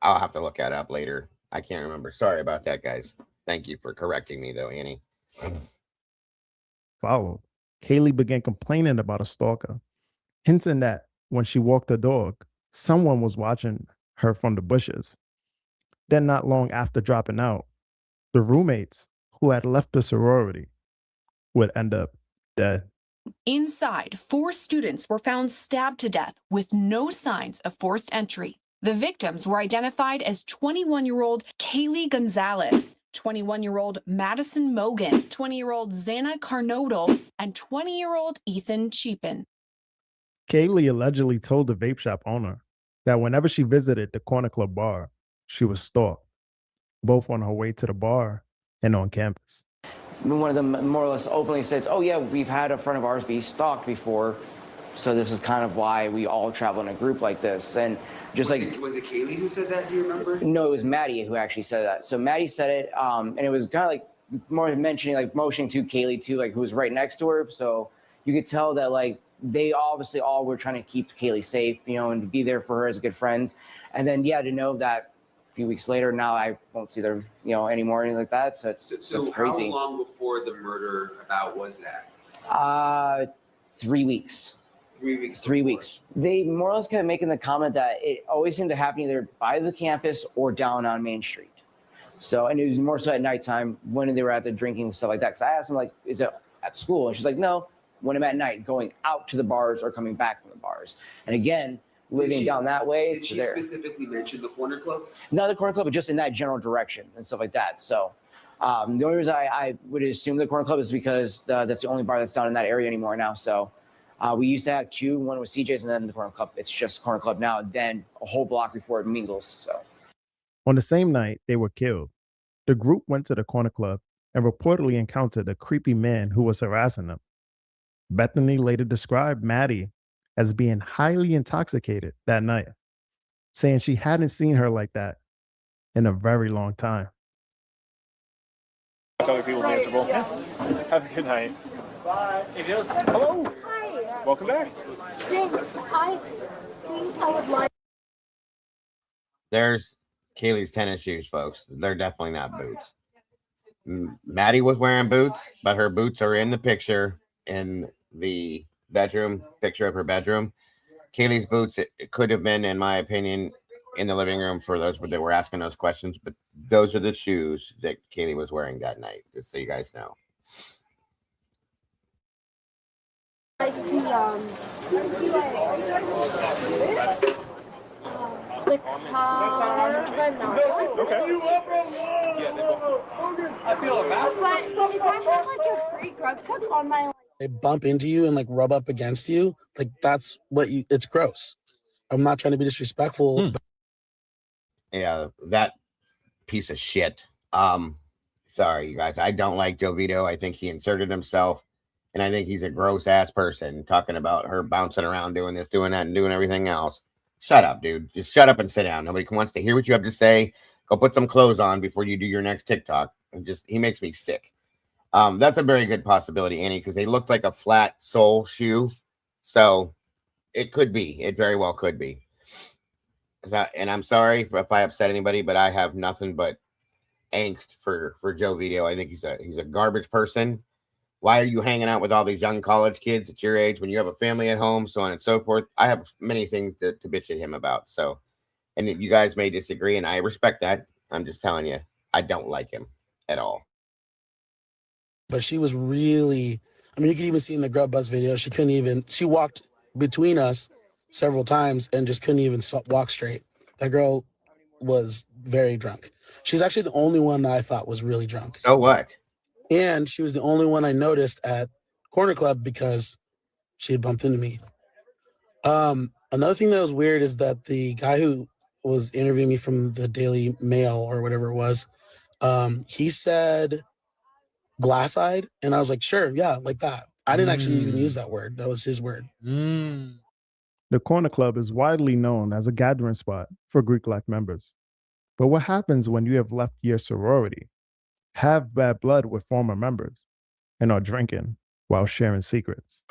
I'll have to look that up later. I can't remember. Sorry about that, guys. Thank you for correcting me, though, Annie. followed, Kaylee began complaining about a stalker, hinting that when she walked the dog, someone was watching her from the bushes. Then, not long after dropping out, the roommates who had left the sorority would end up dead. Inside, 4 students were found stabbed to death with no signs of forced entry. The victims were identified as 21-year-old Kaylee Gonzalez, 21-year-old Madison Mogan, 20-year-old Xana Carnodal, and 20-year-old Ethan Cheapin. Kaylee allegedly told the vape shop owner that whenever she visited the Corner Club bar, she was stalked, both on her way to the bar and on campus. One of them more or less openly says, oh yeah, we've had a friend of ours be stalked before, so this is kind of why we all travel in a group like this. And just was it Kaylee who said that? Do you remember? No, it was Maddie who actually said that. So Maddie said it, and it was kind of like more mentioning, like motioning to Kaylee too, like who was right next to her. So you could tell that like they obviously all were trying to keep Kaylee safe, you know, and to be there for her as good friends. And then yeah, to know that a few weeks later, now I won't see them, you know, anymore or anything like that. So it's crazy. How long before the murder about was that? 3 weeks. 3 weeks. 3 weeks. They more or less kept making the comment that it always seemed to happen either by the campus or down on Main Street. So, and it was more so at nighttime when they were at the drinking and stuff like that. Because I asked them, like, is it at school? And she's like, no, when I'm at night, going out to the bars or coming back from the bars. And again, living down that way. Did she specifically mention the Corner Club? Not the Corner Club, but just in that general direction and stuff like that. So the only reason I would assume the Corner Club is because that's the only bar that's down in that area anymore now. So we used to have 2, one was CJ's and then the Corner Club. It's just Corner Club now, then a whole block before it mingles. So on the same night they were killed, the group went to the Corner Club and reportedly encountered a creepy man who was harassing them. Bethany later described Maddie as being highly intoxicated that night, saying she hadn't seen her like that in a very long time. Other people miserable. Yeah. Have a good night. Bye. Hello. Hi. Welcome back. Thanks. I think I would like. There's Kaylee's tennis shoes, folks. They're definitely not boots. Maddie was wearing boots, but her boots are in the picture in the bedroom, picture of her bedroom. Kaylee's boots, it could have been, in my opinion, in the living room for those that were asking those questions, but those are the shoes that Kaylee was wearing that night, just so you guys know. Like the car, but no. Okay. I feel bad. But if I have like a free grub tuck on my. They bump into you and like rub up against you, like that's what you. It's gross. I'm not trying to be disrespectful. But Yeah, that piece of shit. Sorry, you guys. I don't like Joe Vito. I think he inserted himself, and I think he's a gross ass person talking about her bouncing around, doing this, doing that, and doing everything else. Shut up, dude. Just shut up and sit down. Nobody wants to hear what you have to say. Go put some clothes on before you do your next TikTok. And he makes me sick. That's a very good possibility, Annie, because they looked like a flat sole shoe. So it could be. It very well could be. And I'm sorry if I upset anybody, but I have nothing but angst for Joe Vito. I think he's a garbage person. Why are you hanging out with all these young college kids at your age when you have a family at home, so on and so forth? I have many things to bitch at him about. So, and you guys may disagree, and I respect that. I'm just telling you, I don't like him at all. But she was really, I mean, you could even see in the Grub Bus video, she walked between us several times and just couldn't even walk straight. That girl was very drunk. She's actually the only one that I thought was really drunk. So what? And she was the only one I noticed at Corner Club because she had bumped into me. Another thing that was weird is that the guy who was interviewing me from the Daily Mail or whatever it was, he said glass-eyed, and I was like, sure, yeah, like that. I didn't actually even use that word. That was his word. The Corner Club is widely known as a gathering spot for Greek life members. But what happens when you have left your sorority, have bad blood with former members, and are drinking while sharing secrets?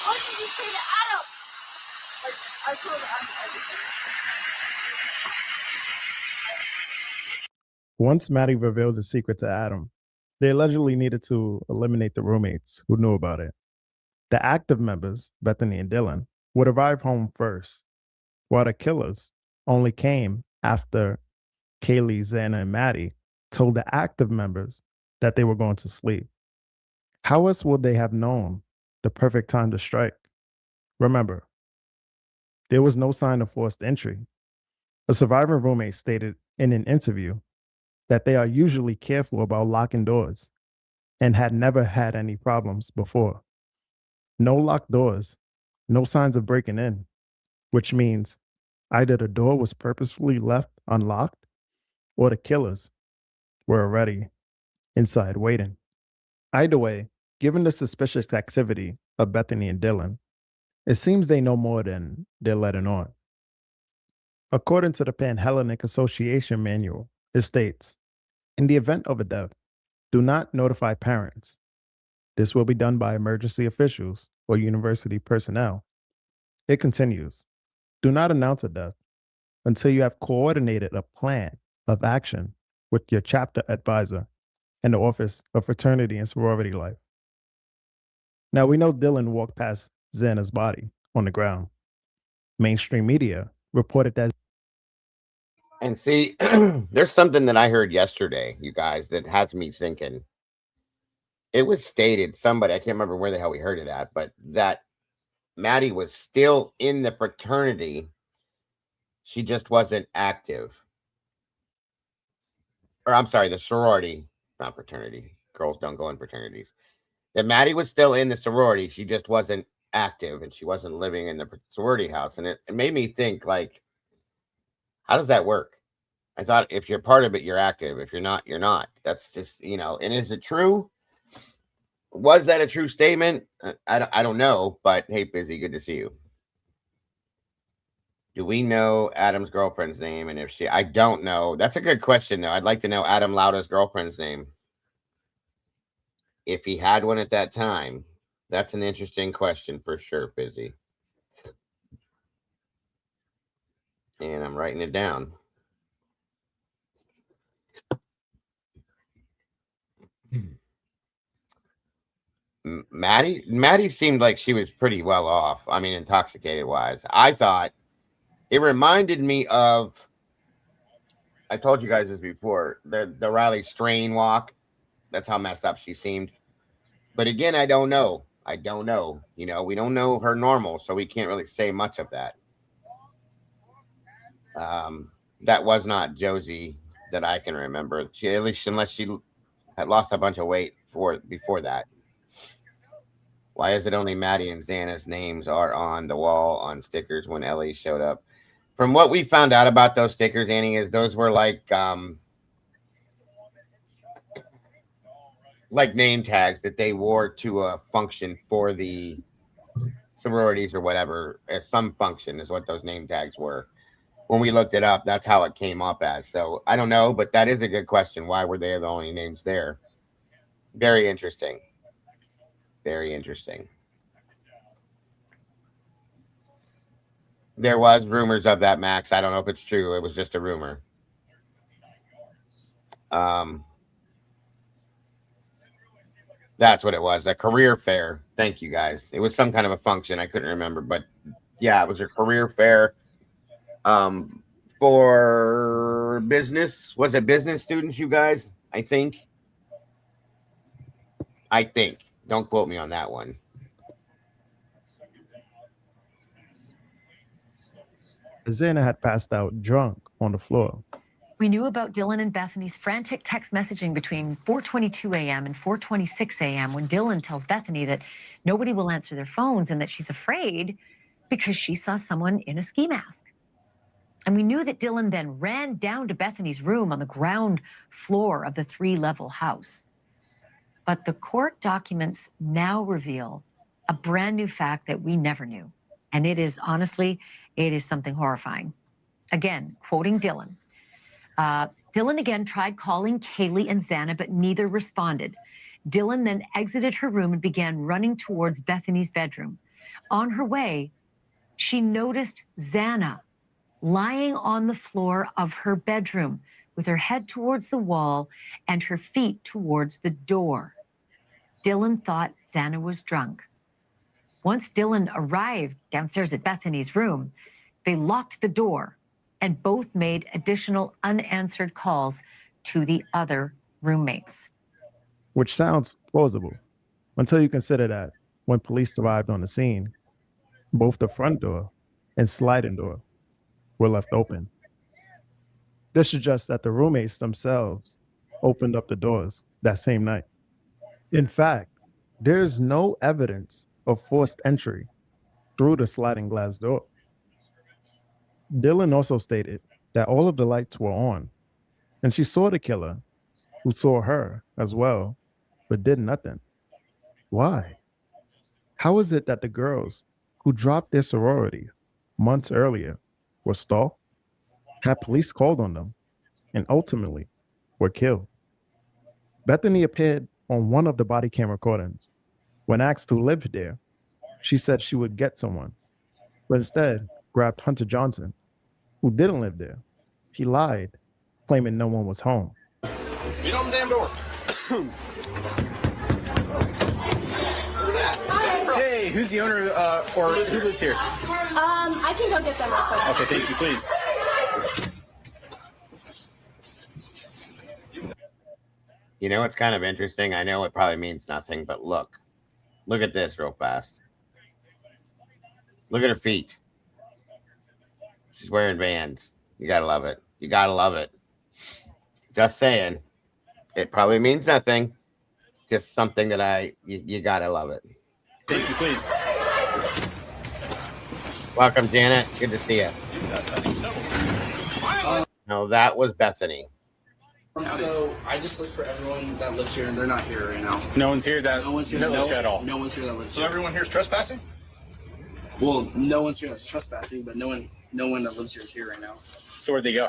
What did you say to Adam? I told Adam everything. Once Maddie revealed the secret to Adam, they allegedly needed to eliminate the roommates who knew about it. The active members, Bethany and Dylan, would arrive home first, while the killers only came after Kaylee, Xana, and Maddie told the active members that they were going to sleep. How else would they have known the perfect time to strike? Remember, there was no sign of forced entry. A surviving roommate stated in an interview that they are usually careful about locking doors and had never had any problems before. No locked doors, no signs of breaking in, which means either the door was purposefully left unlocked or the killers were already inside waiting. Either way, given the suspicious activity of Bethany and Dylan, it seems they know more than they're letting on. According to the Pan-Hellenic Association manual, it states, in the event of a death, do not notify parents. This will be done by emergency officials or university personnel. It continues, do not announce a death until you have coordinated a plan of action with your chapter advisor and the Office of Fraternity and Sorority Life. Now, we know Dylan walked past Xana's body on the ground. Mainstream media reported that. And see, there's something that I heard yesterday, you guys, that has me thinking. It was stated, somebody, I can't remember where the hell we heard it at, but that Maddie was still in the fraternity. She just wasn't active. Or I'm sorry, the sorority, not fraternity. Girls don't go in fraternities. That Maddie was still in the sorority. She just wasn't active and she wasn't living in the sorority house. And it made me think, like, how does that work? I thought if you're part of it, you're active. If you're not, you're not. That's just, and is it true? Was that a true statement? I don't know, but hey, Busy, good to see you. Do we know Adam's girlfriend's name? And if I don't know. That's a good question, though. I'd like to know Adam Lauda's girlfriend's name. If he had one at that time. That's an interesting question for sure, Busy. And I'm writing it down. Maddie seemed like she was pretty well off. I mean, intoxicated wise. I thought it reminded me of, I told you guys this before, the Riley Strain walk. That's how messed up she seemed. But again, I don't know. We don't know her normal, so we can't really say much of that. That was not Josie that I can remember. At least unless she had lost a bunch of weight before that. Why is it only Maddie and Xana's names are on the wall on stickers when Ellie showed up? From what we found out about those stickers, Annie, is those were like name tags that they wore to a function for the sororities or whatever. As some function is what those name tags were. When we looked it up, that's how it came up as. So I don't know, but that is a good question. Why were they the only names there? Very interesting. Very interesting. There was rumors of that, Max. I don't know if it's true. It was just a rumor. That's what it was. A career fair. Thank you, guys. It was some kind of a function. I couldn't remember, but yeah, it was a career fair. For business. Was it business students, you guys? I think. Don't quote me on that one. Xana had passed out drunk on the floor. We knew about Dylan and Bethany's frantic text messaging between 4:22 a.m. and 4:26 a.m. when Dylan tells Bethany that nobody will answer their phones and that she's afraid because she saw someone in a ski mask. And we knew that Dylan then ran down to Bethany's room on the ground floor of the 3-level house. But the court documents now reveal a brand new fact that we never knew. And it is, honestly, it is something horrifying. Again, quoting Dylan. Dylan again tried calling Kaylee and Xana, but neither responded. Dylan then exited her room and began running towards Bethany's bedroom. On her way, she noticed Xana lying on the floor of her bedroom with her head towards the wall and her feet towards the door. Dylan thought Xana was drunk. Once Dylan arrived downstairs at Bethany's room, they locked the door and both made additional unanswered calls to the other roommates. Which sounds plausible until you consider that when police arrived on the scene, both the front door and sliding door were left open. This suggests that the roommates themselves opened up the doors that same night. In fact, there is no evidence of forced entry through the sliding glass door. Dylan also stated that all of the lights were on, and she saw the killer, who saw her as well, but did nothing. Why? How is it that the girls who dropped their sorority months earlier were stalked, had police called on them, and ultimately were killed? Bethany appeared on one of the body cam recordings. When asked who lived there, she said she would get someone, but instead grabbed Hunter Johnson, who didn't live there. He lied, claiming no one was home. Beat on the damn door. Hey, who's the owner or who lives here? I can go get them real quick. Okay, thank you, please. You know, it's kind of interesting. I know it probably means nothing, but look at this real fast. Look at her feet. She's wearing Vans. You gotta love it. You gotta love it. Just saying. It probably means nothing. Just something that you gotta love it. Thank you, please. Welcome, Janet. Good to see you. No, that was Bethany. So I just looked for everyone that lives here, and they're not here right now. No one's here that No one's here. that lives here at all. No one's here that lives So here. everyone here is trespassing? Well, no one's here that's trespassing, but no one that lives here is here right now. So where'd they go?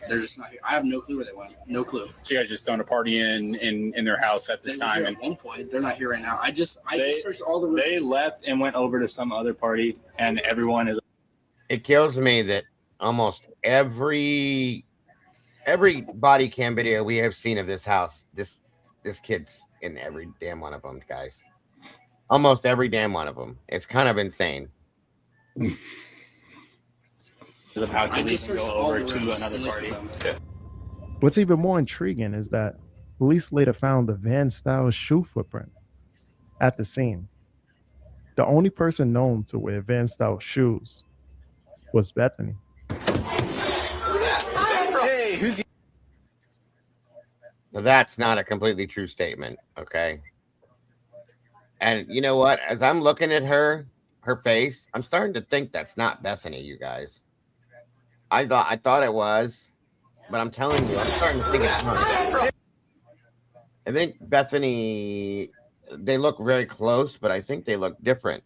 They're just not here. I have no clue where they went. No clue. So you guys just throwing a party in their house at this They were time, here and at one point. They're not here right now. I just searched all the rooms. they left and went over to some other party, and everyone is. It kills me that almost every body cam video we have seen of this house, this kid's in every damn one of them, guys. Almost every damn one of them. It's kind of insane. Of how to leave and go over to another party. Yeah. What's even more intriguing is that police later found the Van-style shoe footprint at the scene. The only person known to wear Van-style shoes was Bethany. Hey, who's the... Now, that's not a completely true statement, okay? And you know what? As I'm looking at her face, I'm starting to think that's not Bethany, you guys. I thought it was, but I'm telling you, I'm starting to think it's not. I think Bethany, they look very close, but I think they look different.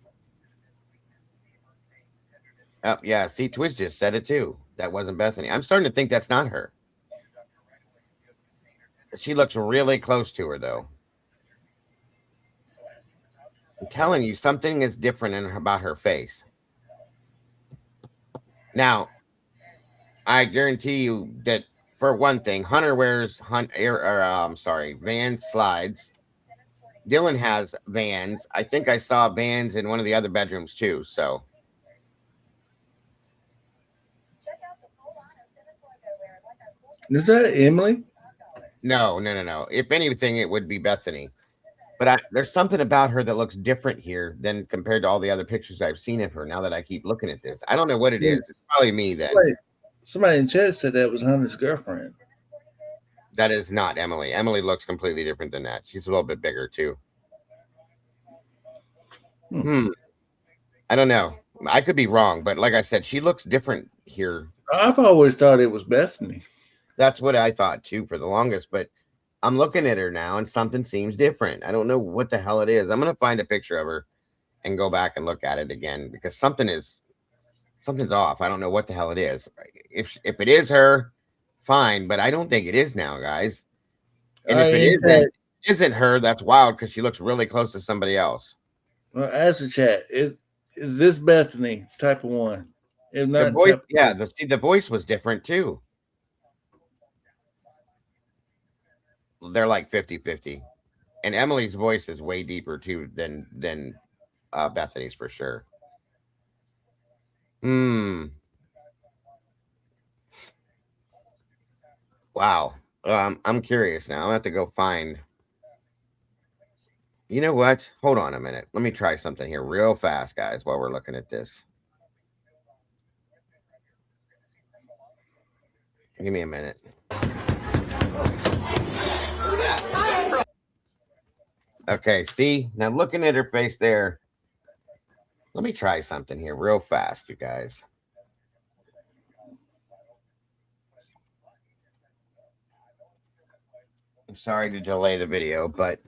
Oh, yeah, see, Twiz just said it too. That wasn't Bethany. I'm starting to think that's not her. She looks really close to her, though. I'm telling you, something is different about her face. Now, I guarantee you that, for one thing, Hunter wears Vans slides. Dylan has Vans. I think I saw Vans in one of the other bedrooms too. So, is that Emily? No. If anything, it would be Bethany. But there's something about her that looks different here than compared to all the other pictures I've seen of her. Now that I keep looking at this, I don't know what it is. It's probably me then. Somebody in chat said that was Hunter's girlfriend. That is not Emily. Emily looks completely different than that. She's a little bit bigger too. I don't know. I could be wrong, but like I said, she looks different here. I've always thought it was Bethany. That's what I thought too for the longest, but I'm looking at her now and something seems different. I don't know what the hell it is. I'm going to find a picture of her and go back and look at it again because something's off. I don't know what the hell it is. If it is her, fine, but I don't think it is now, guys. And if it isn't her, that's wild because she looks really close to somebody else. Well, ask the chat. Is this Bethany type of one? If not, The voice, yeah, the voice was different too. They're like 50-50. And Emily's voice is way deeper too than Bethany's for sure. Wow. I'm curious now. I'm gonna have to go find. You know what? Hold on a minute. Let me try something here real fast, guys, while we're looking at this. Give me a minute. Okay, see? Now looking at her face there. Let me try something here real fast, you guys. I'm sorry to delay the video, but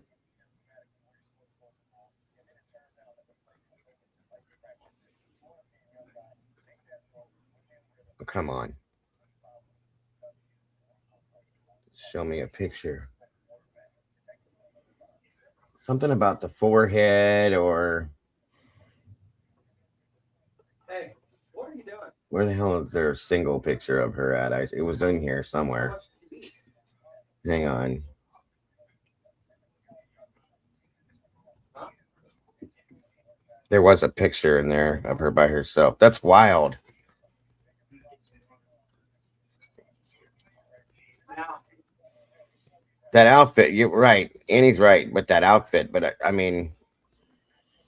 oh, come on. Show me a picture. Something about the forehead or... Hey, what are you doing? Where the hell is there a single picture of her at? It was in here somewhere. Hang on. There was a picture in there of her by herself. That's wild. That outfit, you're right. Annie's right, but that outfit, but I mean,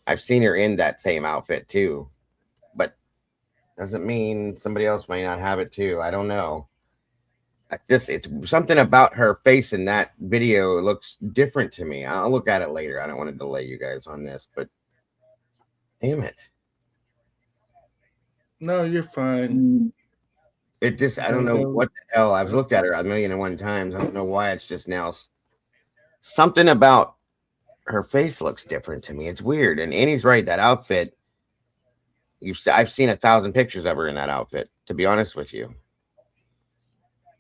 I've seen her in that same outfit too, but doesn't mean somebody else may not have it too. I don't know. It's something about her face in that video looks different to me. I'll look at it later. I don't want to delay you guys on this, but damn it. No, you're fine. It just, I don't know what the hell. I've looked at her 1,000,001 times. I don't know why it's just now. Something about her face looks different to me. It's weird. And Annie's right. That outfit, I've seen 1,000 pictures of her in that outfit, to be honest with you.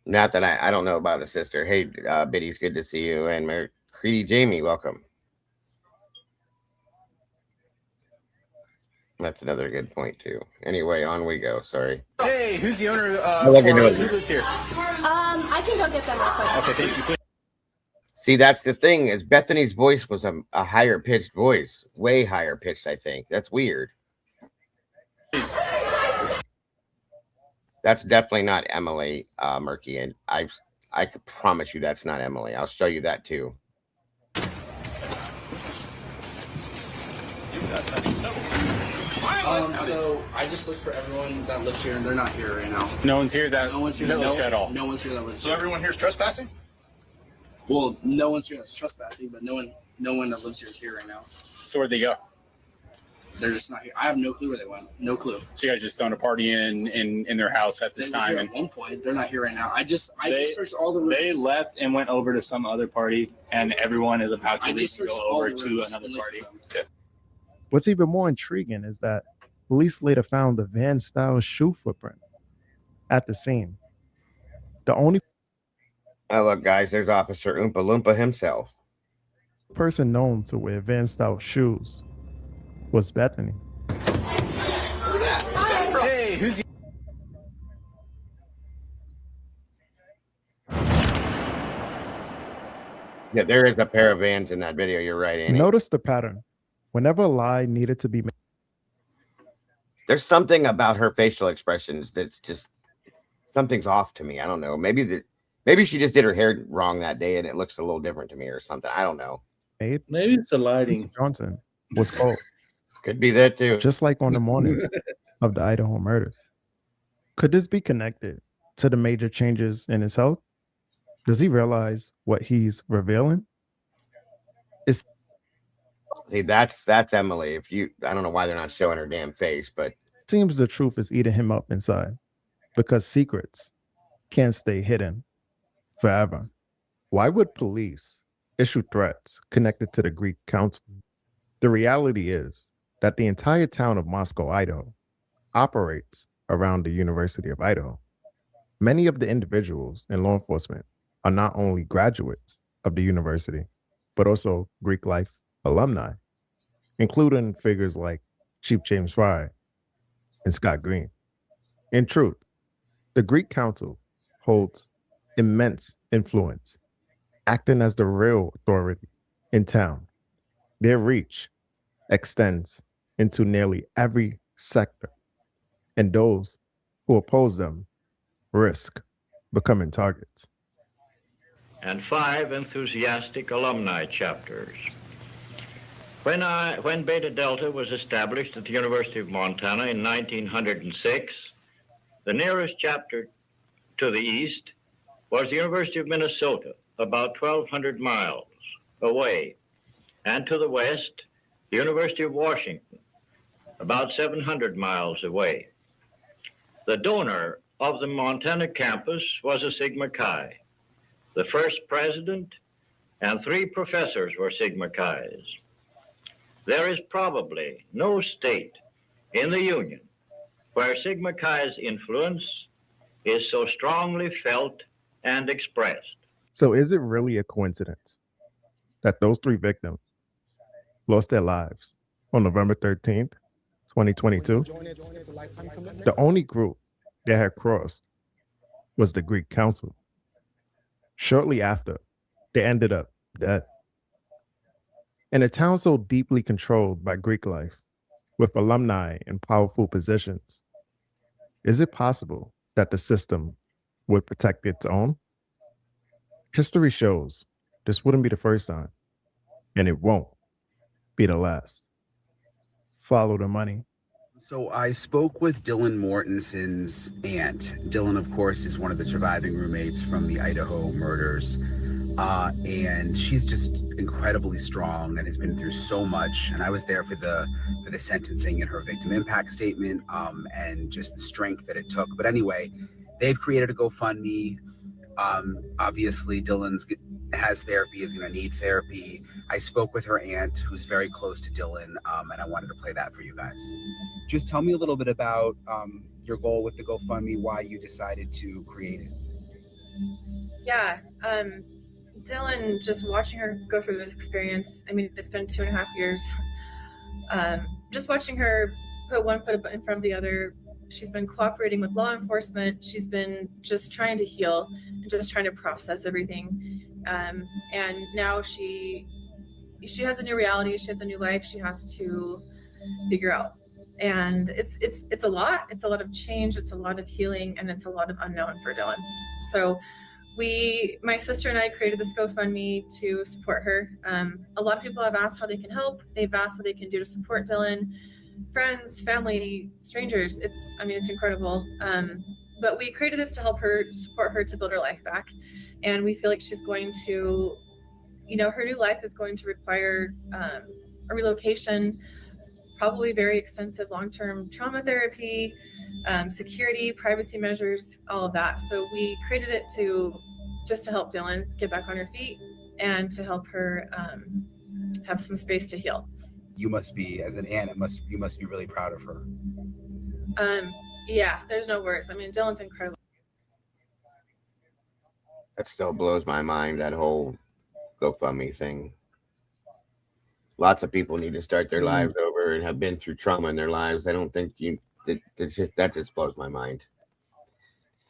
Not that I don't know about a sister. Hey, Biddy's good to see you. And Creedy Jamie, welcome. That's another good point too. Anyway, on we go. Sorry. Hey, who's the owner of who lives here? I can go get them real quick. Okay, thank you. See, that's the thing is Bethany's voice was a higher pitched voice, way higher pitched. I think that's weird. That's definitely not Emily Murky, and I could promise you that's not Emily. I'll show you that too. So I just looked for everyone that lives here, and they're not here right now. No one's here that no one's here lives here at all. No one's here that lives here. So everyone here is trespassing? Well, no one's here that's trespassing, but no one that lives here is here right now. So where'd they go? They're just not here. I have no clue where they went. No clue. So you guys just throwing a party in their house at this time? At one point, they're not here right now. I just searched all the rooms. They left and went over to some other party, and everyone is about to leave and go over to another party. Yeah. What's even more intriguing is that police later found the van-style shoe footprint at the scene. The only look, guys, there's Officer Oompa Loompa himself. person known to wear van-style shoes was Bethany. Hey, who's Yeah, there is a pair of Vans in that video. You're right, Annie. Notice the pattern. Whenever a lie needed to be made, there's something about her facial expressions that's just something's off to me. I don't know. Maybe she just did her hair wrong that day and it looks a little different to me or something. I don't know. Maybe it's the lighting. Johnson was called. Could be that too. Just like on the morning of the Idaho murders. Could this be connected to the major changes in his health? Does he realize what he's revealing? See, that's Emily. I don't know why they're not showing her damn face, but It seems the truth is eating him up inside because secrets can't stay hidden forever. Why would police issue threats connected to the Greek council? The reality is that the entire town of Moscow, Idaho, operates around the University of Idaho. Many of the individuals in law enforcement are not only graduates of the university, but also Greek life alumni, including figures like Chief James Fry and Scott Green. In truth, the Greek Council holds immense influence, acting as the real authority in town. Their reach extends into nearly every sector, and those who oppose them risk becoming targets. And 5 enthusiastic alumni chapters. When Beta Delta was established at the University of Montana in 1906, the nearest chapter to the east was the University of Minnesota, about 1,200 miles away, and to the west, the University of Washington, about 700 miles away. The donor of the Montana campus was a Sigma Chi. The first president and 3 professors were Sigma Chi's. There is probably no state in the Union where Sigma Chi's influence is so strongly felt and expressed. So is it really a coincidence that those 3 victims lost their lives on November 13th, 2022? The only group that had crossed was the Greek Council. Shortly after, they ended up dead. In a town so deeply controlled by Greek life, with alumni in powerful positions, is it possible that the system would protect its own? History shows this wouldn't be the first time, and it won't be the last. Follow the money. So I spoke with Dylan Mortenson's aunt. Dylan, of course, is one of the surviving roommates from the Idaho murders. And she's just incredibly strong and has been through so much. And I was there for the sentencing and her victim impact statement, and just the strength that it took. But anyway, they've created a GoFundMe. Obviously, Dylan has therapy, is going to need therapy. I spoke with her aunt, who's very close to Dylan, and I wanted to play that for you guys. Just tell me a little bit about your goal with the GoFundMe, why you decided to create it. Yeah, Dylan, just watching her go through this experience, I mean, it's been 2.5 years. Just watching her put one foot in front of the other. She's been cooperating with law enforcement. She's been just trying to heal and just trying to process everything. And now she has a new reality. She has a new life. She has to figure out. And it's a lot. It's a lot of change. It's a lot of healing, and it's a lot of unknown for Dylan. So my sister and I created this GoFundMe to support her. A lot of people have asked how they can help. They've asked what they can do to support Dylan. Friends, family, strangers. It's incredible. But we created this to help her, support her to build her life back. And we feel like she's going to, her new life is going to require a relocation, probably very extensive long-term trauma therapy, security, privacy measures, all of that. So we created it just to help Dylan get back on her feet and to help her have some space to heal. You must be, as an aunt, you must be really proud of her. Yeah, there's no words. I mean, Dylan's incredible. that still blows my mind, that whole GoFundMe thing. Lots of people need to start their lives over and have been through trauma in their lives. I don't think that just blows my mind.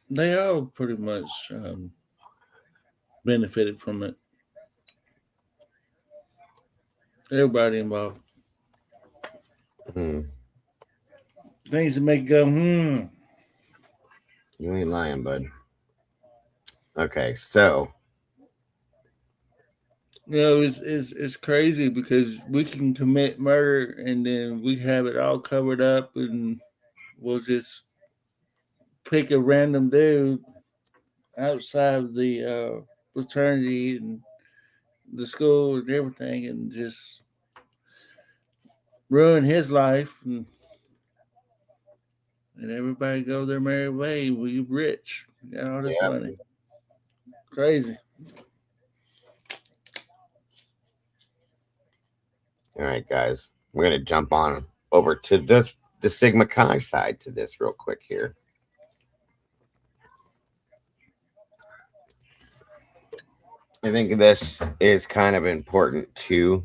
They all pretty much benefited from it. Everybody involved. Things that make you go, You ain't lying, bud. Okay, so it's crazy because we can commit murder and then we have it all covered up and we'll just pick a random dude outside of the fraternity and the school and everything, and just ruin his life, and everybody go their merry way. We rich, got all this money. Crazy. All right, guys, we're gonna jump on over to the Sigma Chi side to this real quick here. I think this is kind of important too.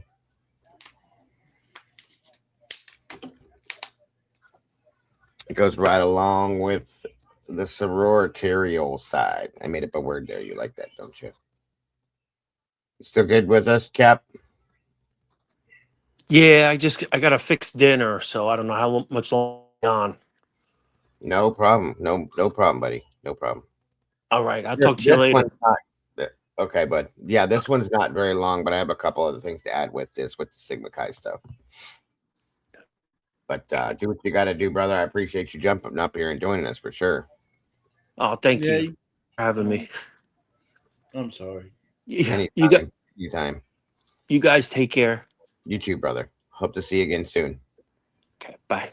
It goes right along with the sororitarial side. I made up a word there. You like that, don't you? You still good with us, Cap? Yeah, I gotta fix dinner, so I don't know how much longer on. No problem. No problem, buddy. No problem. All right, I'll talk to you later. Okay, bud. Yeah, this one's not very long, but I have a couple other things to add with the Sigma Chi stuff. But do what you got to do, brother. I appreciate you jumping up here and joining us for sure. Oh, thank you for having me. I'm sorry. Anytime. You guys take care. You too, brother. Hope to see you again soon. Okay, bye.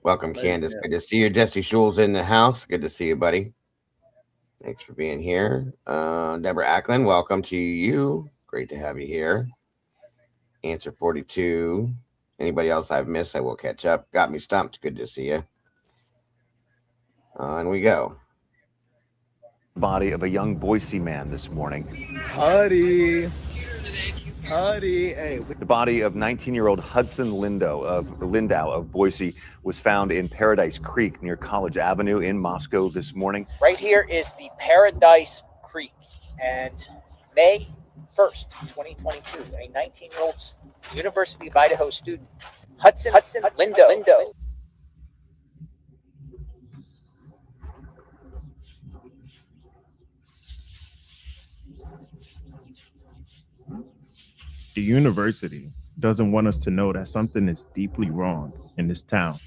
Welcome, Candace. Good to see you. Jesse Schul's in the house. Good to see you, buddy. Thanks for being here. Deborah Ackland, welcome to you. Great to have you here. Answer 42. Anybody else I've missed, I will catch up. Got me stumped. Good to see you. And we go. Body of a young Boise man this morning. Howdy. Hey. The body of 19-year-old Hudson Lindau of Boise was found in Paradise Creek near College Avenue in Moscow this morning. Right here is the Paradise Creek, and May 1st, 2022, a 19-year-old University of Idaho student, Hudson Lindau. The university doesn't want us to know that something is deeply wrong in this town.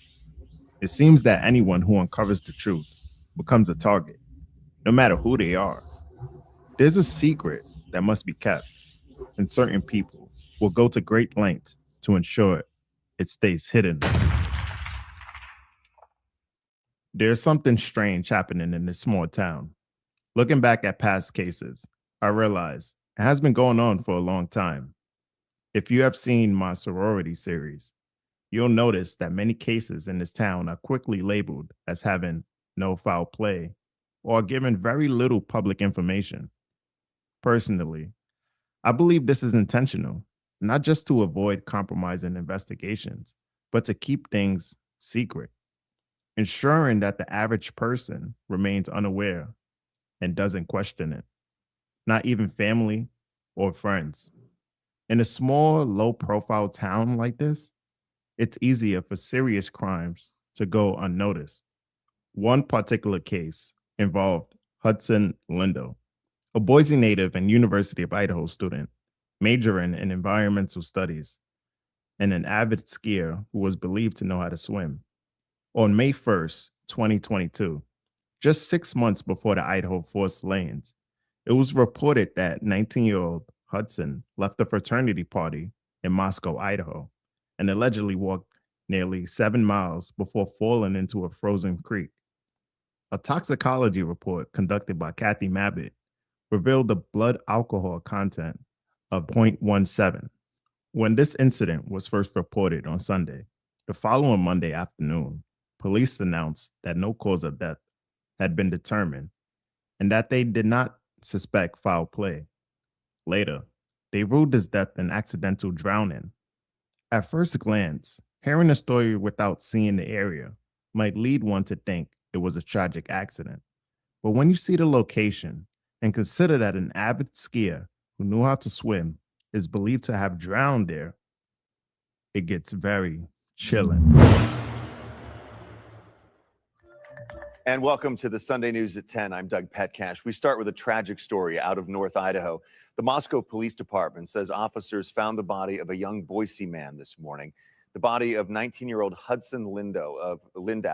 It seems that anyone who uncovers the truth becomes a target, no matter who they are. There's a secret that must be kept, and certain people will go to great lengths to ensure it stays hidden. There's something strange happening in this small town. Looking back at past cases, I realize it has been going on for a long time. If you have seen my sorority series, you'll notice that many cases in this town are quickly labeled as having no foul play or given very little public information. Personally, I believe this is intentional, not just to avoid compromising investigations, but to keep things secret, ensuring that the average person remains unaware and doesn't question it, not even family or friends. In a small, low-profile town like this, it's easier for serious crimes to go unnoticed. One particular case involved Hudson Lindau, a Boise native and University of Idaho student, majoring in environmental studies, and an avid skier who was believed to know how to swim. On May 1st, 2022, just 6 months before the Idaho forced lanes, it was reported that 19-year-old Hudson left a fraternity party in Moscow, Idaho, and allegedly walked nearly 7 miles before falling into a frozen creek. A toxicology report conducted by Kathy Mabbitt revealed the blood alcohol content of 0.17. When this incident was first reported on Sunday, the following Monday afternoon, police announced that no cause of death had been determined and that they did not suspect foul play. Later, they ruled this death an accidental drowning. At first glance, hearing the story without seeing the area might lead one to think it was a tragic accident. But when you see the location and consider that an avid skier who knew how to swim is believed to have drowned there, it gets very chilling. And welcome to the Sunday News at 10. I'm Doug Petcash. We start with a tragic story out of North Idaho. The Moscow Police Department says officers found the body of a young Boise man this morning. The body of 19-year-old Hudson Lindau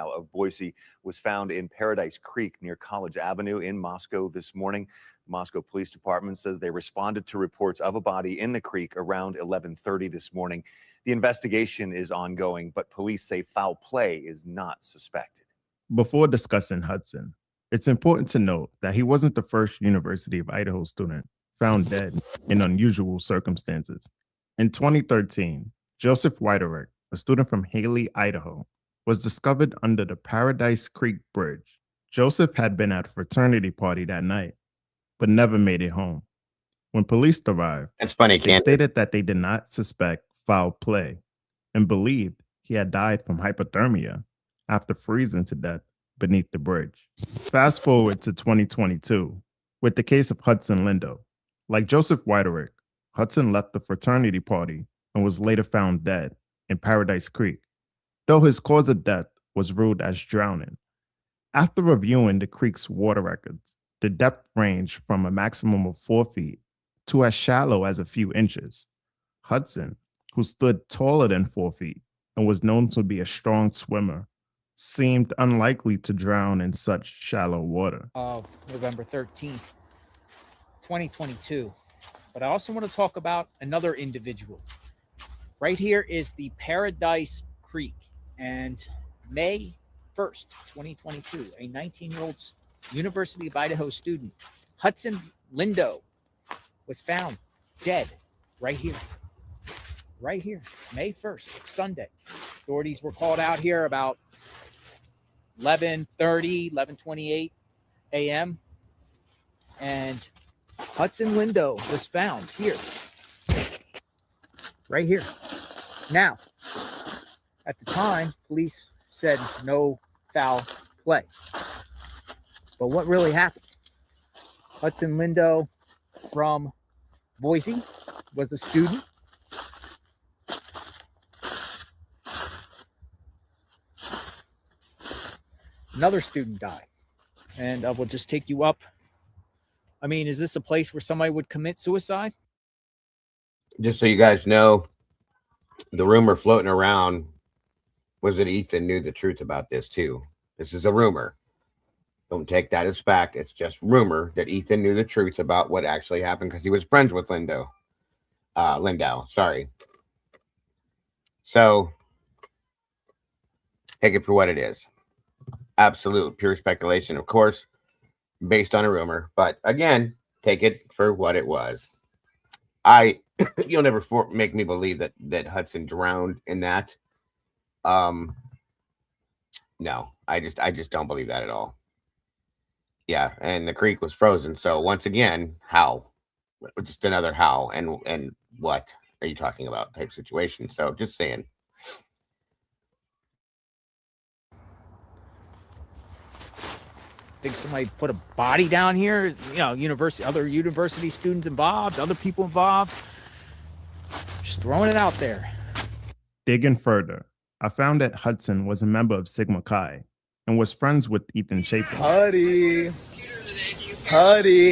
of Boise was found in Paradise Creek near College Avenue in Moscow this morning. The Moscow Police Department says they responded to reports of a body in the creek around 11:30 this morning. The investigation is ongoing, but police say foul play is not suspected. Before discussing Hudson, it's important to note that he wasn't the first University of Idaho student found dead in unusual circumstances. In 2013, Joseph Whiterick, a student from Haley, Idaho, was discovered under the Paradise Creek Bridge. Joseph had been at a fraternity party that night, but never made it home. When police arrived, It's funny, they can't stated that they did not suspect foul play and believed he had died from hypothermia after freezing to death beneath the bridge. Fast forward to 2022 with the case of Hudson Lindau. Like Joseph Whiterick, Hudson left the fraternity party and was later found dead in Paradise Creek, though his cause of death was ruled as drowning. After reviewing the creek's water records, the depth ranged from a maximum of 4 feet to as shallow as a few inches. Hudson, who stood taller than 4 feet and was known to be a strong swimmer, seemed unlikely to drown in such shallow water. Of November 13th, 2022. But I also want to talk about another individual. Right here is the Paradise Creek, and May 1st, 2022, a 19-year-old University of Idaho student, Hudson Lindau, was found dead right here. Right here, May 1st, Sunday. Authorities were called out here about 11:28 a.m. And Hudson Lindau was found here. Right here. Now, at the time, police said no foul play. But what really happened? Hudson Lindau from Boise was a student. Another student died. And we'll just take you up. I mean, is this a place where somebody would commit suicide? Just so you guys know, the rumor floating around was that Ethan knew the truth about this too. This is a rumor. Don't take that as fact. It's just rumor that Ethan knew the truth about what actually happened because he was friends with Lindau. Sorry. So take it for what it is. Absolute pure speculation, of course, based on a rumor. But again, take it for what it was. You'll never make me believe that Hudson drowned in that. No, I just don't believe that at all. Yeah, and the creek was frozen. So once again, how? Just another how and what are you talking about type situation. So just saying. Think somebody put a body down here? You know, other university students involved, other people involved. Just throwing it out there. Digging further, I found that Hudson was a member of Sigma Chi and was friends with Ethan Chapin. Huddy.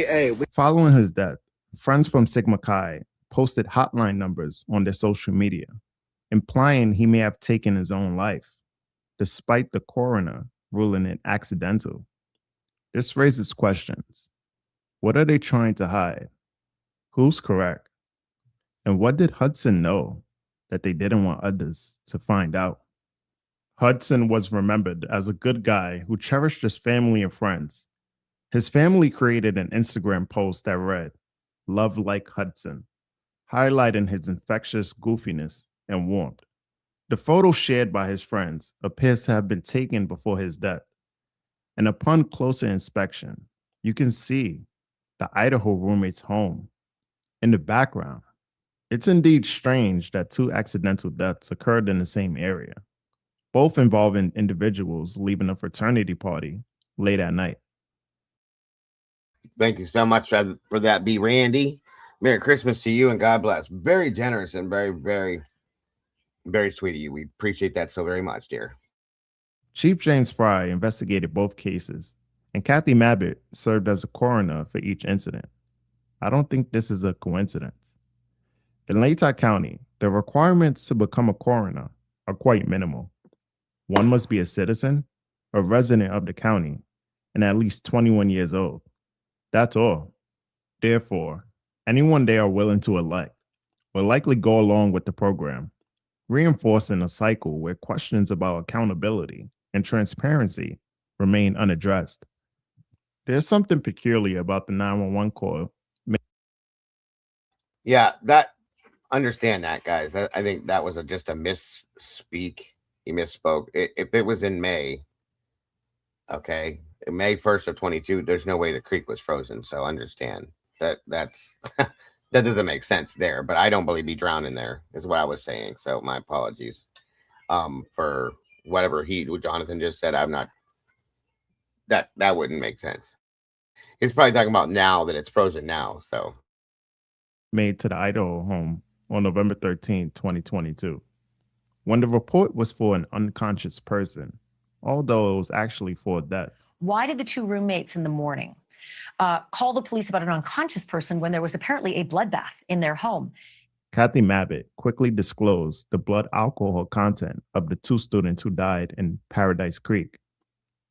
Hey. Following his death, friends from Sigma Chi posted hotline numbers on their social media, implying he may have taken his own life, despite the coroner ruling it accidental. This raises questions. What are they trying to hide? Who's correct? And what did Hudson know that they didn't want others to find out? Hudson was remembered as a good guy who cherished his family and friends. His family created an Instagram post that read, "Love like Hudson," highlighting his infectious goofiness and warmth. The photo shared by his friends appears to have been taken before his death. And upon closer inspection, you can see the Idaho roommate's home. In the background, it's indeed strange that 2 accidental deaths occurred in the same area, both involving individuals leaving a fraternity party late at night. Thank you so much for that, B. Randy. Merry Christmas to you and God bless. Very generous and very, very, very sweet of you. We appreciate that so very much, dear. Chief James Fry investigated both cases, and Kathy Mabbitt served as a coroner for each incident. I don't think this is a coincidence. In Latah County, the requirements to become a coroner are quite minimal. One must be a citizen, a resident of the county, and at least 21 years old. That's all. Therefore, anyone they are willing to elect will likely go along with the program, reinforcing a cycle where questions about accountability and transparency remain unaddressed. There's something peculiar about the 911 call. Yeah, that understand that, guys. I think that was just a misspeak. He misspoke. If it was in May, okay, May 1st of 22, there's no way the creek was frozen. So understand that's that doesn't make sense there. But I don't believe he drowned in there, is what I was saying. So my apologies for whatever Jonathan just said. I'm not that wouldn't make sense. He's probably talking about now that it's frozen now. So made to the Idaho home on November 13, 2022. When the report was for an unconscious person, although it was actually for death. Why did the two roommates in the morning call the police about an unconscious person when there was apparently a bloodbath in their home? Kathy Mabbitt quickly disclosed the blood alcohol content of the two students who died in Paradise Creek.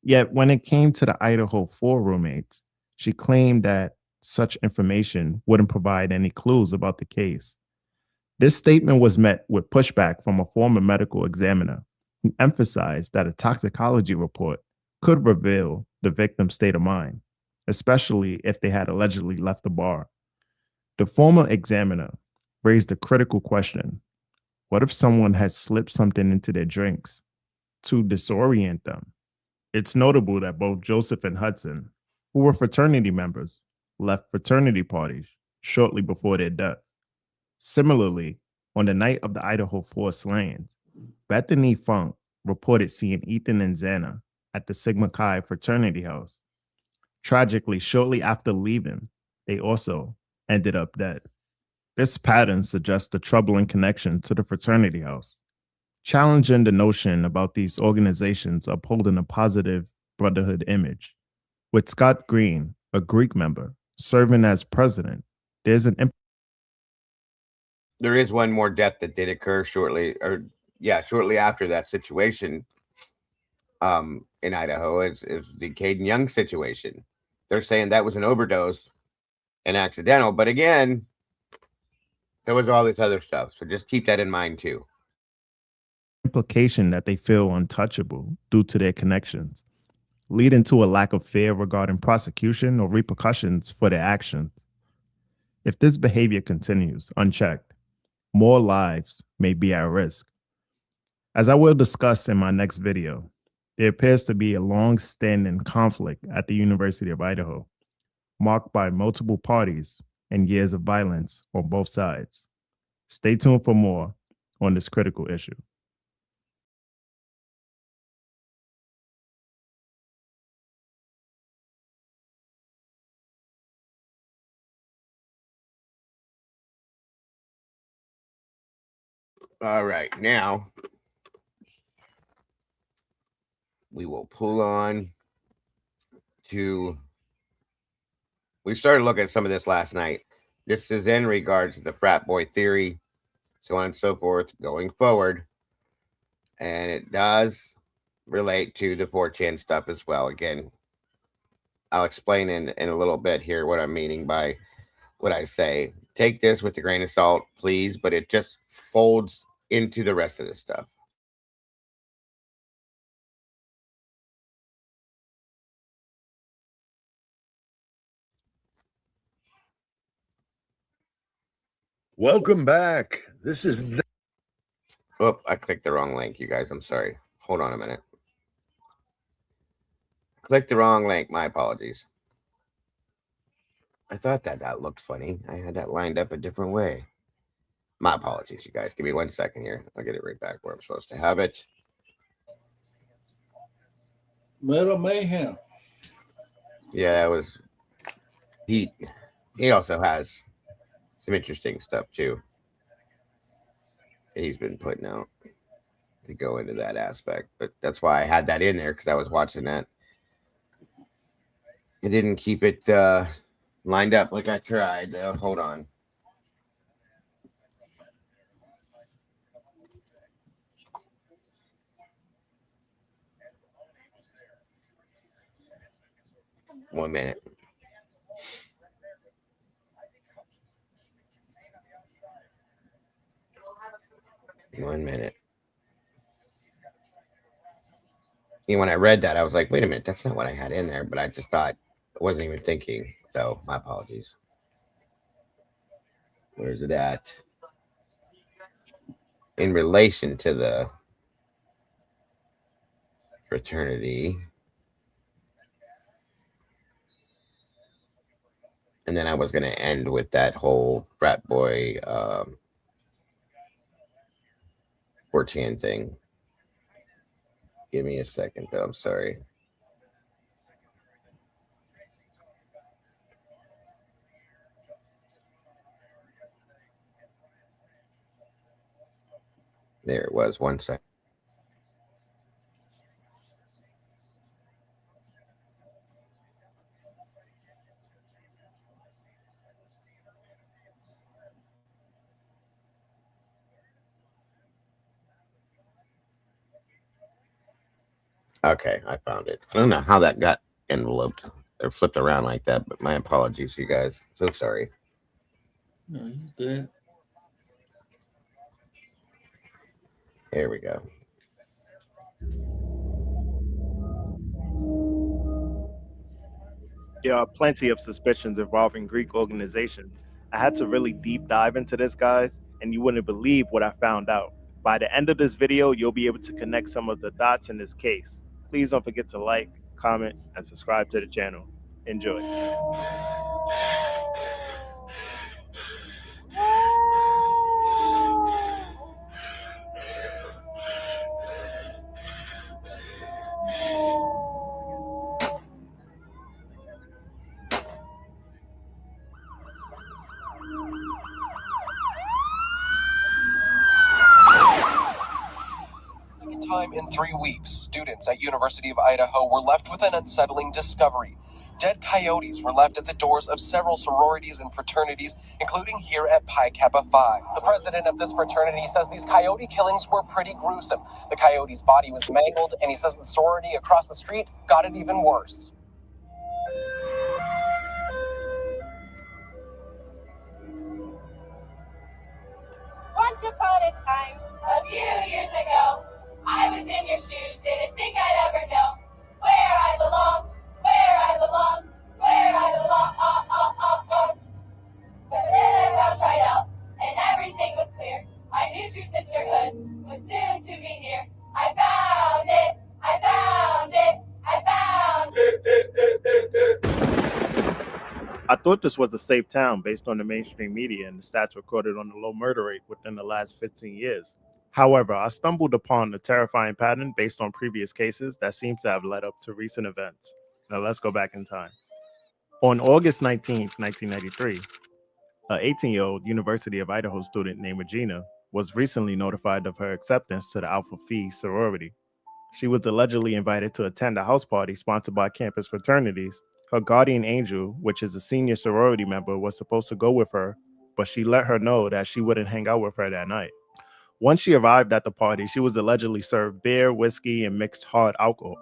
Yet when it came to the Idaho 4 roommates, she claimed that such information wouldn't provide any clues about the case. This statement was met with pushback from a former medical examiner who emphasized that a toxicology report could reveal the victim's state of mind, especially if they had allegedly left the bar. The former examiner raised a critical question. What if someone had slipped something into their drinks to disorient them? It's notable that both Joseph and Hudson, who were fraternity members, left fraternity parties shortly before their deaths. Similarly, on the night of the Idaho 4 slayings, Bethany Funk reported seeing Ethan and Xana at the Sigma Chi fraternity house. Tragically, shortly after leaving, they also ended up dead. This pattern suggests a troubling connection to the fraternity house, challenging the notion about these organizations upholding a positive brotherhood image. With Scott Green, a Greek member, serving as president, there is one more death that did occur shortly after that situation in Idaho is the Caden Young situation. They're saying that was an overdose and accidental, but again, there was all this other stuff. So just keep that in mind too. Implication that they feel untouchable due to their connections, leading to a lack of fear regarding prosecution or repercussions for their actions. If this behavior continues unchecked, more lives may be at risk. As I will discuss in my next video, there appears to be a long-standing conflict at the University of Idaho, marked by multiple parties and years of violence on both sides. Stay tuned for more on this critical issue. All right, now we will pull on to. We started looking at some of this last night. This is in regards to the frat boy theory, so on and so forth, going forward. And it does relate to the 4chan stuff as well. Again, I'll explain in a little bit here what I'm meaning by what I say. Take this with a grain of salt, please, but it just folds into the rest of this stuff. Welcome back. This is Oh, I clicked the wrong link, you guys. I'm sorry. Hold on a minute. Clicked the wrong link. My apologies. I thought that looked funny. I had that lined up a different way. My apologies, you guys. Give me 1 second here. I'll get it right back where I'm supposed to have it. Metal Mayhem. Yeah, it was. He also has some interesting stuff too that he's been putting out to go into that aspect. But that's why I had that in there, because I was watching that. I didn't keep it lined up like I tried, though. Hold on. 1 minute. One minute. And when I read that, I was like, wait a minute, that's not what I had in there. But I just thought, I wasn't even thinking. So my apologies. Where's it at? In relation to the fraternity. And then I was going to end with that whole frat boy 4chan thing. Give me a second, though. I'm sorry. There it was. 1 second. Okay, I found it. I don't know how that got enveloped or flipped around like that, but my apologies, you guys. So sorry. No, you good. Here we go. There are plenty of suspicions involving Greek organizations. I had to really deep dive into this, guys, and you wouldn't believe what I found out. By the end of this video, you'll be able to connect some of the dots in this case. Please don't forget to like, comment, and subscribe to the channel. Enjoy. Time in 3 weeks, students at University of Idaho were left with an unsettling discovery. Dead coyotes were left at the doors of several sororities and fraternities, including here at Pi Kappa Phi. The president of this fraternity says these coyote killings were pretty gruesome. The coyote's body was mangled, and he says the sorority across the street got it even worse. Once upon a time, a few years ago, I was in your shoes, didn't think I'd ever know where I belong, where I belong, where I belong. But then I browsed right out, and everything was clear. I knew true sisterhood was soon to be near. I found it, I found it, I found it. I thought this was a safe town based on the mainstream media and the stats recorded on the low murder rate within the last 15 years. However, I stumbled upon a terrifying pattern based on previous cases that seem to have led up to recent events. Now let's go back in time. On August 19th, 1993, an 18-year-old University of Idaho student named Regina was recently notified of her acceptance to the Alpha Phi sorority. She was allegedly invited to attend a house party sponsored by campus fraternities. Her guardian angel, which is a senior sorority member, was supposed to go with her, but she let her know that she wouldn't hang out with her that night. Once she arrived at the party, she was allegedly served beer, whiskey, and mixed hard alcohol.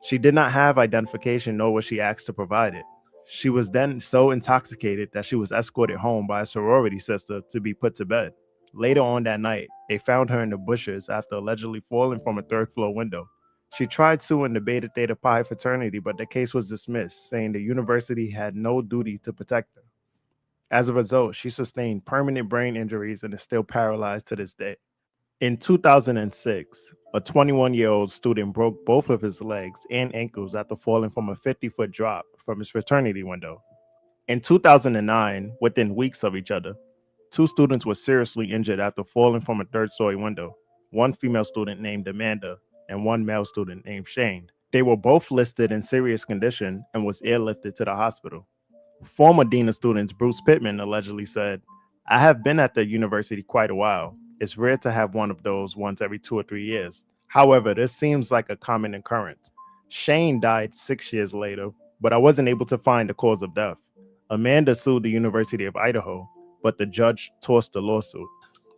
She did not have identification, nor was she asked to provide it. She was then so intoxicated that she was escorted home by a sorority sister to be put to bed. Later on that night, they found her in the bushes after allegedly falling from a third-floor window. She tried suing the Beta Theta Pi fraternity, but the case was dismissed, saying the university had no duty to protect her. As a result, she sustained permanent brain injuries and is still paralyzed to this day. In 2006, a 21-year-old student broke both of his legs and ankles after falling from a 50-foot drop from his fraternity window. In 2009, within weeks of each other, 2 students were seriously injured after falling from a third-story window, one female student named Amanda and one male student named Shane. They were both listed in serious condition and was airlifted to the hospital. Former dean of students Bruce Pittman allegedly said, "I have been at the university quite a while. It's rare to have one of those once every 2 or 3 years. However, this seems like a common occurrence." Shane died 6 years later, but I wasn't able to find the cause of death. Amanda sued the University of Idaho, but the judge tossed the lawsuit.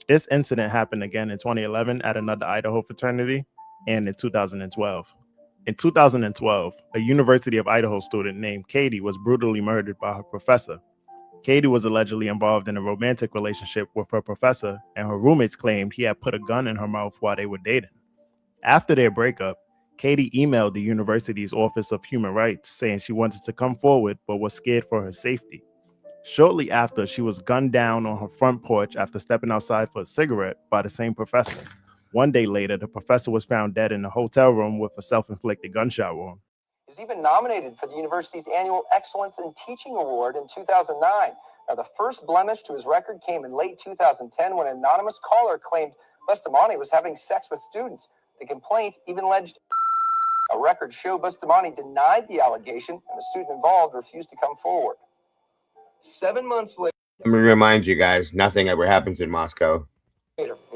This incident happened again in 2011 at another Idaho fraternity and in 2012. In 2012, a University of Idaho student named Katie was brutally murdered by her professor. Katie was allegedly involved in a romantic relationship with her professor, and her roommates claimed he had put a gun in her mouth while they were dating. After their breakup, Katie emailed the university's Office of Human Rights saying she wanted to come forward but was scared for her safety. Shortly after, she was gunned down on her front porch after stepping outside for a cigarette by the same professor. One day later, the professor was found dead in a hotel room with a self-inflicted gunshot wound. He was even nominated for the university's annual Excellence in Teaching Award in 2009. Now, the first blemish to his record came in late 2010 when an anonymous caller claimed Bustamante was having sex with students. The complaint even alleged a record show Bustamante denied the allegation, and the student involved refused to come forward. 7 months later, Let me remind you guys, nothing ever happens in Moscow.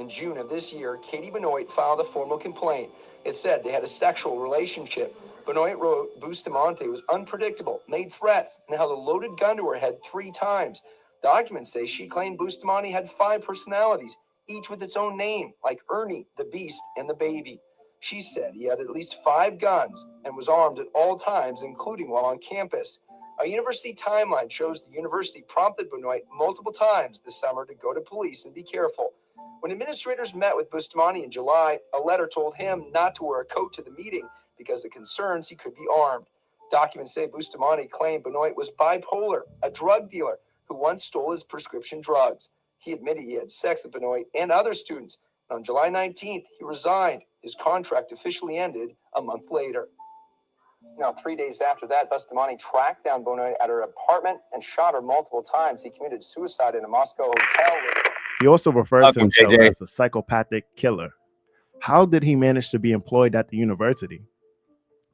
in June of this year, Katie Benoit filed a formal complaint. It said they had a sexual relationship. Benoit wrote Bustamante was unpredictable, made threats, and held a loaded gun to her head 3 times. Documents say she claimed Bustamante had 5 personalities, each with its own name, like Ernie, the Beast, and the Baby. She said he had at least 5 guns and was armed at all times, including while on campus. A university timeline shows the university prompted Benoit multiple times this summer to go to police and be careful. When administrators met with Bustamante in July, a letter told him not to wear a coat to the meeting because of concerns he could be armed. Documents say Bustamante claimed Benoit was bipolar, a drug dealer who once stole his prescription drugs. He admitted he had sex with Benoit and other students. On July 19th, he resigned. His contract officially ended a month later. Now, 3 days after that, Bustamante tracked down Benoit at her apartment and shot her multiple times. He committed suicide in a Moscow hotel. He also referred to Welcome, himself JJ. as a psychopathic killer. How did he manage to be employed at the university?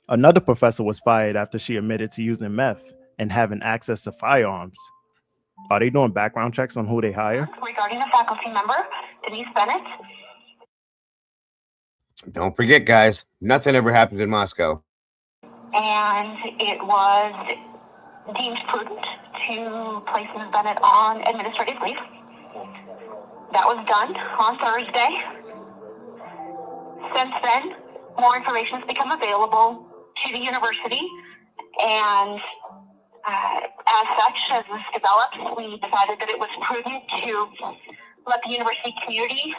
Another professor was fired after she admitted to using meth and having access to firearms. Are they doing background checks on who they hire? Regarding a faculty member, Denise Bennett. Don't forget, guys, nothing ever happens in Moscow. And it was deemed prudent to place Ms. Bennett on administrative leave. That was done on Thursday. Since then, more information has become available to the university, and as such, as this developed, we decided that it was prudent to let the university community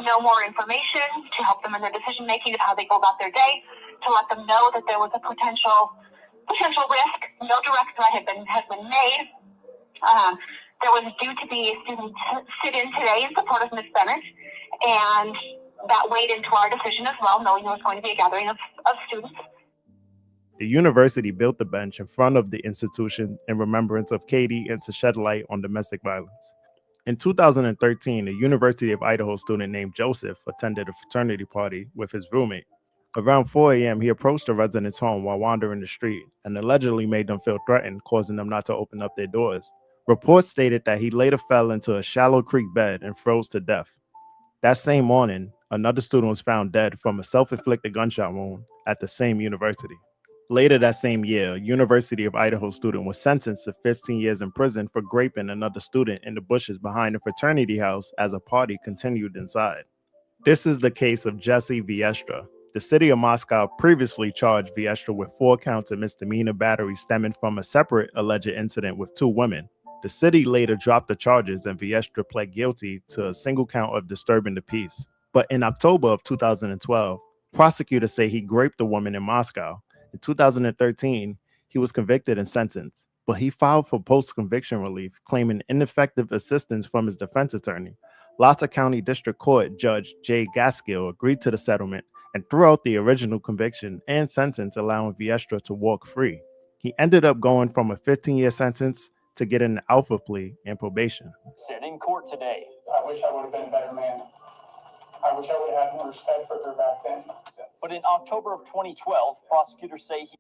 know more information, to help them in their decision making of how they go about their day, to let them know that there was a potential risk. No direct threat has been made. There was due to be a student sit-in today in support of Ms. Bennett, and that weighed into our decision as well, knowing there was going to be a gathering of students. The university built the bench in front of the institution in remembrance of Katie and to shed light on domestic violence. In 2013, a University of Idaho student named Joseph attended a fraternity party with his roommate. Around 4 a.m., he approached the resident's home while wandering the street and allegedly made them feel threatened, causing them not to open up their doors. Reports stated that he later fell into a shallow creek bed and froze to death. That same morning, another student was found dead from a self-inflicted gunshot wound at the same university. Later that same year, a University of Idaho student was sentenced to 15 years in prison for raping another student in the bushes behind a fraternity house as a party continued inside. This is the case of Jesse Viestra. The city of Moscow previously charged Viestra with 4 counts of misdemeanor battery stemming from a separate alleged incident with 2 women. The city later dropped the charges and Viestra pled guilty to a single count of disturbing the peace. But in October of 2012, prosecutors say he raped a woman in Moscow. In 2013, he was convicted and sentenced, but he filed for post-conviction relief, claiming ineffective assistance from his defense attorney. Lata County District Court Judge Jay Gaskill agreed to the settlement and threw out the original conviction and sentence, allowing Viestra to walk free. He ended up going from a 15-year sentence to getting an alpha plea and probation. Said in court today. I wish I would have been a better man. I wish I would have had more respect for her back then. But in October of 2012, prosecutors say he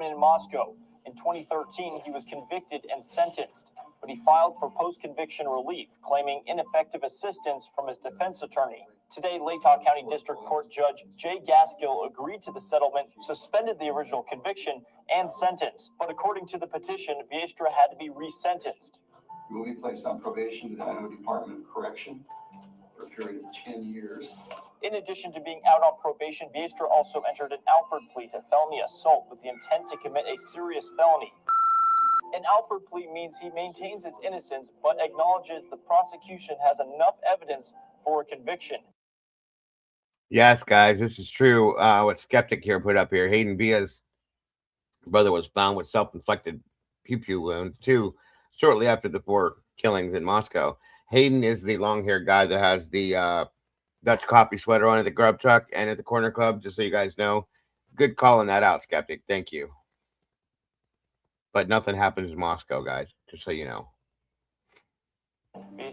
in Moscow. In 2013, he was convicted and sentenced, but he filed for post-conviction relief, claiming ineffective assistance from his defense attorney. Today, Latah County District Court Judge Jay Gaskill agreed to the settlement, suspended the original conviction and sentence. But according to the petition, Viestra had to be resentenced. He will be placed on probation to the Idaho Department of Correction for a period of 10 years. In addition to being out on probation, Viestra also entered an Alford plea to felony assault with the intent to commit a serious felony. An Alford plea means he maintains his innocence but acknowledges the prosecution has enough evidence for a conviction. Yes, guys, this is true. What Skeptic here put up here. Hayden Villa's brother was found with self-inflicted pew-pew wounds, too, shortly after the 4 killings in Moscow. Hayden is the long-haired guy that has the Dutch coffee sweater on at the grub truck and at the corner club, just so you guys know. Good calling that out, Skeptic. Thank you. But nothing happens in Moscow, guys, just so you know.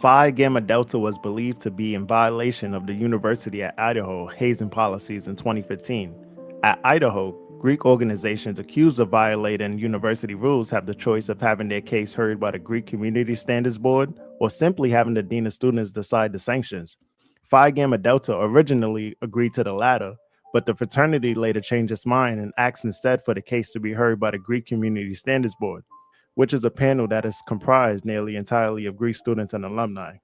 Phi Gamma Delta was believed to be in violation of the University at Idaho hazing policies in 2015. At Idaho, Greek organizations accused of violating university rules have the choice of having their case heard by the Greek Community Standards Board or simply having the Dean of Students decide the sanctions. Phi Gamma Delta originally agreed to the latter, but the fraternity later changed its mind and asked instead for the case to be heard by the Greek Community Standards Board, which is a panel that is comprised nearly entirely of Greek students and alumni.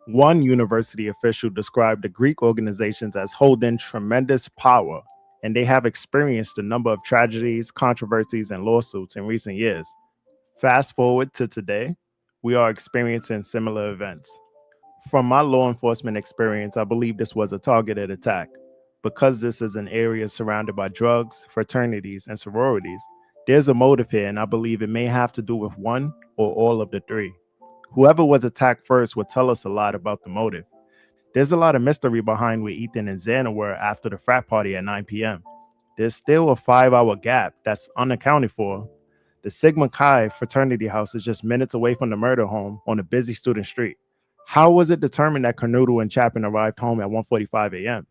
One university official described the Greek organizations as holding tremendous power, and they have experienced a number of tragedies, controversies, and lawsuits in recent years. Fast forward to today, we are experiencing similar events. From my law enforcement experience, I believe this was a targeted attack. Because this is an area surrounded by drugs, fraternities, and sororities, there's a motive here, and I believe it may have to do with one or all of the 3. Whoever was attacked first would tell us a lot about the motive. There's a lot of mystery behind where Ethan and Xana were after the frat party at 9 p.m. There's still a 5-hour gap that's unaccounted for. The Sigma Chi fraternity house is just minutes away from the murder home on a busy student street. How was it determined that Kernodle and Chapin arrived home at 1:45 a.m.?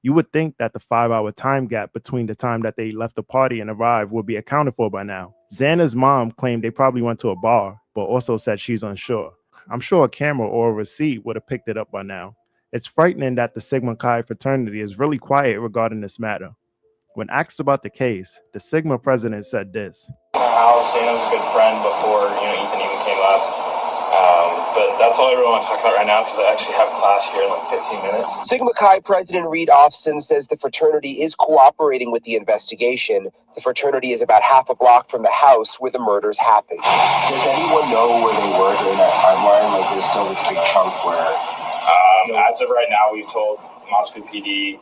You would think that the 5-hour time gap between the time that they left the party and arrived would be accounted for by now. Xana's mom claimed they probably went to a bar, but also said she's unsure. I'm sure a camera or a receipt would have picked it up by now. It's frightening that the Sigma Chi fraternity is really quiet regarding this matter. When asked about the case, the Sigma president said this. Allison was a good friend before Ethan even came up. But that's all I really want to talk about right now because I actually have class here in like 15 minutes. Sigma Chi President Reed Offson says the fraternity is cooperating with the investigation. The fraternity is about half a block from the house where the murders happened. Does anyone know where they were during that timeline? Like there's still this big chunk where... As of right now, we've told Moscow PD,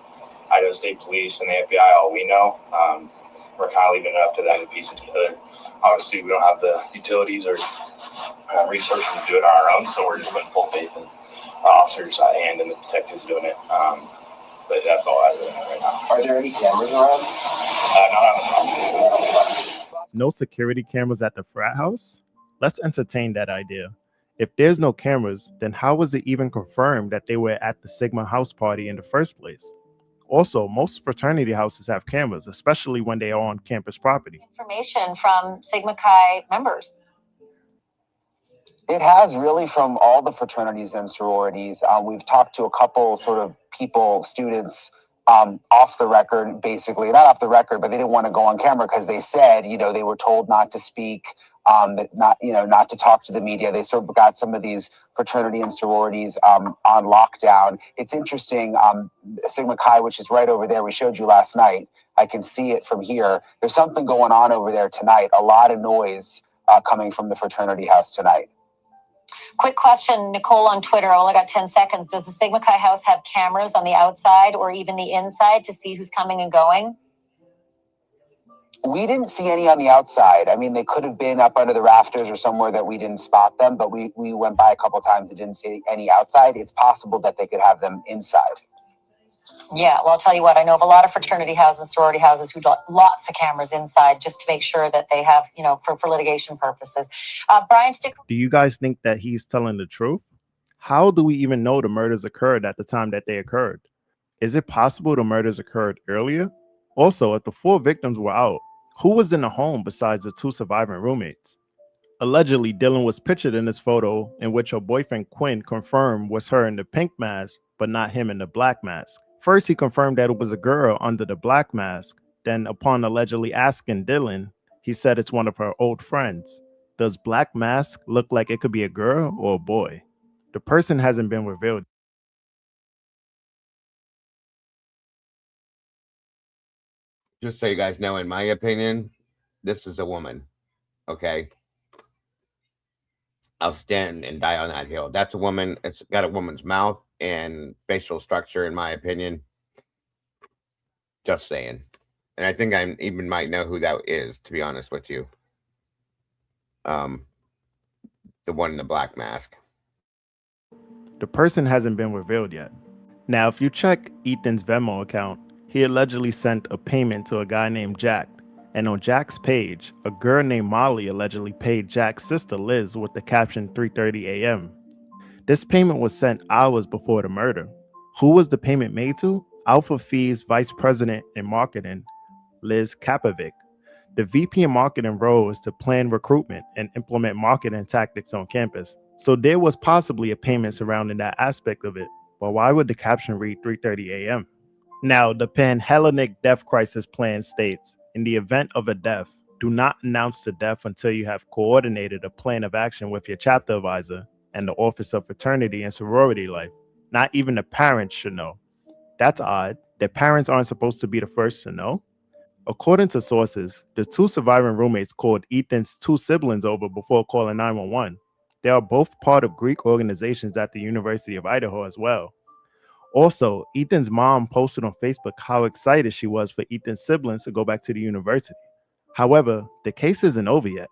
Idaho State Police, and the FBI all we know. We're kind of leaving it up to them to piece it together. Obviously, we don't have the utilities or resources to do it on our own, so we're just putting full faith in officers and the detectives doing it. But that's all I really know right now. Are there any cameras around? Not on the property. No security cameras at the frat house? Let's entertain that idea. If there's no cameras, then how was it even confirmed that they were at the Sigma house party in the first place? Also, most fraternity houses have cameras, especially when they are on campus property. Information from Sigma Chi members. It has really from all the fraternities and sororities. We've talked to a couple sort of people, students, off the record, basically, not off the record, but they didn't want to go on camera because they said, they were told not to speak, not to talk to the media. They sort of got some of these fraternity and sororities on lockdown. It's interesting. Sigma Chi, which is right over there, we showed you last night. I can see it from here. There's something going on over there tonight. A lot of noise coming from the fraternity house tonight. Quick question, Nicole on Twitter. I only got 10 seconds. Does the Sigma Chi house have cameras on the outside or even the inside to see who's coming and going? We didn't see any on the outside. I mean, they could have been up under the rafters or somewhere that we didn't spot them, but we went by a couple of times and didn't see any outside. It's possible that they could have them inside. Yeah, well, I'll tell you what, I know of a lot of fraternity houses, sorority houses who got lots of cameras inside just to make sure that they have, for litigation purposes. Brian Stick. Do you guys think that he's telling the truth? How do we even know the murders occurred at the time that they occurred? Is it possible the murders occurred earlier? Also, if the 4 victims were out, who was in the home besides the 2 surviving roommates? Allegedly, Dylan was pictured in this photo in which her boyfriend Quinn confirmed was her in the pink mask, but not him in the black mask. First, he confirmed that it was a girl under the black mask. Then, upon allegedly asking Dylan, he said it's one of her old friends. Does black mask look like it could be a girl or a boy? The person hasn't been revealed. just so you guys know, in my opinion, this is a woman. Okay. I'll stand and die on that hill. That's a woman. It's got a woman's mouth and facial structure, in my opinion. Just saying. And I think I even might know who that is, to be honest with you. The one in the black mask. The person hasn't been revealed yet. Now, if you check Ethan's Venmo account, he allegedly sent a payment to a guy named Jack. And on Jack's page, a girl named Molly allegedly paid Jack's sister Liz with the caption 3:30 a.m. This payment was sent hours before the murder. Who was the payment made to? Alpha Phi's Vice President in Marketing, Liz Kapovic. The VP of Marketing role is to plan recruitment and implement marketing tactics on campus. So there was possibly a payment surrounding that aspect of it. But why would the caption read 3:30 a.m.? Now, the Pan-Hellenic Death Crisis Plan states, in the event of a death, do not announce the death until you have coordinated a plan of action with your chapter advisor and the Office of Fraternity and Sorority Life. Not even the parents should know. That's odd. The parents aren't supposed to be the first to know. According to sources, the two surviving roommates called Ethan's two siblings over before calling 911. They are both part of Greek organizations at the University of Idaho as well. Also, Ethan's mom posted on Facebook how excited she was for Ethan's siblings to go back to the university. However, the case isn't over yet.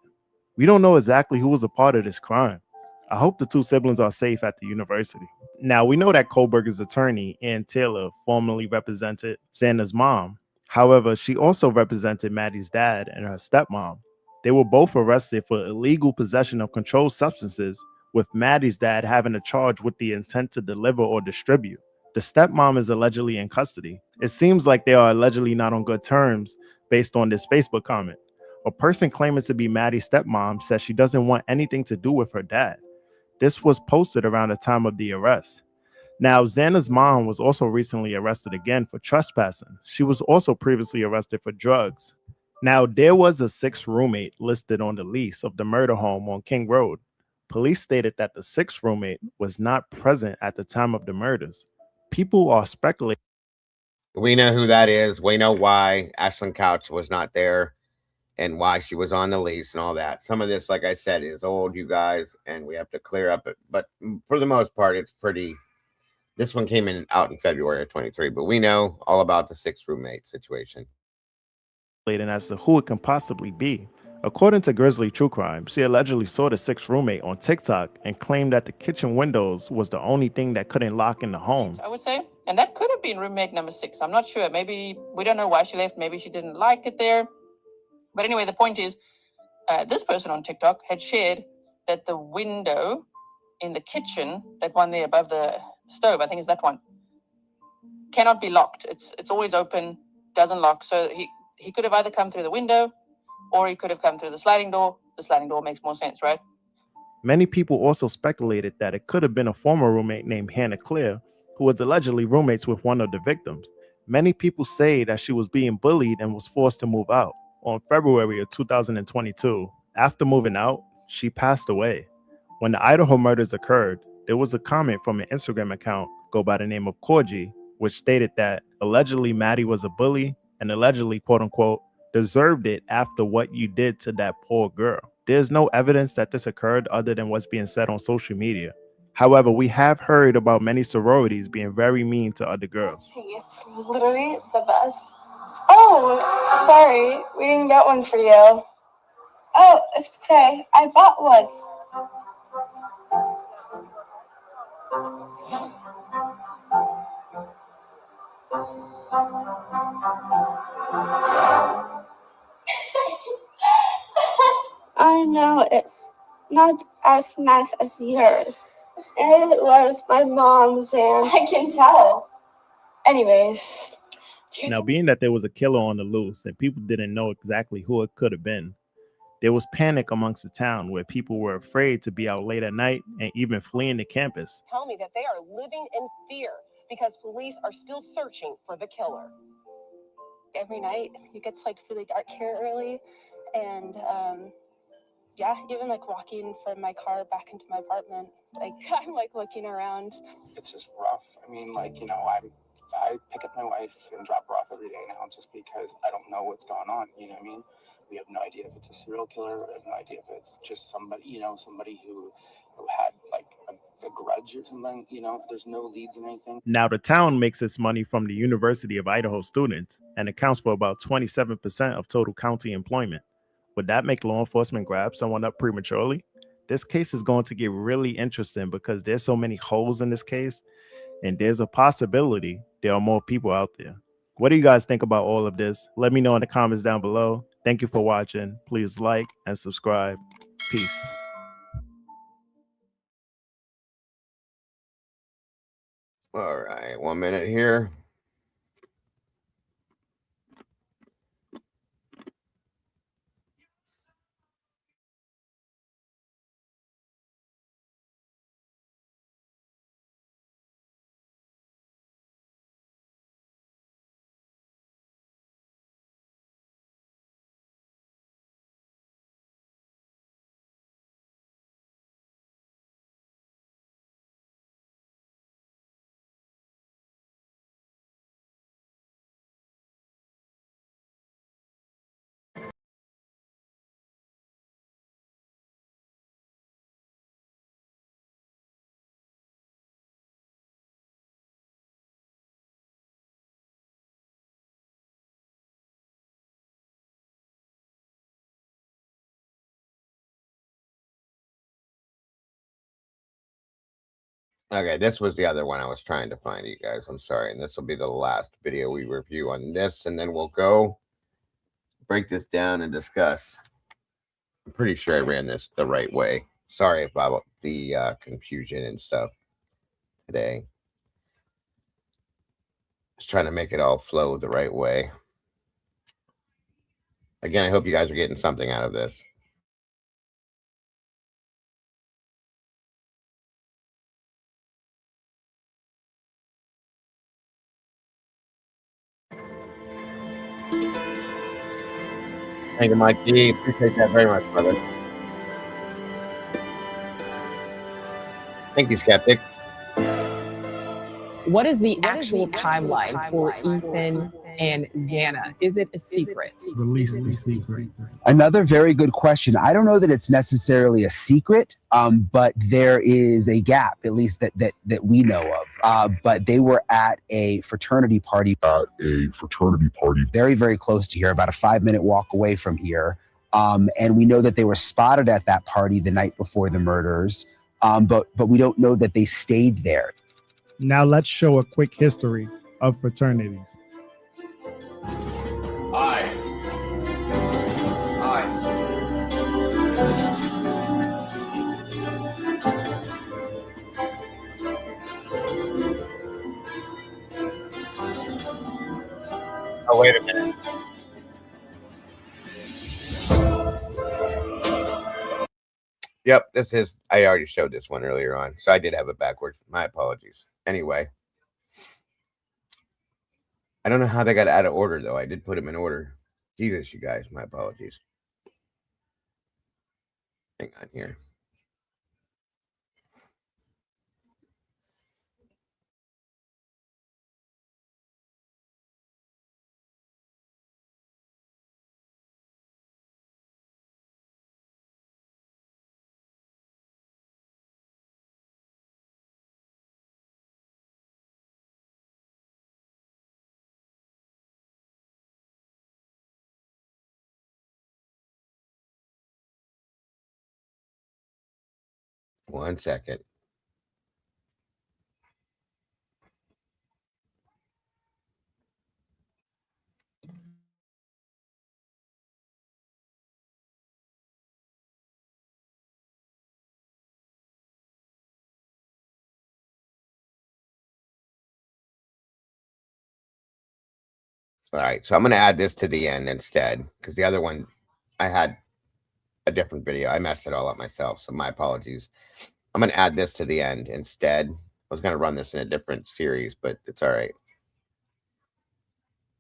We don't know exactly who was a part of this crime. I hope the two siblings are safe at the university. Now, we know that Kohlberger's attorney, Ann Taylor, formerly represented Xana's mom. However, she also represented Maddie's dad and her stepmom. They were both arrested for illegal possession of controlled substances, with Maddie's dad having a charge with the intent to deliver or distribute. The stepmom is allegedly in custody. It seems like they are allegedly not on good terms based on this Facebook comment. A person claiming to be Maddie's stepmom says she doesn't want anything to do with her dad. This was posted around the time of the arrest. Now, Xana's mom was also recently arrested again for trespassing. She was also previously arrested for drugs. Now, there was a sixth roommate listed on the lease of the murder home on King Road. Police stated that the sixth roommate was not present at the time of the murders. People are speculating. We know who that is. We know why Ashlyn Couch was not there and why she was on the lease and all that. Some of this, like I said, is old, you guys, and we have to clear up it. But for the most part, it's pretty. This one came out in February of 23, but we know all about the sixth roommate situation. As to who it can possibly be. According to Grizzly True Crime, she allegedly saw the sixth roommate on TikTok and claimed that the kitchen windows was the only thing that couldn't lock in the home. I would say, and that could have been roommate number 6. I'm not sure. Maybe we don't know why she left. Maybe she didn't like it there. But anyway, the point is, this person on TikTok had shared that the window in the kitchen, that one there above the stove, I think is that one, cannot be locked. It's always open, doesn't lock. So he could have either come through the window or he could have come through the sliding door. The sliding door makes more sense, right? Many people also speculated that it could have been a former roommate named Hannah Claire, who was allegedly roommates with one of the victims. Many people say that she was being bullied and was forced to move out. On February of 2022, after moving out, she passed away. When the Idaho murders occurred, there was a comment from an Instagram account go by the name of Corgi, which stated that allegedly Maddie was a bully and allegedly, quote unquote, deserved it after what you did to that poor girl. There's no evidence that this occurred other than what's being said on social media. However, we have heard about many sororities being very mean to other girls. See, it's literally the best. Oh, sorry, we didn't get one for you. Oh, it's okay. I bought one. I know it's not as nice as yours. It was my mom's, and I can tell. Anyways. Now, being that there was a killer on the loose and people didn't know exactly who it could have been, there was panic amongst the town where people were afraid to be out late at night and even fleeing the campus. Tell me that they are living in fear because police are still searching for the killer. Every night it gets like really dark here early, and yeah, even like walking from my car back into my apartment, like I'm like looking around. It's just rough. I mean, like, you know, I'm I pick up my wife and drop her off every day now just because I don't know what's going on. You know what I mean? We have no idea if it's a serial killer. We have no idea if it's just somebody, you know, somebody who had like a grudge or something. You know, there's no leads or anything. Now, the town makes its money from the University of Idaho students and accounts for about 27% of total county employment. Would that make law enforcement grab someone up prematurely? This case is going to get really interesting because there's so many holes in this case, and there's a possibility there are more people out there. What do you guys think about all of this? Let me know in the comments down below. Thank you for watching. Please like and subscribe. Peace. All right, 1 minute here. Okay, this was the other one I was trying to find, you guys. I'm sorry. And this will be the last video we review on this, and then we'll go break this down and discuss. I'm pretty sure I ran this the right way. Sorry about the confusion and stuff today. Just trying to make it all flow the right way. Again, I hope you guys are getting something out of this. Thank you, Mikey. Appreciate that very much, brother. Thank you, Skeptic. What is the actual timeline for Ethan and Xana? Is it a secret? Release the secret. Another very good question. I don't know that it's necessarily a secret, but there is a gap, at least that we know of. But they were at a fraternity party. Very, very close to here, about a 5-minute walk away from here. And we know that they were spotted at that party the night before the murders. But we don't know that they stayed there. Now let's show a quick history of fraternities. Aye. Oh, wait a minute. Yep, this is, I already showed this one earlier on, so I did have it backwards. My apologies. Anyway, I don't know how they got out of order, though. I did put them in order. Jesus, you guys, my apologies. Hang on here. One second. All right, so I'm going to add this to the end instead, because the other one, I had a different video. I messed it all up myself, so my apologies. I'm going to add this to the end instead. I was going to run this in a different series, but it's all right.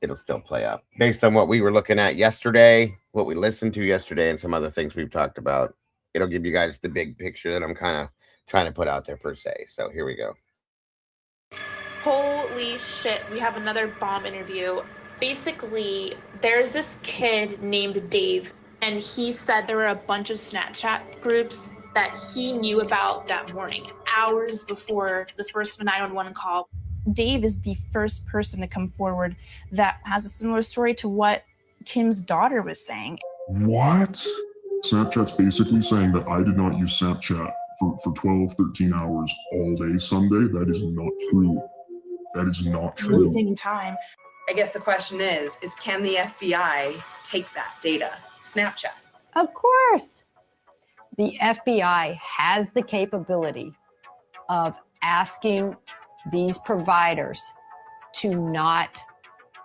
It'll still play up. Based on what we were looking at yesterday, what we listened to yesterday, and some other things we've talked about, it'll give you guys the big picture that I'm kind of trying to put out there per se. So here we go. Holy shit, we have another bomb interview. Basically, there's this kid named Dave, and he said there were a bunch of Snapchat groups that he knew about that morning, hours before the first 911 call. Dave is the first person to come forward that has a similar story to what Kim's daughter was saying. What? Snapchat's basically saying that I did not use Snapchat for 12, 13 hours all day Sunday. That is not true. That is not true. At the same time, I guess the question is can the FBI take that data? Snapchat. Of course. The FBI has the capability of asking these providers to not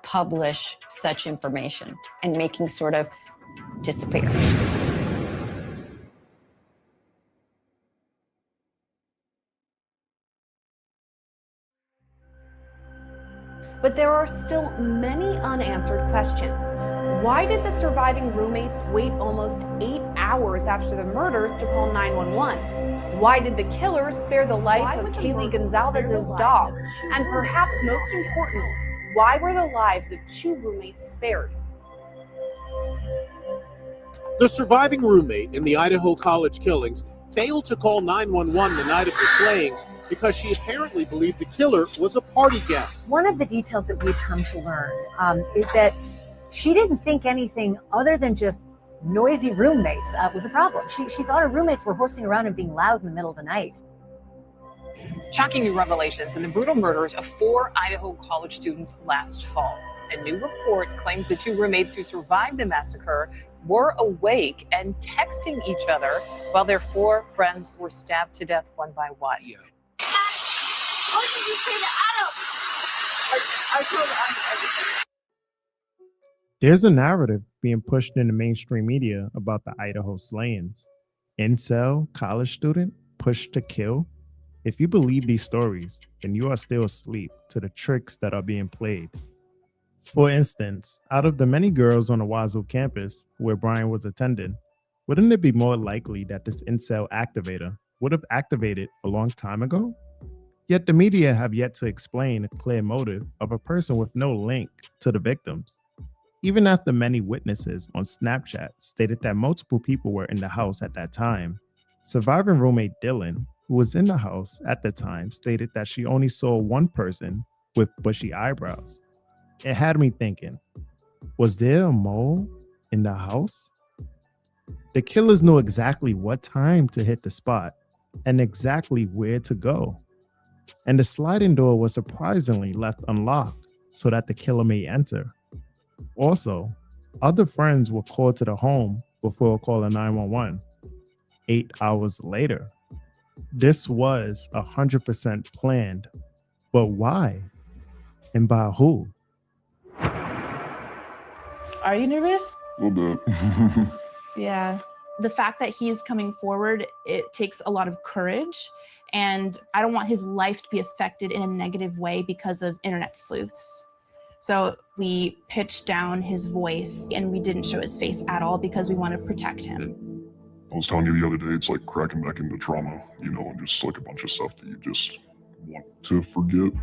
publish such information and making sort of disappear. But there are still many unanswered questions. Why did the surviving roommates wait almost 8 hours after the murders to call 911? Why did the killers spare the life of Kaylee Gonzalez's dog? And perhaps most important, why were the lives of 2 roommates spared? The surviving roommate in the Idaho college killings failed to call 911 the night of the slayings because she apparently believed the killer was a party guest. One of the details that we've come to learn is that she didn't think anything other than just noisy roommates was a problem. She thought her roommates were horsing around and being loud in the middle of the night. Shocking new revelations in the brutal murders of 4 Idaho college students last fall. A new report claims the 2 roommates who survived the massacre were awake and texting each other while their 4 friends were stabbed to death one by one. What did you say to Adam? I told him everything. There's a narrative being pushed in the mainstream media about the Idaho slayings. Incel, college student, pushed to kill. If you believe these stories, then you are still asleep to the tricks that are being played. For instance, out of the many girls on the Wazoo campus where Brian was attending, wouldn't it be more likely that this incel activator would have activated a long time ago? Yet the media have yet to explain a clear motive of a person with no link to the victims. Even after many witnesses on Snapchat stated that multiple people were in the house at that time, surviving roommate Dylan, who was in the house at the time, stated that she only saw one person with bushy eyebrows. It had me thinking, was there a mole in the house? The killers knew exactly what time to hit the spot and exactly where to go. And the sliding door was surprisingly left unlocked so that the killer may enter. Also, other friends were called to the home before calling 911. 8 hours later. This was 100% planned, but why? And by who? are you nervous? A little bit. Yeah. The fact that he's coming forward, it takes a lot of courage. And I don't want his life to be affected in a negative way because of internet sleuths. So we pitched down his voice and we didn't show his face at all because we want to protect him. I was telling you the other day, it's like cracking back into trauma, you know, and just like a bunch of stuff that you just want to forget.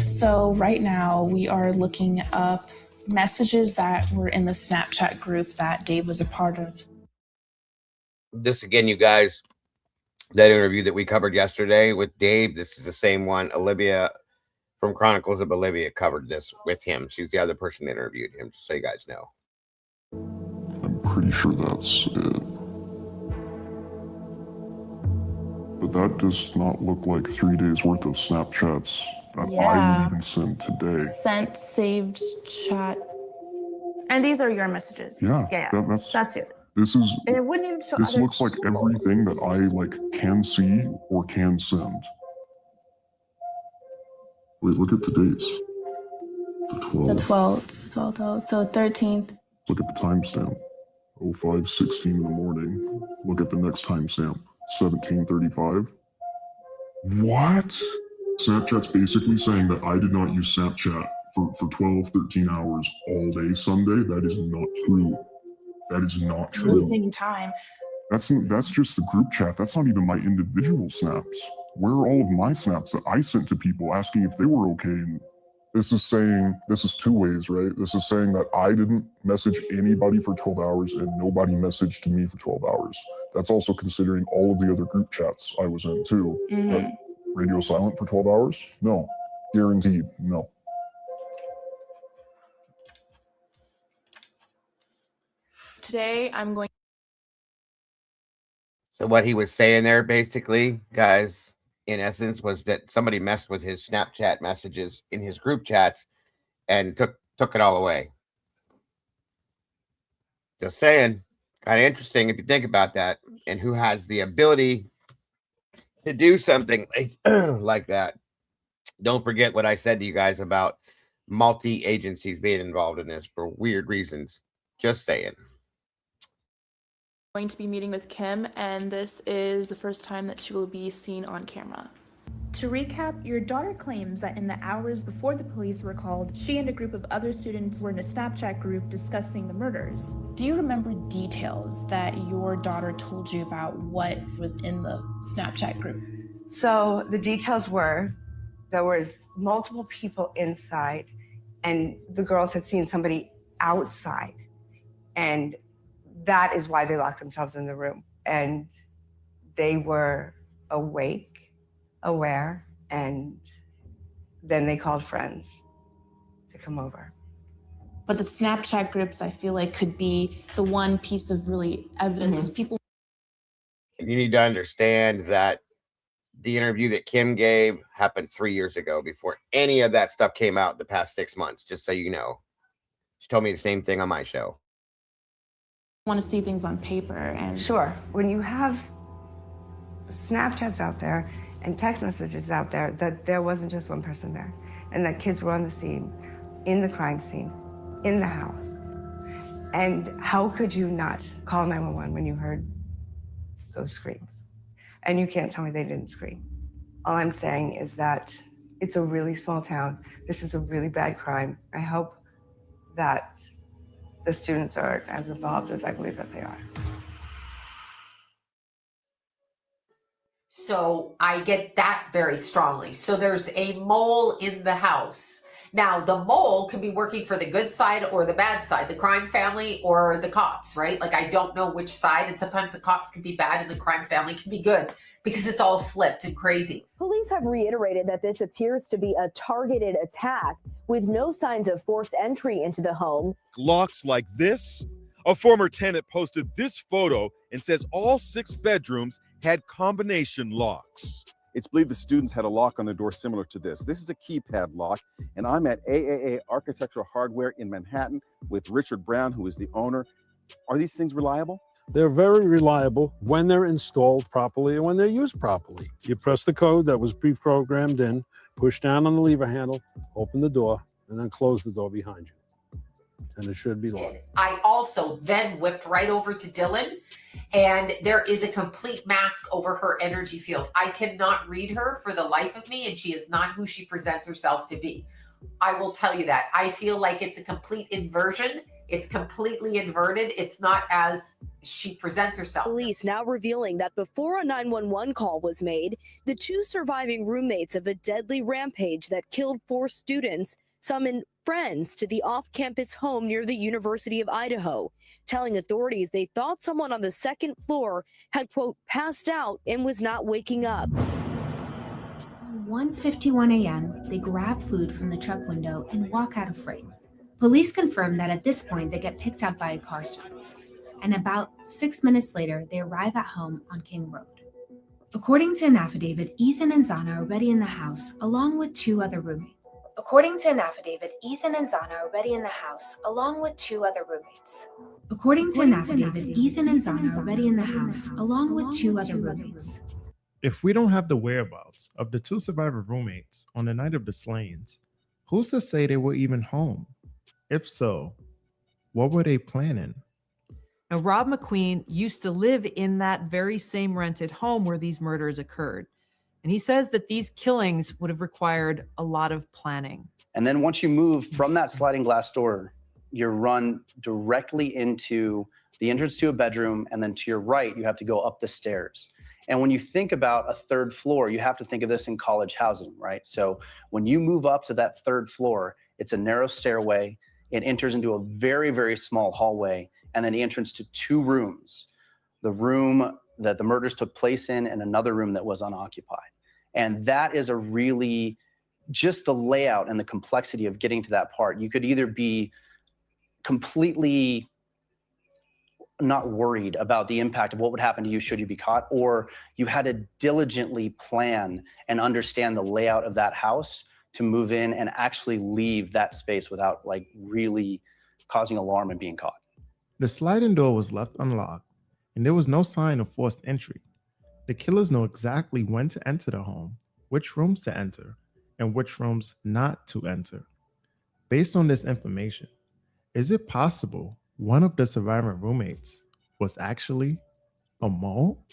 So right now we are looking up messages that were in the Snapchat group that Dave was a part of. This again, you guys, that interview that we covered yesterday with Dave, this is the same one. Olivia from Chronicles of Olivia covered this with him. She's the other person that interviewed him, just so you guys know. I'm pretty sure that's it. But that does not look like 3 days worth of Snapchats that I even sent today. Sent, saved, chat. And these are your messages. Yeah, that's it. This is. And it wouldn't even show. This looks like everything that I like can see or can send. Wait, look at the dates. The 12th. The 12th, so 13th. Look at the timestamp. 05:16 in the morning. Look at the next timestamp. 17:35. What? Snapchat's basically saying that I did not use Snapchat for 12, 13 hours all day Sunday. That is not true. That is not true. At the same time. That's just the group chat. That's not even my individual snaps. where are all of my snaps that I sent to people asking if they were okay? And this is saying, this is two ways, right? This is saying that I didn't message anybody for 12 hours and nobody messaged me for 12 hours. That's also considering all of the other group chats I was in too. But radio silent for 12 hours? No, guaranteed, no. Today, I'm going. So what he was saying there, basically, guys, in essence, was that somebody messed with his Snapchat messages in his group chats and took it all away. Just saying, kind of interesting if you think about that, and who has the ability to do something like that. Don't forget what I said to you guys about multi-agencies being involved in this for weird reasons. Just saying. Going to be meeting with Kim, and this is the first time that she will be seen on camera. To recap, your daughter claims that in the hours before the police were called, she and a group of other students were in a Snapchat group discussing the murders. Do you remember details that your daughter told you about what was in the Snapchat group? So the details were there was multiple people inside, and the girls had seen somebody outside, and that is why they locked themselves in the room. And they were awake, aware, and then they called friends to come over. But the Snapchat groups, I feel like, could be the one piece of really evidence is people. You need to understand that the interview that Kim gave happened 3 years ago before any of that stuff came out the past 6 months, just so you know. She told me the same thing on my show. Want to see things on paper. And sure, when you have Snapchats out there and text messages out there, that there wasn't just one person there, and that kids were on the scene, in the crime scene, in the house. And how could you not call 911 when you heard those screams? And you can't tell me they didn't scream. All I'm saying is that it's a really small town. This is a really bad crime. I hope that the students are as involved as I believe that they are. So I get that very strongly. So there's a mole in the house. Now, the mole can be working for the good side or the bad side, the crime family or the cops, right? Like, I don't know which side, and sometimes the cops can be bad and the crime family can be good because it's all flipped and crazy. Police have reiterated that this appears to be a targeted attack with no signs of forced entry into the home. Locks like this? A former tenant posted this photo and says all 6 bedrooms had combination locks. It's believed the students had a lock on their door similar to this. This is a keypad lock, and I'm at AAA Architectural Hardware in Manhattan with Richard Brown, who is the owner. Are these things reliable? They're very reliable when they're installed properly and when they're used properly. You press the code that was pre-programmed in, push down on the lever handle, open the door, and then close the door behind you. And it should be locked. I also then whipped right over to Dylan, and there is a complete mask over her energy field. I cannot read her for the life of me, and she is not who she presents herself to be. I will tell you that. I feel like it's a complete inversion. It's completely inverted. It's not as she presents herself. Police now revealing that before a 911 call was made, the 2 surviving roommates of a deadly rampage that killed 4 students summoned friends to the off-campus home near the University of Idaho, telling authorities they thought someone on the 2nd floor had, quote, passed out and was not waking up. 1:51 a.m., they grab food from the truck window and walk out afraid. Police confirm that at this point they get picked up by a car service, and about 6 minutes later, they arrive at home on King Road. According to an affidavit, Ethan and Zana are already in the house along with 2 other roommates. According to an affidavit, Ethan and Zana are already in the house along with 2 other roommates. According to an affidavit, Ethan and Zana are already in the house along with 2 other roommates. If we don't have the whereabouts of the 2 survivor roommates on the night of the slayings, who's to say they were even home? If so, what were they planning? Now, Rob McQueen used to live in that very same rented home where these murders occurred. And he says that these killings would have required a lot of planning. And then once you move from that sliding glass door, you're run directly into the entrance to a bedroom. And then to your right, you have to go up the stairs. And when you think about a third floor, you have to think of this in college housing, right? So when you move up to that third floor, it's a narrow stairway. It enters into a very, very small hallway, and then the entrance to 2 rooms. The room that the murders took place in and another room that was unoccupied. And that is a really, just the layout and the complexity of getting to that part. You could either be completely not worried about the impact of what would happen to you should you be caught, or you had to diligently plan and understand the layout of that house to move in and actually leave that space without like really causing alarm and being caught. The sliding door was left unlocked, and there was no sign of forced entry. The killers know exactly when to enter the home, which rooms to enter, and which rooms not to enter. Based on this information, is it possible one of the surviving roommates was actually a mole?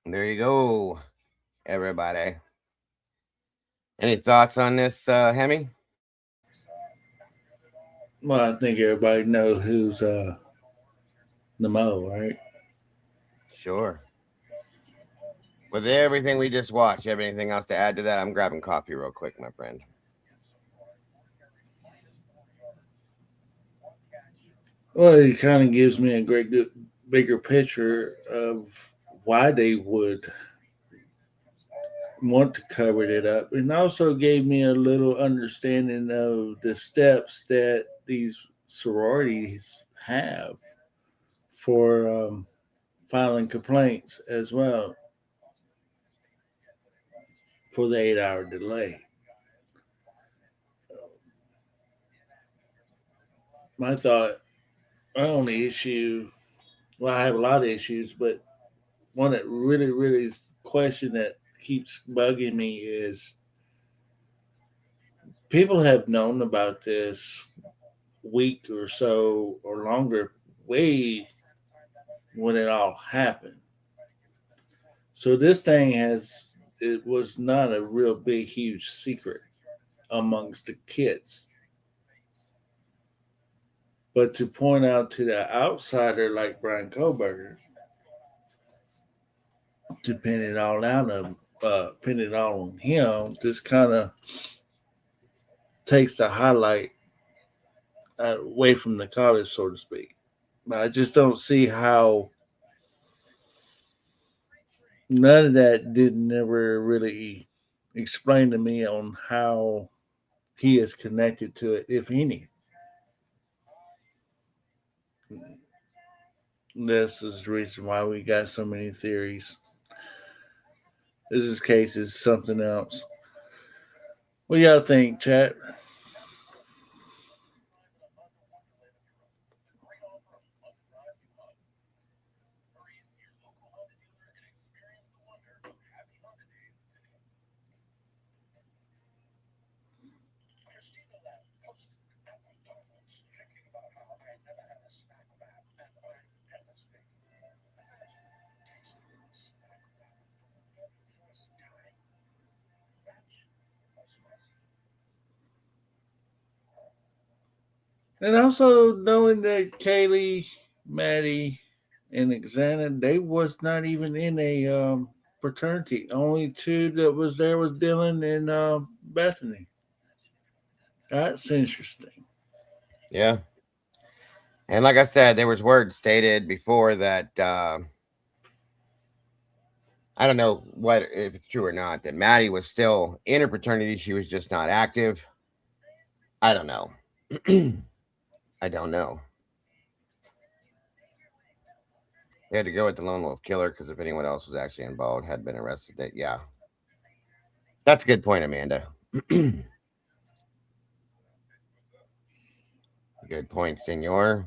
There you go, everybody. Any thoughts on this, Hemi? Well, I think everybody knows who's the mole, right? Sure. With everything we just watched, you have anything else to add to that? I'm grabbing coffee real quick, my friend. Well, it kind of gives me a bigger picture of why they would want to cover it up, and also gave me a little understanding of the steps that these sororities have for filing complaints as well for the 8-hour delay. My only issue, well, I have a lot of issues, but one that really is question that keeps bugging me is people have known about this week or so or longer way when it all happened. So this thing it was not a real big, huge secret amongst the kids. But to point out to the outsider like Brian Koberger, to pin it all on him, just kind of takes the highlight away from the college, so to speak. But I just don't see how none of that never really explain to me on how he is connected to it, if any. This is the reason why we got so many theories. This case is something else. What y'all think, chat? And also knowing that Kaylee, Maddie, and Xana, they was not even in a fraternity. Only 2 that was there was Dylan and Bethany. That's interesting. Yeah. And like I said, there was word stated before that I don't know if it's true or not, that Maddie was still in her fraternity. She was just not active. I don't know. I don't know. They had to go with the lone wolf killer because if anyone else was actually involved, had been arrested. Yeah. That's a good point, Amanda. Good point, senor.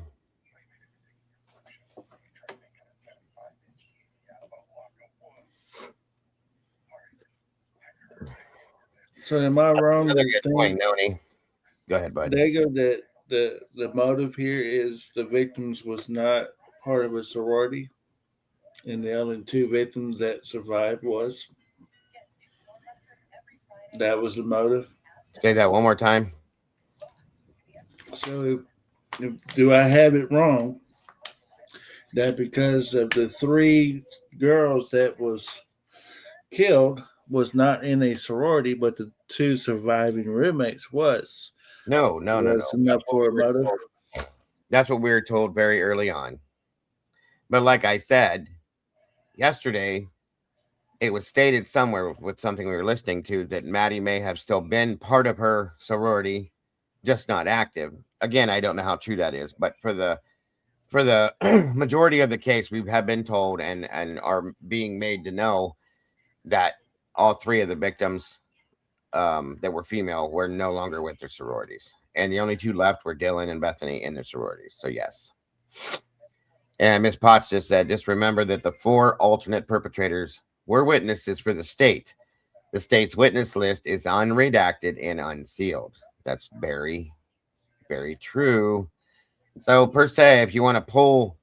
So am I wrong? Another good point, Noni. Go ahead, bud. They go that the motive here is the victims was not part of a sorority, and the only two victims that survived was that was the motive. Say that one more time. So, do I have it wrong that because of the three girls that was killed was not in a sorority, but the two surviving roommates was? No. Was enough for a motive? That's what we were told very early on. But like I said yesterday, it was stated somewhere with something we were listening to that Maddie may have still been part of her sorority, just not active. Again, I don't know how true that is, but for the majority of the case, we have been told and are being made to know that all three of the victims that were female were no longer with their sororities. And the only two left were Dylan and Bethany in their sororities. So yes. And Miss Potts just said, just remember that the 4 alternate perpetrators were witnesses for the state. The state's witness list is unredacted and unsealed. That's very, very true. So per se, if you want to pull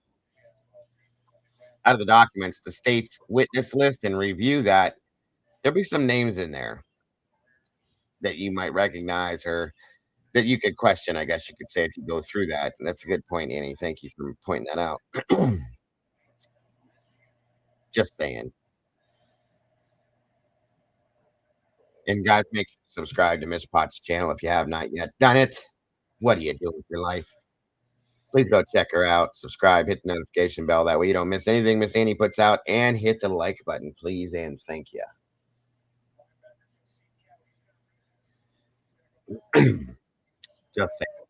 out of the documents the state's witness list and review that, there'll be some names in there that you might recognize or that you could question, I guess you could say, if you go through that. And that's a good point, Annie. Thank you for pointing that out. Just saying. And guys, make sure to subscribe to Miss Potts' channel if you have not yet done it. What do you do with your life? Please go check her out. Subscribe, hit the notification bell. That way you don't miss anything Miss Annie puts out. And hit the like button, please and thank you. Just saying.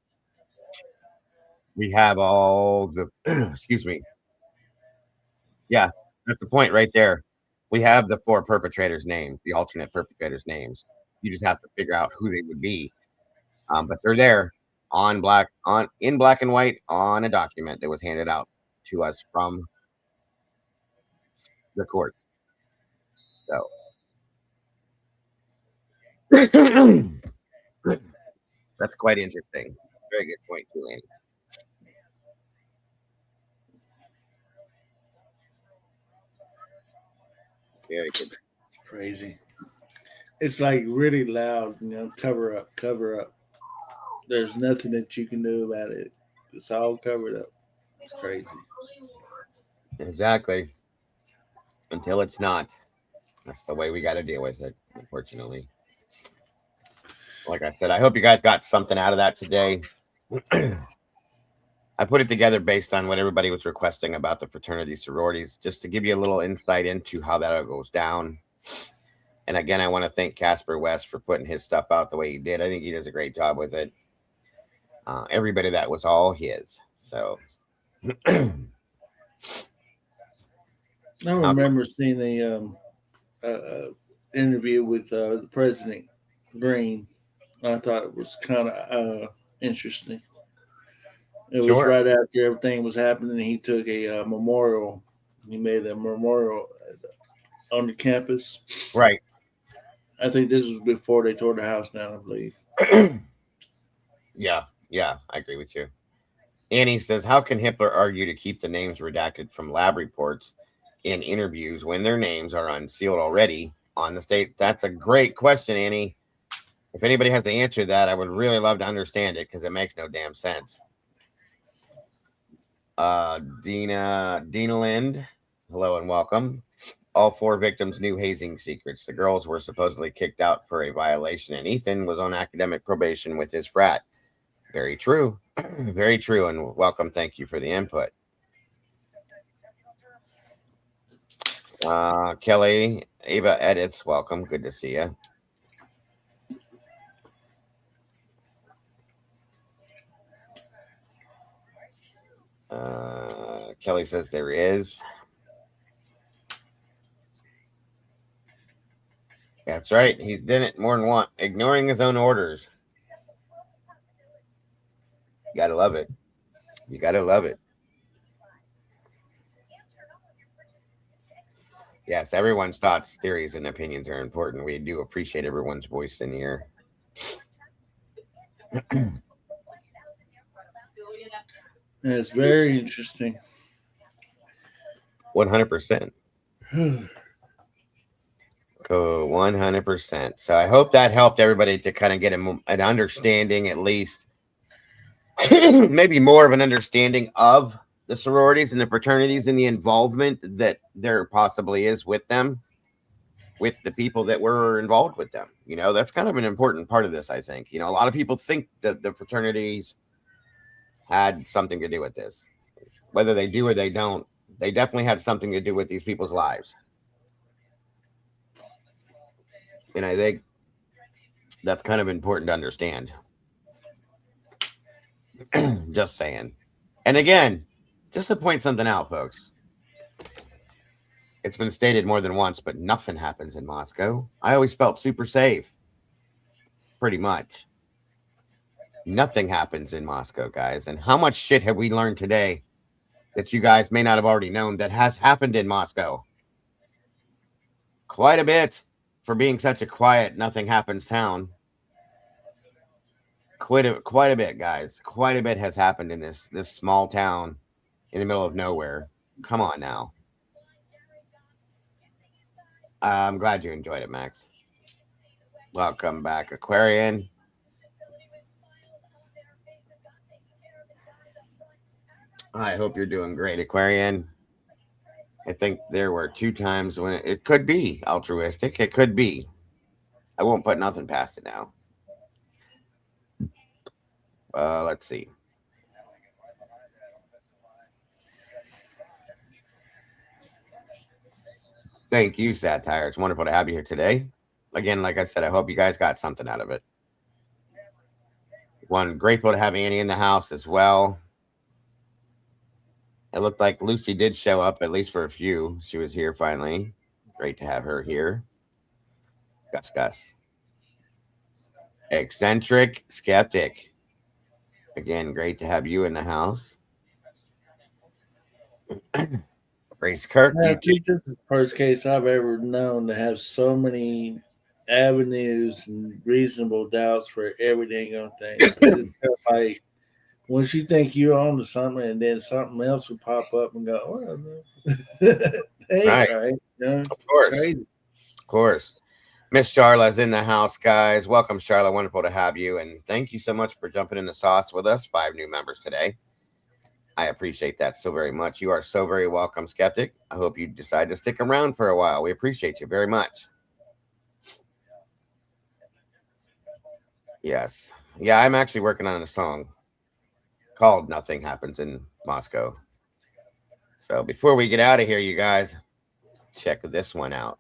We have all the excuse me. Yeah, that's the point right there. We have the 4 perpetrators' names, the alternate perpetrators' names. You just have to figure out who they would be. But they're there in black and white on a document that was handed out to us from the court. So that's quite interesting. Very good point, too, Andy. Very good. It's crazy. It's like really loud, cover up, cover up. There's nothing that you can do about it. It's all covered up. It's crazy. Exactly. Until it's not. That's the way we got to deal with it, unfortunately. Like I said, I hope you guys got something out of that today. I put it together based on what everybody was requesting about the fraternity sororities, just to give you a little insight into how that all goes down. And again, I want to thank Casper West for putting his stuff out the way he did. I think he does a great job with it. Everybody, that was all his. So I remember seeing a interview with President Green. I thought it was kind of interesting. It was right after everything was happening. He took a memorial. He made a memorial on the campus. Right. I think this was before they tore the house down, I believe. Yeah, I agree with you. Annie says, how can Hitler argue to keep the names redacted from lab reports in interviews when their names are unsealed already on the state? That's a great question, Annie. If anybody has the answer to that, I would really love to understand it because it makes no damn sense. Dina Lind, hello and welcome. All 4 victims knew hazing secrets. The girls were supposedly kicked out for a violation, and Ethan was on academic probation with his frat. Very true. Very true, and welcome. Thank you for the input. Kelly, Ava Edits, welcome. Good to see you. Kelly says there is. That's right. He's done it more than once, ignoring his own orders. You gotta love it. You gotta love it. Yes, everyone's thoughts, theories, and opinions are important. We do appreciate everyone's voice in here. It's very interesting. 100%. Go 100%. So I hope that helped everybody to kind of get an understanding, at least maybe more of an understanding of the sororities and the fraternities and the involvement that there possibly is with them, with the people that were involved with them. You know, that's kind of an important part of this, I think. You know, a lot of people think that the fraternities had something to do with this. Whether they do or they don't, they definitely had something to do with these people's lives. And I think that's kind of important to understand. Just saying. And again, just to point something out, folks. It's been stated more than once, but nothing happens in Moscow. I always felt super safe. Pretty much. Nothing happens in Moscow, guys. And how much shit have we learned today that you guys may not have already known that has happened in Moscow? Quite a bit for being such a quiet, nothing happens town. Quite a bit, guys. Quite a bit has happened in this small town in the middle of nowhere. Come on now. I'm glad you enjoyed it, Max. Welcome back, Aquarian. I hope you're doing great, Aquarian. I think there were 2 times when it could be altruistic. It could be. I won't put nothing past it now. Let's see. Thank you, Satire. It's wonderful to have you here today. Again, like I said, I hope you guys got something out of it. Grateful to have Annie in the house as well. It looked like Lucy did show up, at least for a few. She was here finally. Great to have her here. Gus. Eccentric Skeptic. Again, great to have you in the house. Grace Kirk. Now, Keith, this is the first case I've ever known to have so many avenues and reasonable doubts for every dang on thing. It's like once you think you're on to something, and then something else will pop up and go, "Well, hey, right. You know, Of course. Of course. Miss Charla's in the house, guys. Welcome, Charla. Wonderful to have you. And thank you so much for jumping in the sauce with us. 5 new members today. I appreciate that so very much. You are so very welcome, Skeptic. I hope you decide to stick around for a while. We appreciate you very much. Yes. Yeah, I'm actually working on a song called Nothing Happens in Moscow. So before we get out of here, you guys, check this one out.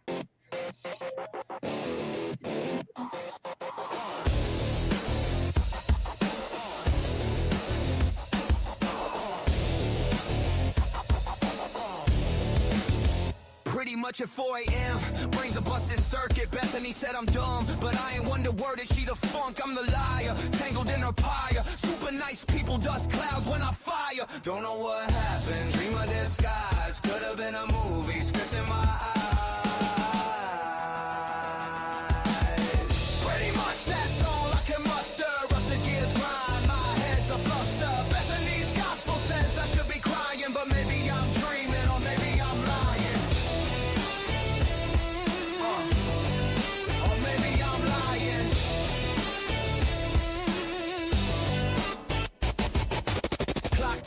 Pretty much at 4 a.m. Brains a busted circuit. Bethany said I'm dumb, but I ain't wonder word. Is she the funk? I'm the liar. Tangled in her pyre. Super nice people, dust clouds when I fire. Don't know what happened. Dream of disguise. Could have been a movie. Script in my eyes. Pretty much that's all I can muster. Rusted gears grind. My head's a fluster. Bethany's gospel says I should be crying, but maybe I'm dreaming or maybe I'm lying.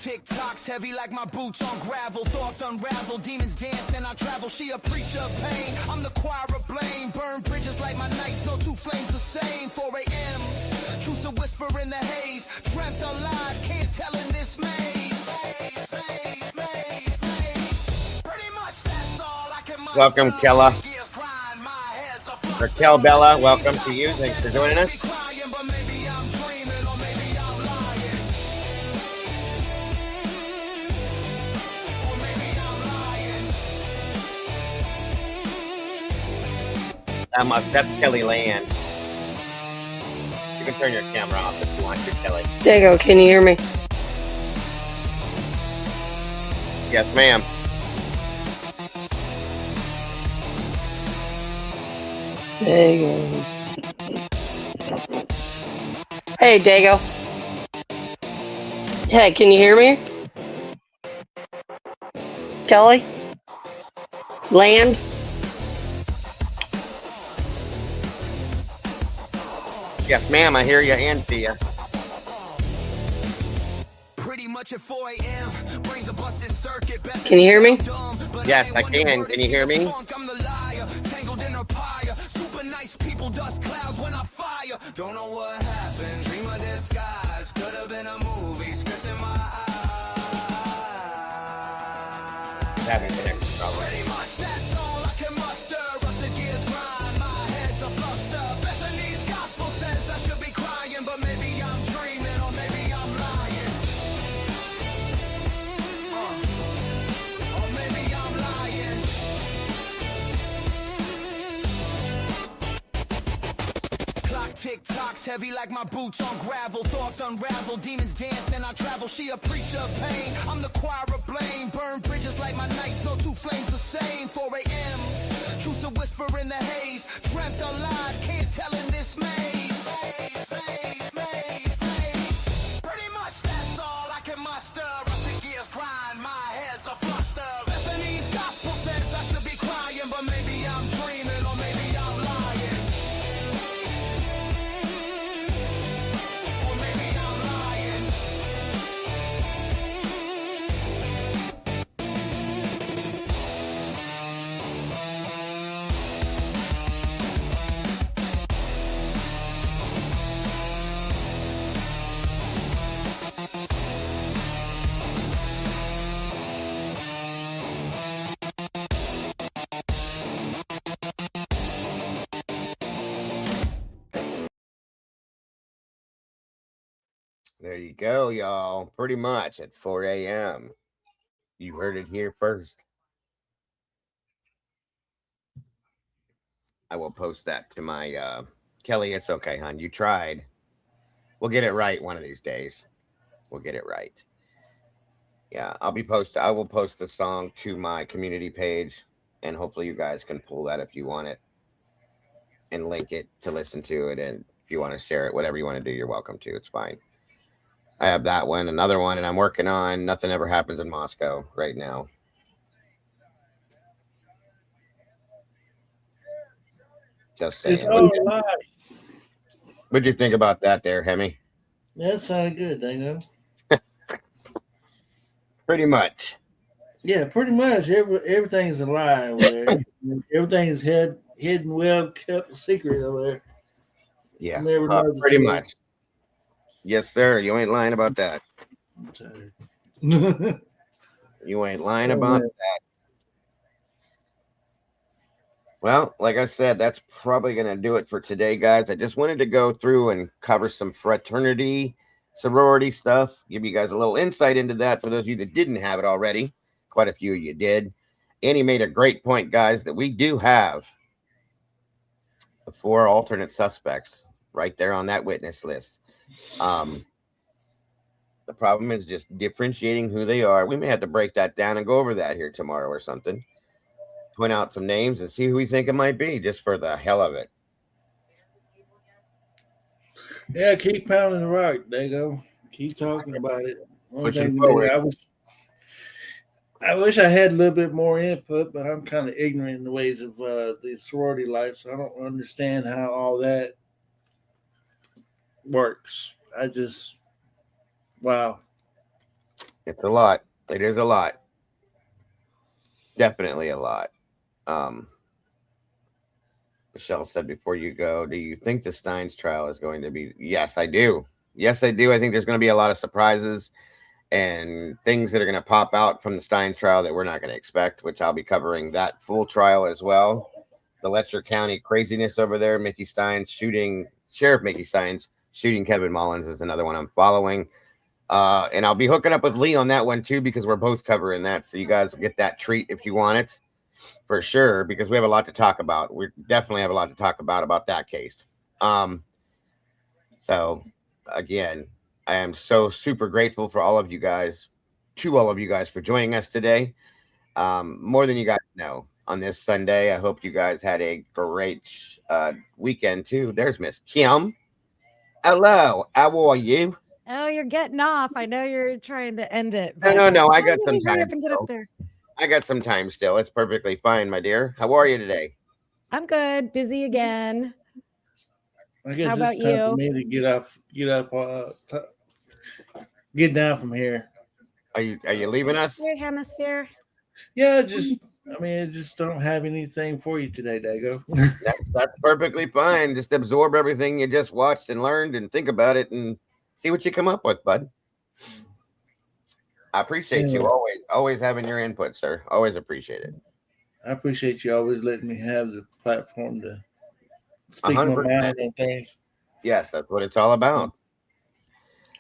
TikToks heavy like my boots on gravel. Thoughts unravel, demons dance and I travel. She a preacher of pain, I'm the choir of blame. Burn bridges like my nights, no 2 flames the same. 4 a.m. Truths a whisper in the haze. Dreamt a lot, can't tell in this maze. Pretty much that's all I can muster. Welcome, Kella. Raquel Bella, welcome to you. Thanks for joining us. That's Kelly Land. You can turn your camera off if you want to, Kelly. Dago, can you hear me? Yes, ma'am. Dago. Hey, Dago. Hey, can you hear me? Kelly? Land? Yes, ma'am. I hear you and see you. Can you hear me? Yes, I can. Can you hear me? Don't know what happened, dream of disguise, could have been a movie script in my eyes. Having connection problem. Pretty much that's all I can muster. Rusted gears grind, my head's a fluster. Bethany's gospel says I should be crying, but maybe I'm dreaming or maybe I'm lying. Or maybe I'm lying. Clock tick-tocks heavy like my boots on gravel. Thoughts unravel, demons dance and I travel. She a preacher of pain, I'm the choir of blame. Burn bridges like my nights, no two flames the same. 4 a.m., truths a whisper in the haze. Dreamt a lie, can't tell in this maze. Pretty much that's all I can muster. Rusty gears grind, my head's a fluster. Bethany's gospel says I should be crying, but maybe I'm dreaming or maybe I'm lying. Or maybe I'm lying. There you go, y'all. Pretty much at 4 a.m. You heard it here first. I will post that to my Kelly. It's okay, hon. You tried. We'll get it right one of these days. We'll get it right. Yeah, I will post the song to my community page, and hopefully you guys can pull that if you want it and link it to listen to it. And if you want to share it, whatever you want to do, you're welcome to. It's fine. I have that one, another one, and I'm working on Nothing Ever Happens in Moscow right now. Just saying. It's all live. What'd you think about that there, Hemi? That sounded good, Dano. Pretty much. Yeah, pretty much. Everything's a lie over there. Everything's hidden, well kept secret over there. Yeah, Never know the pretty truth. much. Yes, sir. You ain't lying about that. You ain't lying about that. Well, like I said, that's probably going to do it for today, guys. I just wanted to go through and cover some fraternity, sorority stuff, give you guys a little insight into that for those of you that didn't have it already. Quite a few of you did. Annie made a great point, guys, that we do have the 4 alternate suspects right there on that witness list. The problem is just differentiating who they are. We may have to break that down and go over that here tomorrow or something. Point out some names and see who we think it might be, just for the hell of it. Yeah, keep pounding the rock. There you go. Keep talking about it. Pushing forward. I wish I had a little bit more input, but I'm kind of ignorant in the ways of the sorority life, so I don't understand how all that works. Wow. It's a lot. It is a lot. Definitely a lot. Michelle said before you go, do you think the Steins trial is going to be? Yes, I do. Yes, I do. I think there's going to be a lot of surprises and things that are going to pop out from the Steins trial that we're not going to expect, which I'll be covering that full trial as well. The Letcher County craziness over there, Sheriff Mickey Steins shooting Kevin Mullins is another one I'm following. And I'll be hooking up with Lee on that one too, because we're both covering that. So you guys will get that treat if you want it, for sure, because we have a lot to talk about. We definitely have a lot to talk about that case. So again, I am so super grateful for all of you guys, for joining us today. More than you guys know on this Sunday. I hope you guys had a great weekend too. There's Miss Kim. Hello, how are you? Oh, you're getting off. I know you're trying to end it. No, But no, no. I got let some me hurry time up and get up still. there. I got some time still. It's perfectly fine, my dear. How are you today? I'm good. Busy again. I guess How it's about time for you? me to get down from here. Are you leaving us? Your hemisphere. Yeah, I just don't have anything for you today, Dago. That's perfectly fine. Just absorb everything you just watched and learned and think about it and see what you come up with, bud. I appreciate you Anyway. always having your input, sir. Always appreciate it. I appreciate you always letting me have the platform to speak my 100%. mind on things. Yes, that's what it's all about.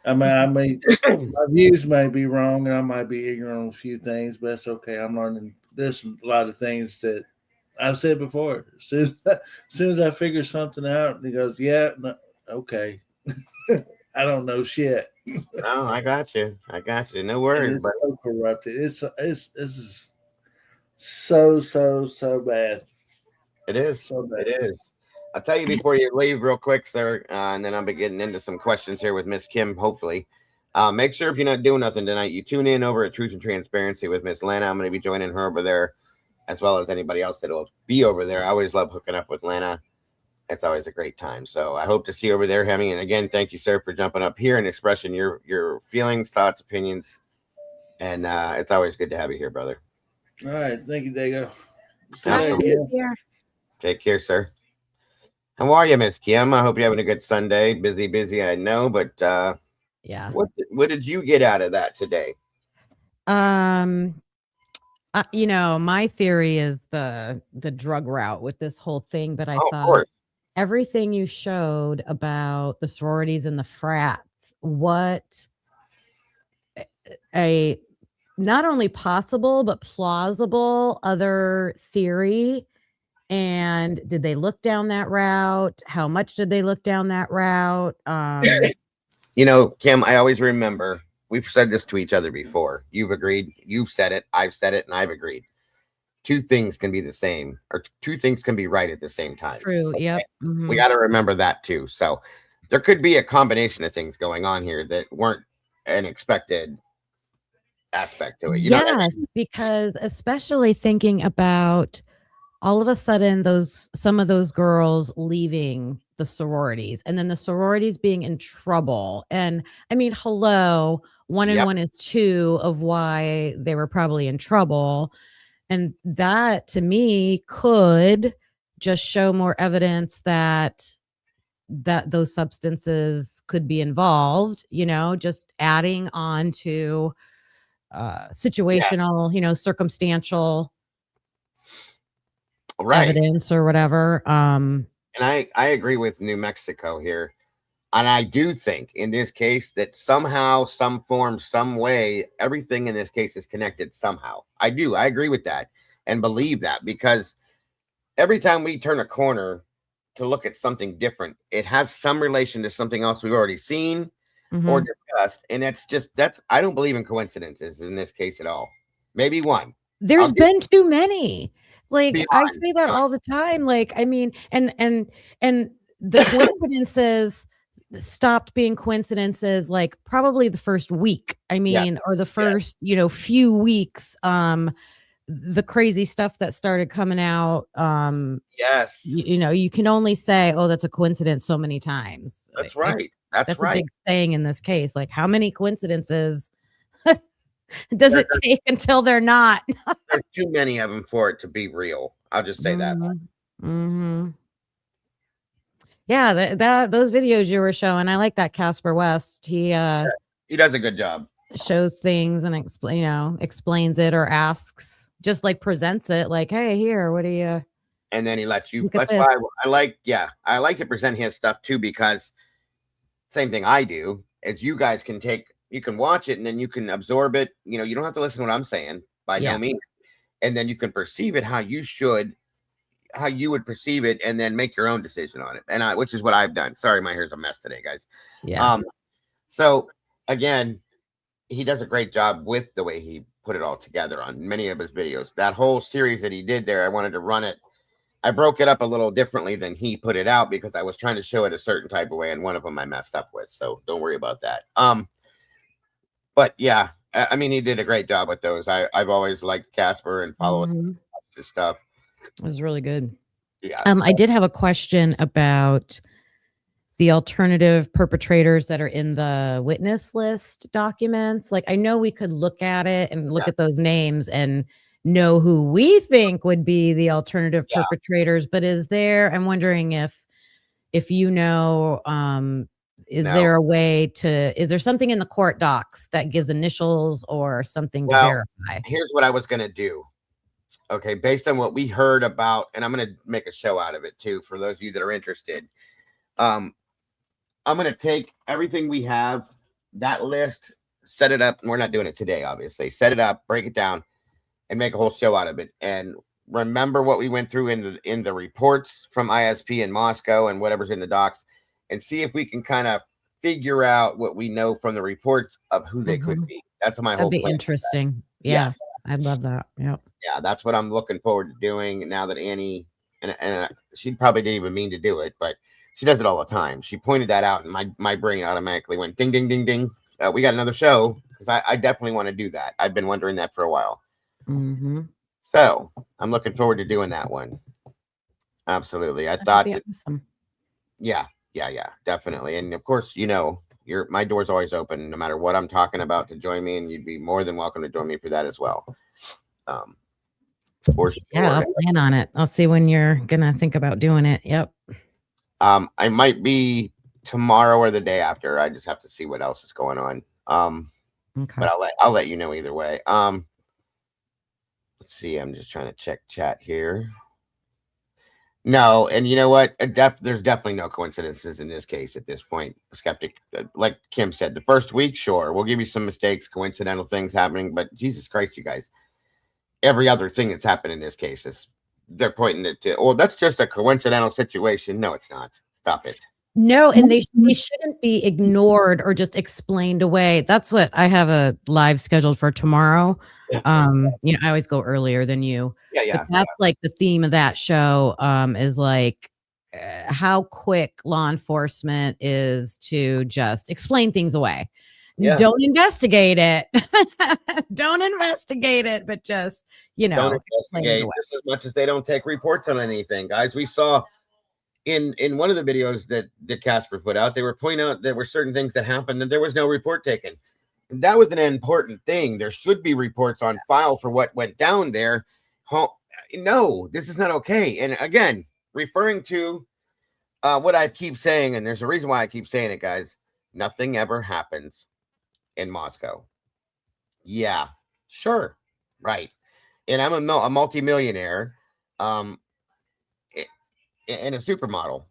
I mean, my views may be wrong, and I might be ignorant on a few things, but that's okay. I'm learning. There's a lot of things that I've said before. As soon as I figure something out, and he goes, "Yeah, no, okay." I don't know shit. No, I got you. I got you. No And worries, it's but so corrupted. This is so bad. it is. So bad. It is. I'll tell you before you leave, real quick, sir, and then I'll be getting into some questions here with Miss Kim. Hopefully, make sure if you're not doing nothing tonight, you tune in over at Truth and Transparency with Miss Lana. I'm going to be joining her over there, as well as anybody else that will be over there. I always love hooking up with Lana. It's always a great time. So I hope to see you over there, Hemi. And again, thank you, sir, for jumping up here and expressing your feelings, thoughts, opinions. And it's always good to have you here, brother. All right, thank you, Dago. Take care, sir. How are you, Miss Kim? I hope you're having a good Sunday. Busy, I know, but yeah. What did you get out of that today? You know, my theory is the drug route with this whole thing, but I thought everything you showed about the sororities and the frats, what a not only possible but plausible other theory. And did they look down that route? How much did they look down that route? You know, Kim, I always remember we've said this to each other before. You've agreed, you've said it, I've said it, and I've agreed. Two things can be the same, or two things can be right at the same time. True. Okay? Yep. Mm-hmm. We got to remember that too. So there could be a combination of things going on here that weren't an expected aspect to it. You know what I mean? Because especially thinking about all of a sudden some of those girls leaving the sororities and then the sororities being in trouble. And I mean, hello, one and one is two of why they were probably in trouble. And that to me could just show more evidence that those substances could be involved, you know, just adding on to situational, you know, circumstantial evidence or whatever. And I agree with New Mexico here. And I do think in this case that somehow, some form, some way, everything in this case is connected somehow. I agree with that and believe that, because every time we turn a corner to look at something different, it has some relation to something else we've already seen or discussed. And I don't believe in coincidences in this case at all. Maybe one. There's been too many. Like I say that all the time. Like, I mean, and the coincidences stopped being coincidences like probably the first week. I mean, or the first, you know, few weeks. The crazy stuff that started coming out. You know, you can only say, oh, that's a coincidence so many times. That's right. That's right. A big thing in this case. Like, how many coincidences does it take until they're not? There's too many of them for it to be real. I'll just say that. Mm-hmm. Yeah, those videos you were showing, I like that Casper West. He does a good job. Shows things and explains it or asks, just like presents it, like, hey, here, what do you? And then he lets you. That's why I like to present his stuff too, because same thing I do is you guys can you can watch it and then you can absorb it. You know, you don't have to listen to what I'm saying by no means. And then you can perceive it how you would perceive it, and then make your own decision on it. And which is what I've done. Sorry, my hair's a mess today, guys. Yeah. So again, he does a great job with the way he put it all together on many of his videos. That whole series that he did there, I wanted to run it I broke it up a little differently than he put it out because I was trying to show it a certain type of way, and one of them I messed up with. So don't worry about that. But yeah, I mean, he did a great job with those. I've always liked Casper and followed his stuff. It was really good. Yeah. I did have a question about the alternative perpetrators that are in the witness list documents. Like, I know we could look at it and look at those names and know who we think would be the alternative perpetrators, but is there, I'm wondering if you know, is there a way to, is there something in the court docs that gives initials or something to verify? Here's what I was going to do. Okay. Based on what we heard about, and I'm going to make a show out of it too, for those of you that are interested. I'm going to take everything we have, that list, set it up. And we're not doing it today, obviously. Set it up, break it down, and make a whole show out of it. And remember what we went through in the reports from ISP in Moscow and whatever's in the docs, and see if we can kind of figure out what we know from the reports of who they could be. That's my whole That'd be plan. interesting. Yeah, Yes. I'd love that. Yep. Yeah, that's what I'm looking forward to doing now that Annie, and she probably didn't even mean to do it, but she does it all the time. She pointed that out, and my brain automatically went ding, ding, ding, ding. We got another show, because I definitely want to do that. I've been wondering that for a while. So I'm looking forward to doing that one. Absolutely. I thought that, awesome. Yeah, definitely. And of course, you know, my door's always open, no matter what I'm talking about, to join me, and you'd be more than welcome to join me for that as well. For sure. Yeah, I'll plan on it. I'll see when you're gonna think about doing it. Yep. I might be tomorrow or the day after. I just have to see what else is going on. Okay. But I'll let you know either way. Let's see. I'm just trying to check chat here. No, and you know what? There's definitely no coincidences in this case at this point. Skeptic, like Kim said, the first week, sure, we'll give you some mistakes, coincidental things happening, but Jesus Christ, you guys, every other thing that's happened in this case is they're pointing it to, well, that's just a coincidental situation. No, it's not. Stop it. No, and they shouldn't be ignored or just explained away. That's what I have a live scheduled for tomorrow. You know, I always go earlier than you. Yeah. But that's like the theme of that show, is like how quick law enforcement is to just explain things away. Yeah. Don't investigate it. Don't investigate it, but just, you know, don't investigate just as much as they don't take reports on anything, guys. We saw in one of the videos that Casper put out, they were pointing out there were certain things that happened and there was no report taken. And that was an important thing. There should be reports on file for what went down there. No, this is not okay. And again, referring to what I keep saying, and there's a reason why I keep saying it, guys, nothing ever happens in Moscow. Yeah, sure. Right. And I'm a multimillionaire. And a supermodel.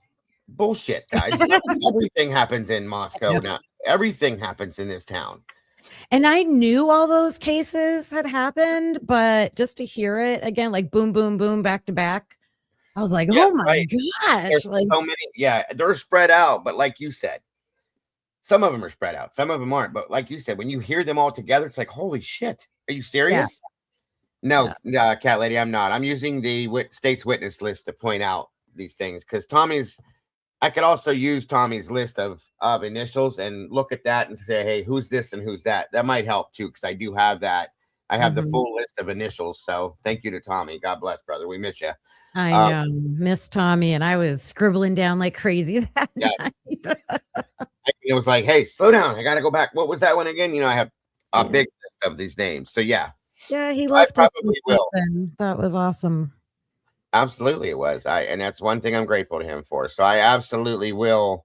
Bullshit, guys. Everything happens in Moscow now. Everything happens in this town. And I knew all those cases had happened, but just to hear it again, like boom, boom, boom, back to back, I was like, oh my gosh. There's Like, so many. Yeah, they're spread out, but like you said, some of them are spread out, some of them aren't. But like you said, when you hear them all together, it's like, holy shit. Are you serious? No, Cat Lady, I'm not. I'm using the state's witness list to point out these things, because I could also use Tommy's list of initials and look at that and say, hey, who's this and who's that? That might help too, because I do have that. I have the full list of initials. So thank you to Tommy. God bless, brother. We miss you. I miss Tommy, and I was scribbling down like crazy that night. It was like, hey, slow down. I got to go back. What was that one again? You know, I have a big list of these names. So yeah. Yeah, he left us. Probably will. That was awesome. Absolutely, it was. And that's one thing I'm grateful to him for. So I absolutely will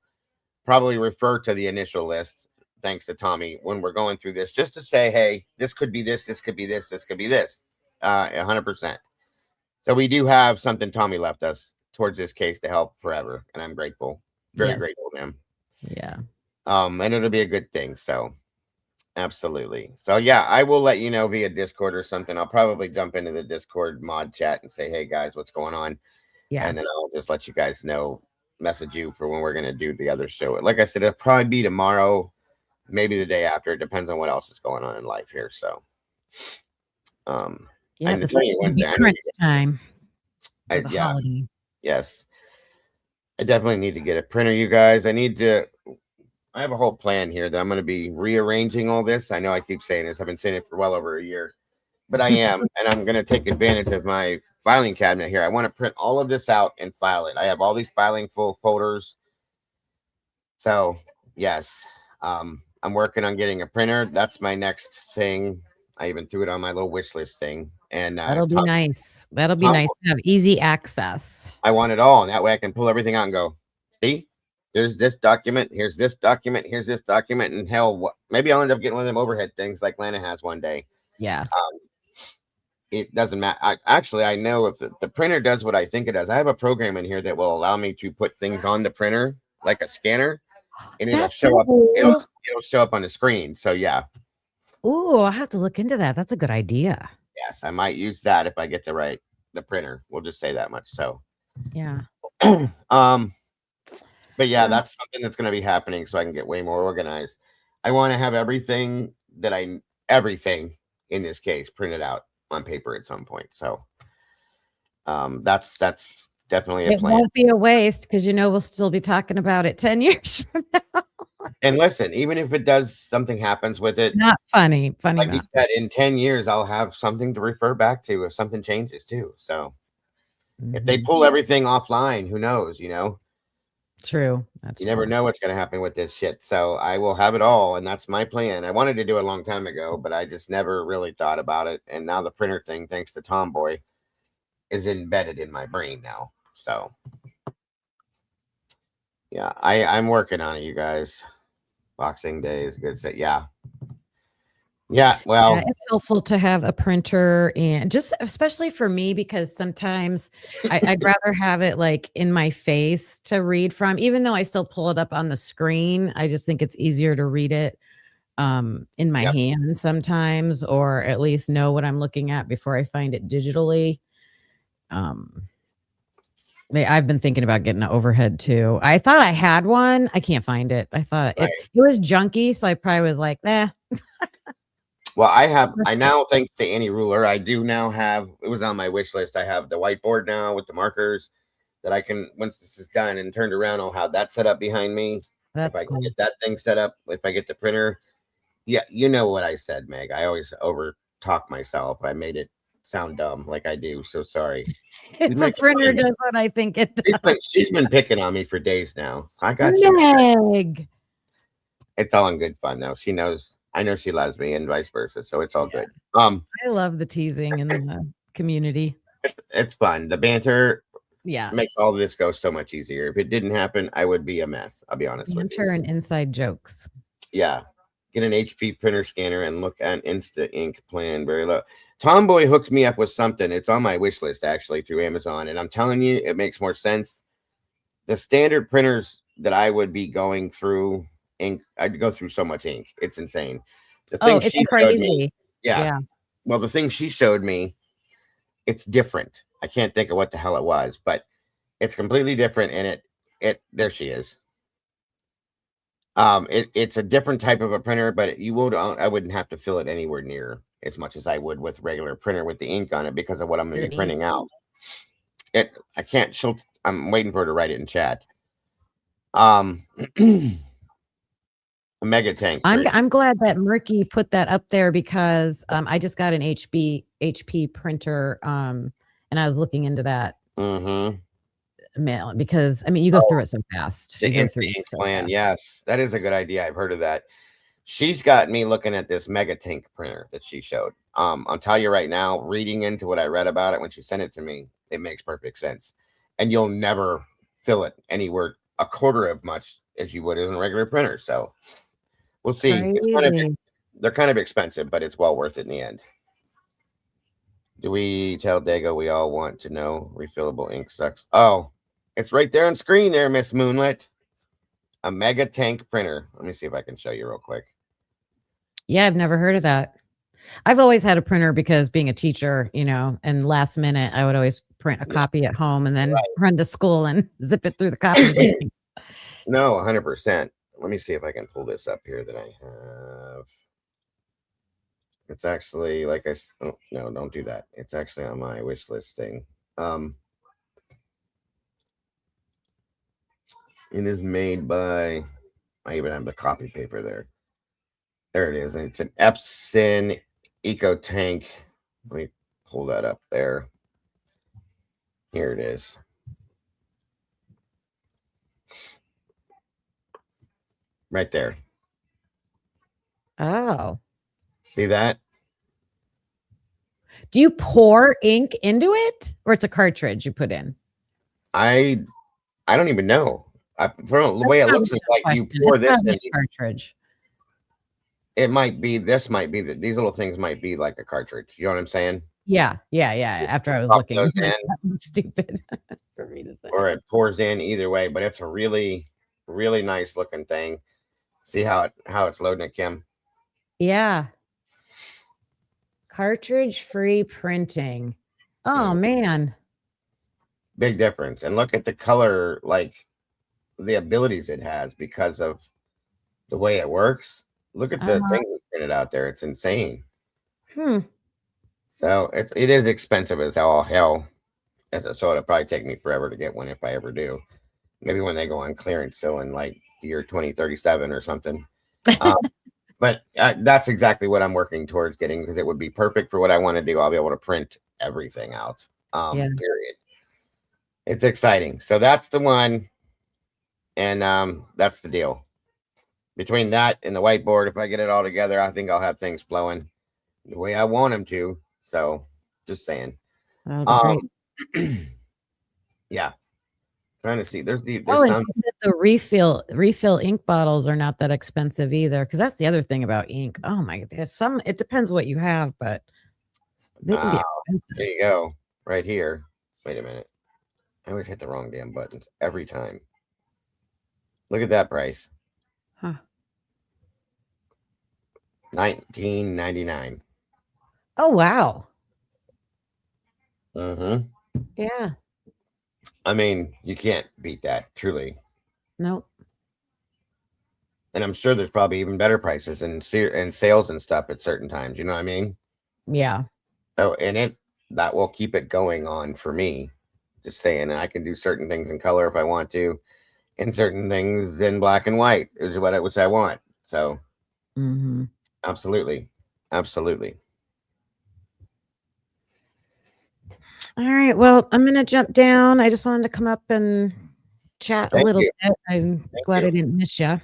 probably refer to the initial list, thanks to Tommy, when we're going through this, just to say, hey, this could be this, this could be this, this could be this, 100%. So we do have something Tommy left us towards this case to help forever, and I'm grateful, very grateful to him. Yeah. And it'll be a good thing. So absolutely. So yeah, I will let you know via Discord or something. I'll probably jump into the Discord mod chat and say, hey guys, what's going on? Yeah. And then I'll just let you guys know, message you for when we're going to do the other show. Like I said, it'll probably be tomorrow, maybe the day after. It depends on what else is going on in life here. So, yeah, it's current time. Holiday. Yes. I definitely need to get a printer, you guys. I have a whole plan here that I'm going to be rearranging all this. I know I keep saying this. I've been saying it for well over a year, but I am, and I'm going to take advantage of my filing cabinet here. I want to print all of this out and file it. I have all these filing full folders. So yes, I'm working on getting a printer. That's my next thing. I even threw it on my little wish list thing. And That'll be nice. That'll be nice to have easy access. I want it all, and that way I can pull everything out and go, see, here's this document, here's this document, here's this document, and hell, maybe I'll end up getting one of them overhead things like Lana has one day. Yeah. It doesn't matter. I know if the printer does what I think it does. I have a program in here that will allow me to put things on the printer like a scanner, and it'll show up. It'll show up on the screen. So yeah. Ooh, I'll have to look into that. That's a good idea. Yes, I might use that if I get the printer. We'll just say that much. So yeah. But yeah, that's something that's going to be happening so I can get way more organized. I want to have everything in this case printed out on paper at some point. So that's definitely a plan. It won't be a waste because we'll still be talking about it 10 years from now. And listen, even if it does, something happens with it. Not funny. Like you said, in 10 years, I'll have something to refer back to if something changes too. So if they pull everything offline, who knows, True. You never know what's going to happen with this shit. So I will have it all. And that's my plan. I wanted to do it a long time ago, but I just never really thought about it. And now the printer thing, thanks to Tomboy, is embedded in my brain now. So yeah, I'm working on it, you guys. Boxing Day is a good set. Yeah. Well, it's helpful to have a printer, and just especially for me, because sometimes I'd rather have it like in my face to read from, even though I still pull it up on the screen. I just think it's easier to read it in my hand sometimes, or at least know what I'm looking at before I find it digitally. I've been thinking about getting an overhead too. I thought I had one. I can't find it. I thought it was junky, so I probably was like, Well, I now, thanks to Annie Ruler, I do now have, it was on my wish list. I have the whiteboard now with the markers that I can, once this is done and turned around, I'll have that set up behind me. That's if I can get that thing set up, if I get the printer. Yeah, you know what I said, Meg. I always over talk myself. I made it sound dumb like I do. So sorry. The printer does what I think it does. She's been picking on me for days now. I got Meg. It's all in good fun though. She knows. I know she loves me and vice versa, so it's all good. I love the teasing in the community. It's fun. The banter makes all this go so much easier. If it didn't happen, I would be a mess. I'll be honest with you. Banter and inside jokes. Yeah. Get an HP printer scanner and look at Insta Ink plan very low. Tomboy hooked me up with something. It's on my wish list actually through Amazon, and I'm telling you, it makes more sense. The standard printers that I would be going through ink, I'd go through so much ink. It's insane. The thing it's crazy. Me, yeah. Well, the thing she showed me, it's different. I can't think of what the hell it was, but it's completely different. And it there she is. It's a different type of a printer, but I wouldn't have to fill it anywhere near as much as I would with regular printer with the ink on it because of what I'm going to be printing out. I can't. I'm waiting for her to write it in chat. A mega tank. I'm glad that Murky put that up there because I just got an HP printer and I was looking into that mail because you go through it so fast. The ink plan, yes, that is a good idea. I've heard of that. She's got me looking at this mega tank printer that she showed. I'll tell you right now, reading into what I read about it when she sent it to me, it makes perfect sense. And you'll never fill it anywhere a quarter of much as you would as a regular printer. So we'll see. They're kind of expensive, but it's well worth it in the end. Do we tell Dago we all want to know refillable ink sucks? Oh, it's right there on screen there, Miss Moonlit. A mega tank printer. Let me see if I can show you real quick. Yeah, I've never heard of that. I've always had a printer because being a teacher, and last minute I would always print a copy at home and then run to school and zip it through the copy. No, 100%. Let me see if I can pull this up here that I have. It's actually no, don't do that. It's actually on my wish list thing. It is made by, I even have the copy paper there. There it is. And it's an Epson Eco Tank. Let me pull that up there. Here it is. Right there. Oh. See that? Do you pour ink into it, or it's a cartridge you put in? I don't even know. From the way it looks, it's like you pour this in. Cartridge. It might be. This might be these little things might be like a cartridge. You know what I'm saying? Yeah. After I was Pop looking, those that in. was stupid for me to say. Or it pours in either way, but it's a really, really nice looking thing. See how it's loading it, Kim? Yeah. Cartridge-free printing. Oh man. Big difference. And look at the color, like the abilities it has because of the way it works. Look at the thing we printed out there. It's insane. So it is expensive as all hell. So it'll probably take me forever to get one if I ever do. Maybe when they go on clearance, so in like the year 2037 or something. But that's exactly what I'm working towards getting, because it would be perfect for what I want to do. I'll be able to print everything out. Period. It's exciting. So that's the one. And that's the deal. Between that and the whiteboard, if I get it all together, I think I'll have things flowing the way I want them to. So just saying. Yeah. Trying to see. There's and you said the refill ink bottles are not that expensive either, because that's the other thing about ink. Oh my god, it depends what you have, but they can be expensive. There you go. Right here. Wait a minute. I always hit the wrong damn buttons every time. Look at that price. Huh. $19.99. Oh wow. Yeah. I mean, you can't beat that, truly. Nope. And I'm sure there's probably even better prices and sales and stuff at certain times. You know what I mean? Yeah. So, and that will keep it going on for me. Just saying, I can do certain things in color if I want to, and certain things in black and white is which I want. So, absolutely. All right. Well, I'm gonna jump down. I just wanted to come up and chat a little bit. I'm glad I didn't miss you.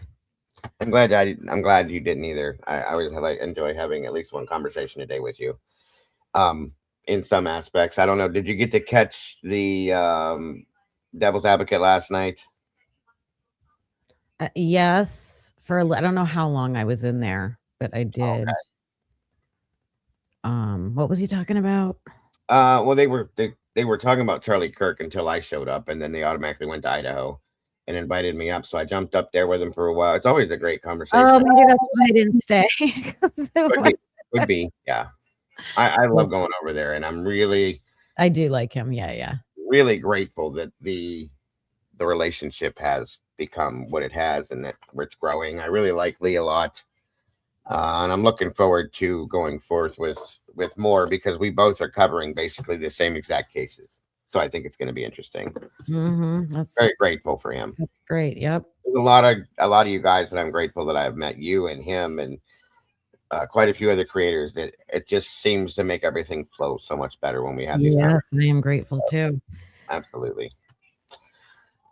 I'm glad you didn't either. I always enjoy having at least one conversation a day with you. In some aspects, I don't know. Did you get to catch the Devil's Advocate last night? Yes, I don't know how long I was in there, but I did. What was he talking about? Well, they were talking about Charlie Kirk until I showed up, and then they automatically went to Idaho and invited me up. So I jumped up there with them for a while. It's always a great conversation. Oh, maybe that's why I didn't stay. Could be. Yeah. I love going over there, and I do like him. Yeah. Really grateful that the relationship has become what it has and that it's growing. I really like Lee a lot. And I'm looking forward to going forth with more, because we both are covering basically the same exact cases. So I think it's going to be interesting. Very grateful for him. That's great. Yep. There's a lot of you guys that I'm grateful that I've met, you and him, and quite a few other creators, that it just seems to make everything flow so much better when we have these. Yes, I am grateful too. Absolutely.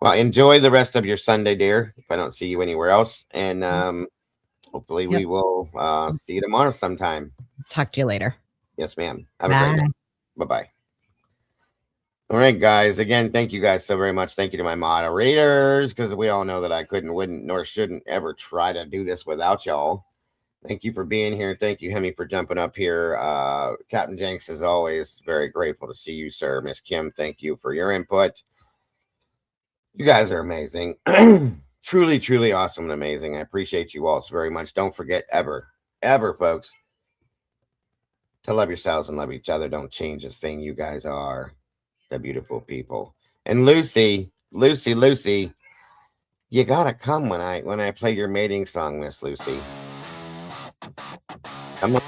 Well, enjoy the rest of your Sunday, dear. If I don't see you anywhere else, and hopefully we will see you tomorrow sometime. Talk to you later. Yes, ma'am. Have a great night. Bye-bye. All right, guys. Again, thank you guys so very much. Thank you to my moderators, because we all know that I couldn't, wouldn't, nor shouldn't ever try to do this without y'all. Thank you for being here. Thank you, Hemi, for jumping up here. Captain Jenks, as always, very grateful to see you, sir. Miss Kim, thank you for your input. You guys are amazing. Truly, truly awesome and amazing. I appreciate you all so very much. Don't forget ever, folks, to love yourselves and love each other. Don't change a thing. You guys are the beautiful people. And Lucy, you gotta come when I play your mating song, Miss Lucy. Come on.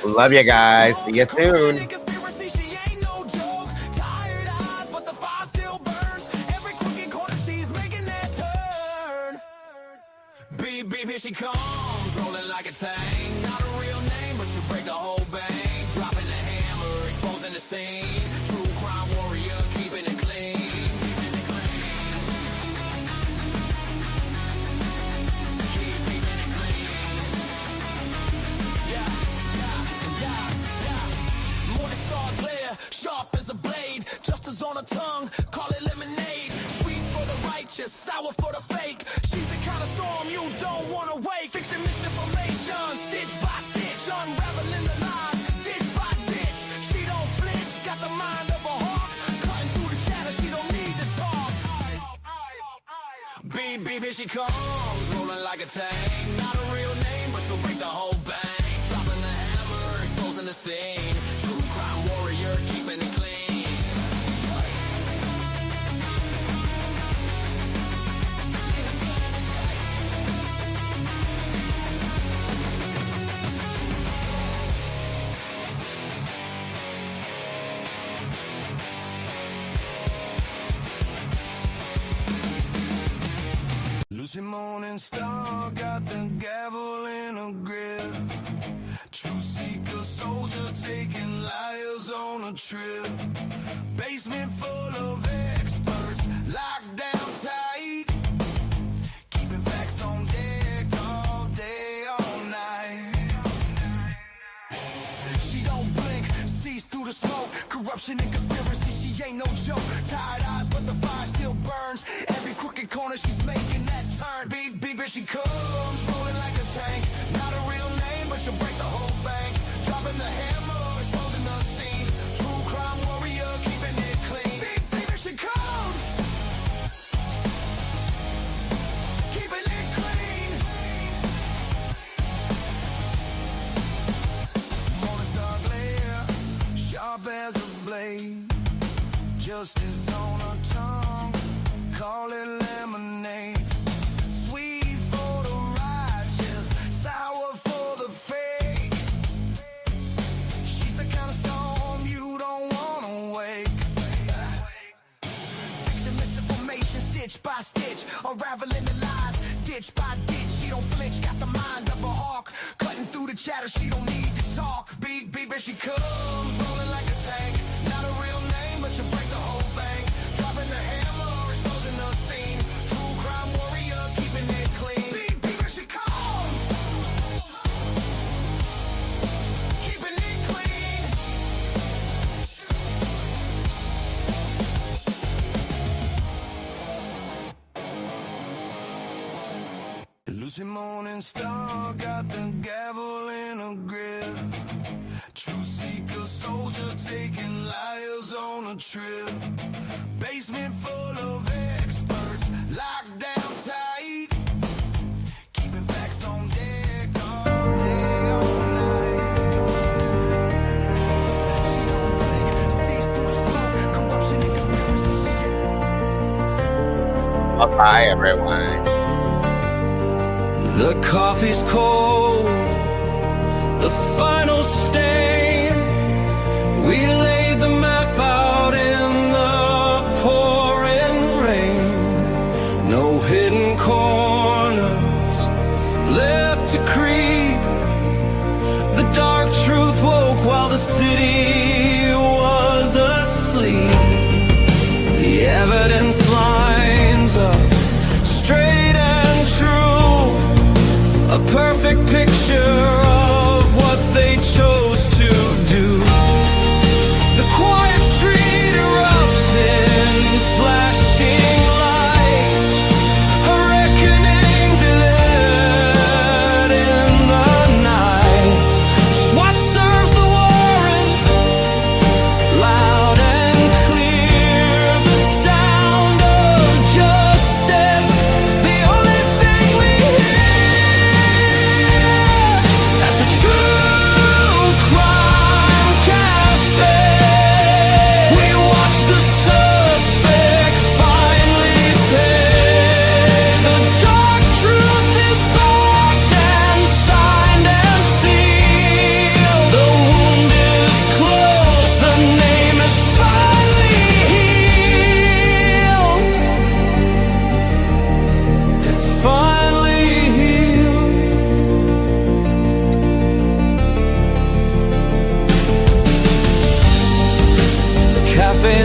Love you guys. See you soon. Beep, beep, here she comes, rolling like a tank. Not a real name, but she'll break the whole bank. Dropping the hammer, exposing the scene. True crime warrior, keeping it clean. Keeping it clean. Keeping it clean. Yeah. Morning star glare, sharp as a blade. Justice on her tongue, call it lemonade. Sweet for the righteous, sour for the fake. She's the kind of storm you don't want to wake. Fixing misinformation, stitch by stitch. Unraveling the lies, ditch by ditch. She don't flinch, got the mind of a hawk. Cutting through the chatter, she don't need to talk. Beep, beep, here she comes, rolling like a tank. Not a real name, but she'll break the whole bank. Dropping the hammer, exposing the scene. True crime warrior, keeping it clean. Lucy Morning Star got the gavel in a grip. True seeker soldier taking liars on a trip. Basement full of experts, locked down tight. Keeping facts on deck all day, all night. She don't blink, sees through the smoke. Corruption and conspiracy, she ain't no joke. Tired eyes, but the fire still burns. Every crooked corner, she's making that turn. Beep, beep, here she comes, rolling like a tank. Not a real name, but she'll break the whole bank. Dropping the hammer, exposing the scene. True crime warrior, keeping it clean. Beep, beep, here she comes. Keeping it clean. Morning star glare, sharp as a blade. Justice on her tongue, call it lemonade. Sweet for the righteous, sour for the fake. She's the kind of storm you don't wanna wake. Fixing misinformation, stitch by stitch. Unraveling the lies, ditch by ditch. She don't flinch, got the mind of a hawk. Cutting through the chatter, she don't need to talk. Beep, beep, here she comes, rolling like a tank. Not a real name, but she'll break the whole bank. Dropping the hammer, exposing the scene. True crime warrior, keeping it clean. Beep, beep, here she comes. Keeping it clean. Lucy Morning Star got the gavel in a grip. True seeker soldier taking liars on a trip. Basement full of experts, locked down tight. Keeping facts on deck all day, all night. She don't blink, sees through the smoke. Corruption and conspiracy, Bye, everyone. The coffee's cold, the final stain. We laid the map out in the pouring rain. No hidden corners left to creep. The dark truth woke while the city was asleep. The evidence lines up straight and true. A perfect picture of what they chose to do. The quiet street erupts in flashing light. A reckoning delivered in the night. SWAT serves the warrant, loud and clear. The sound of justice, the only thing we hear.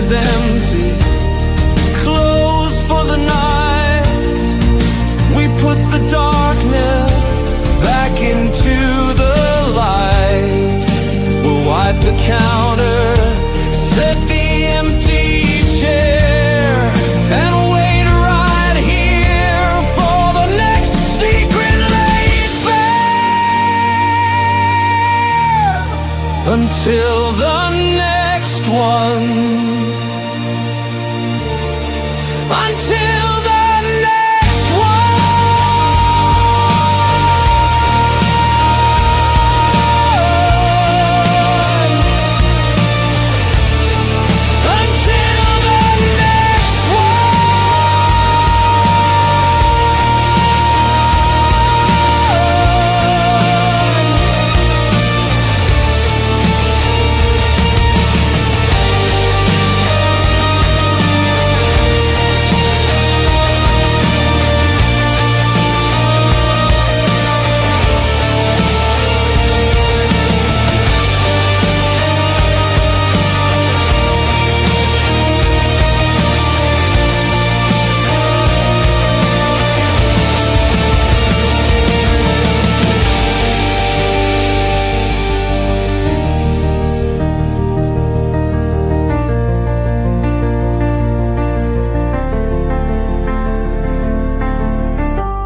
is empty, closed for the night. We put the darkness back into the light. We'll wipe the counter, set the empty chair, and wait right here for the next secret laid bare. Until the next one. Until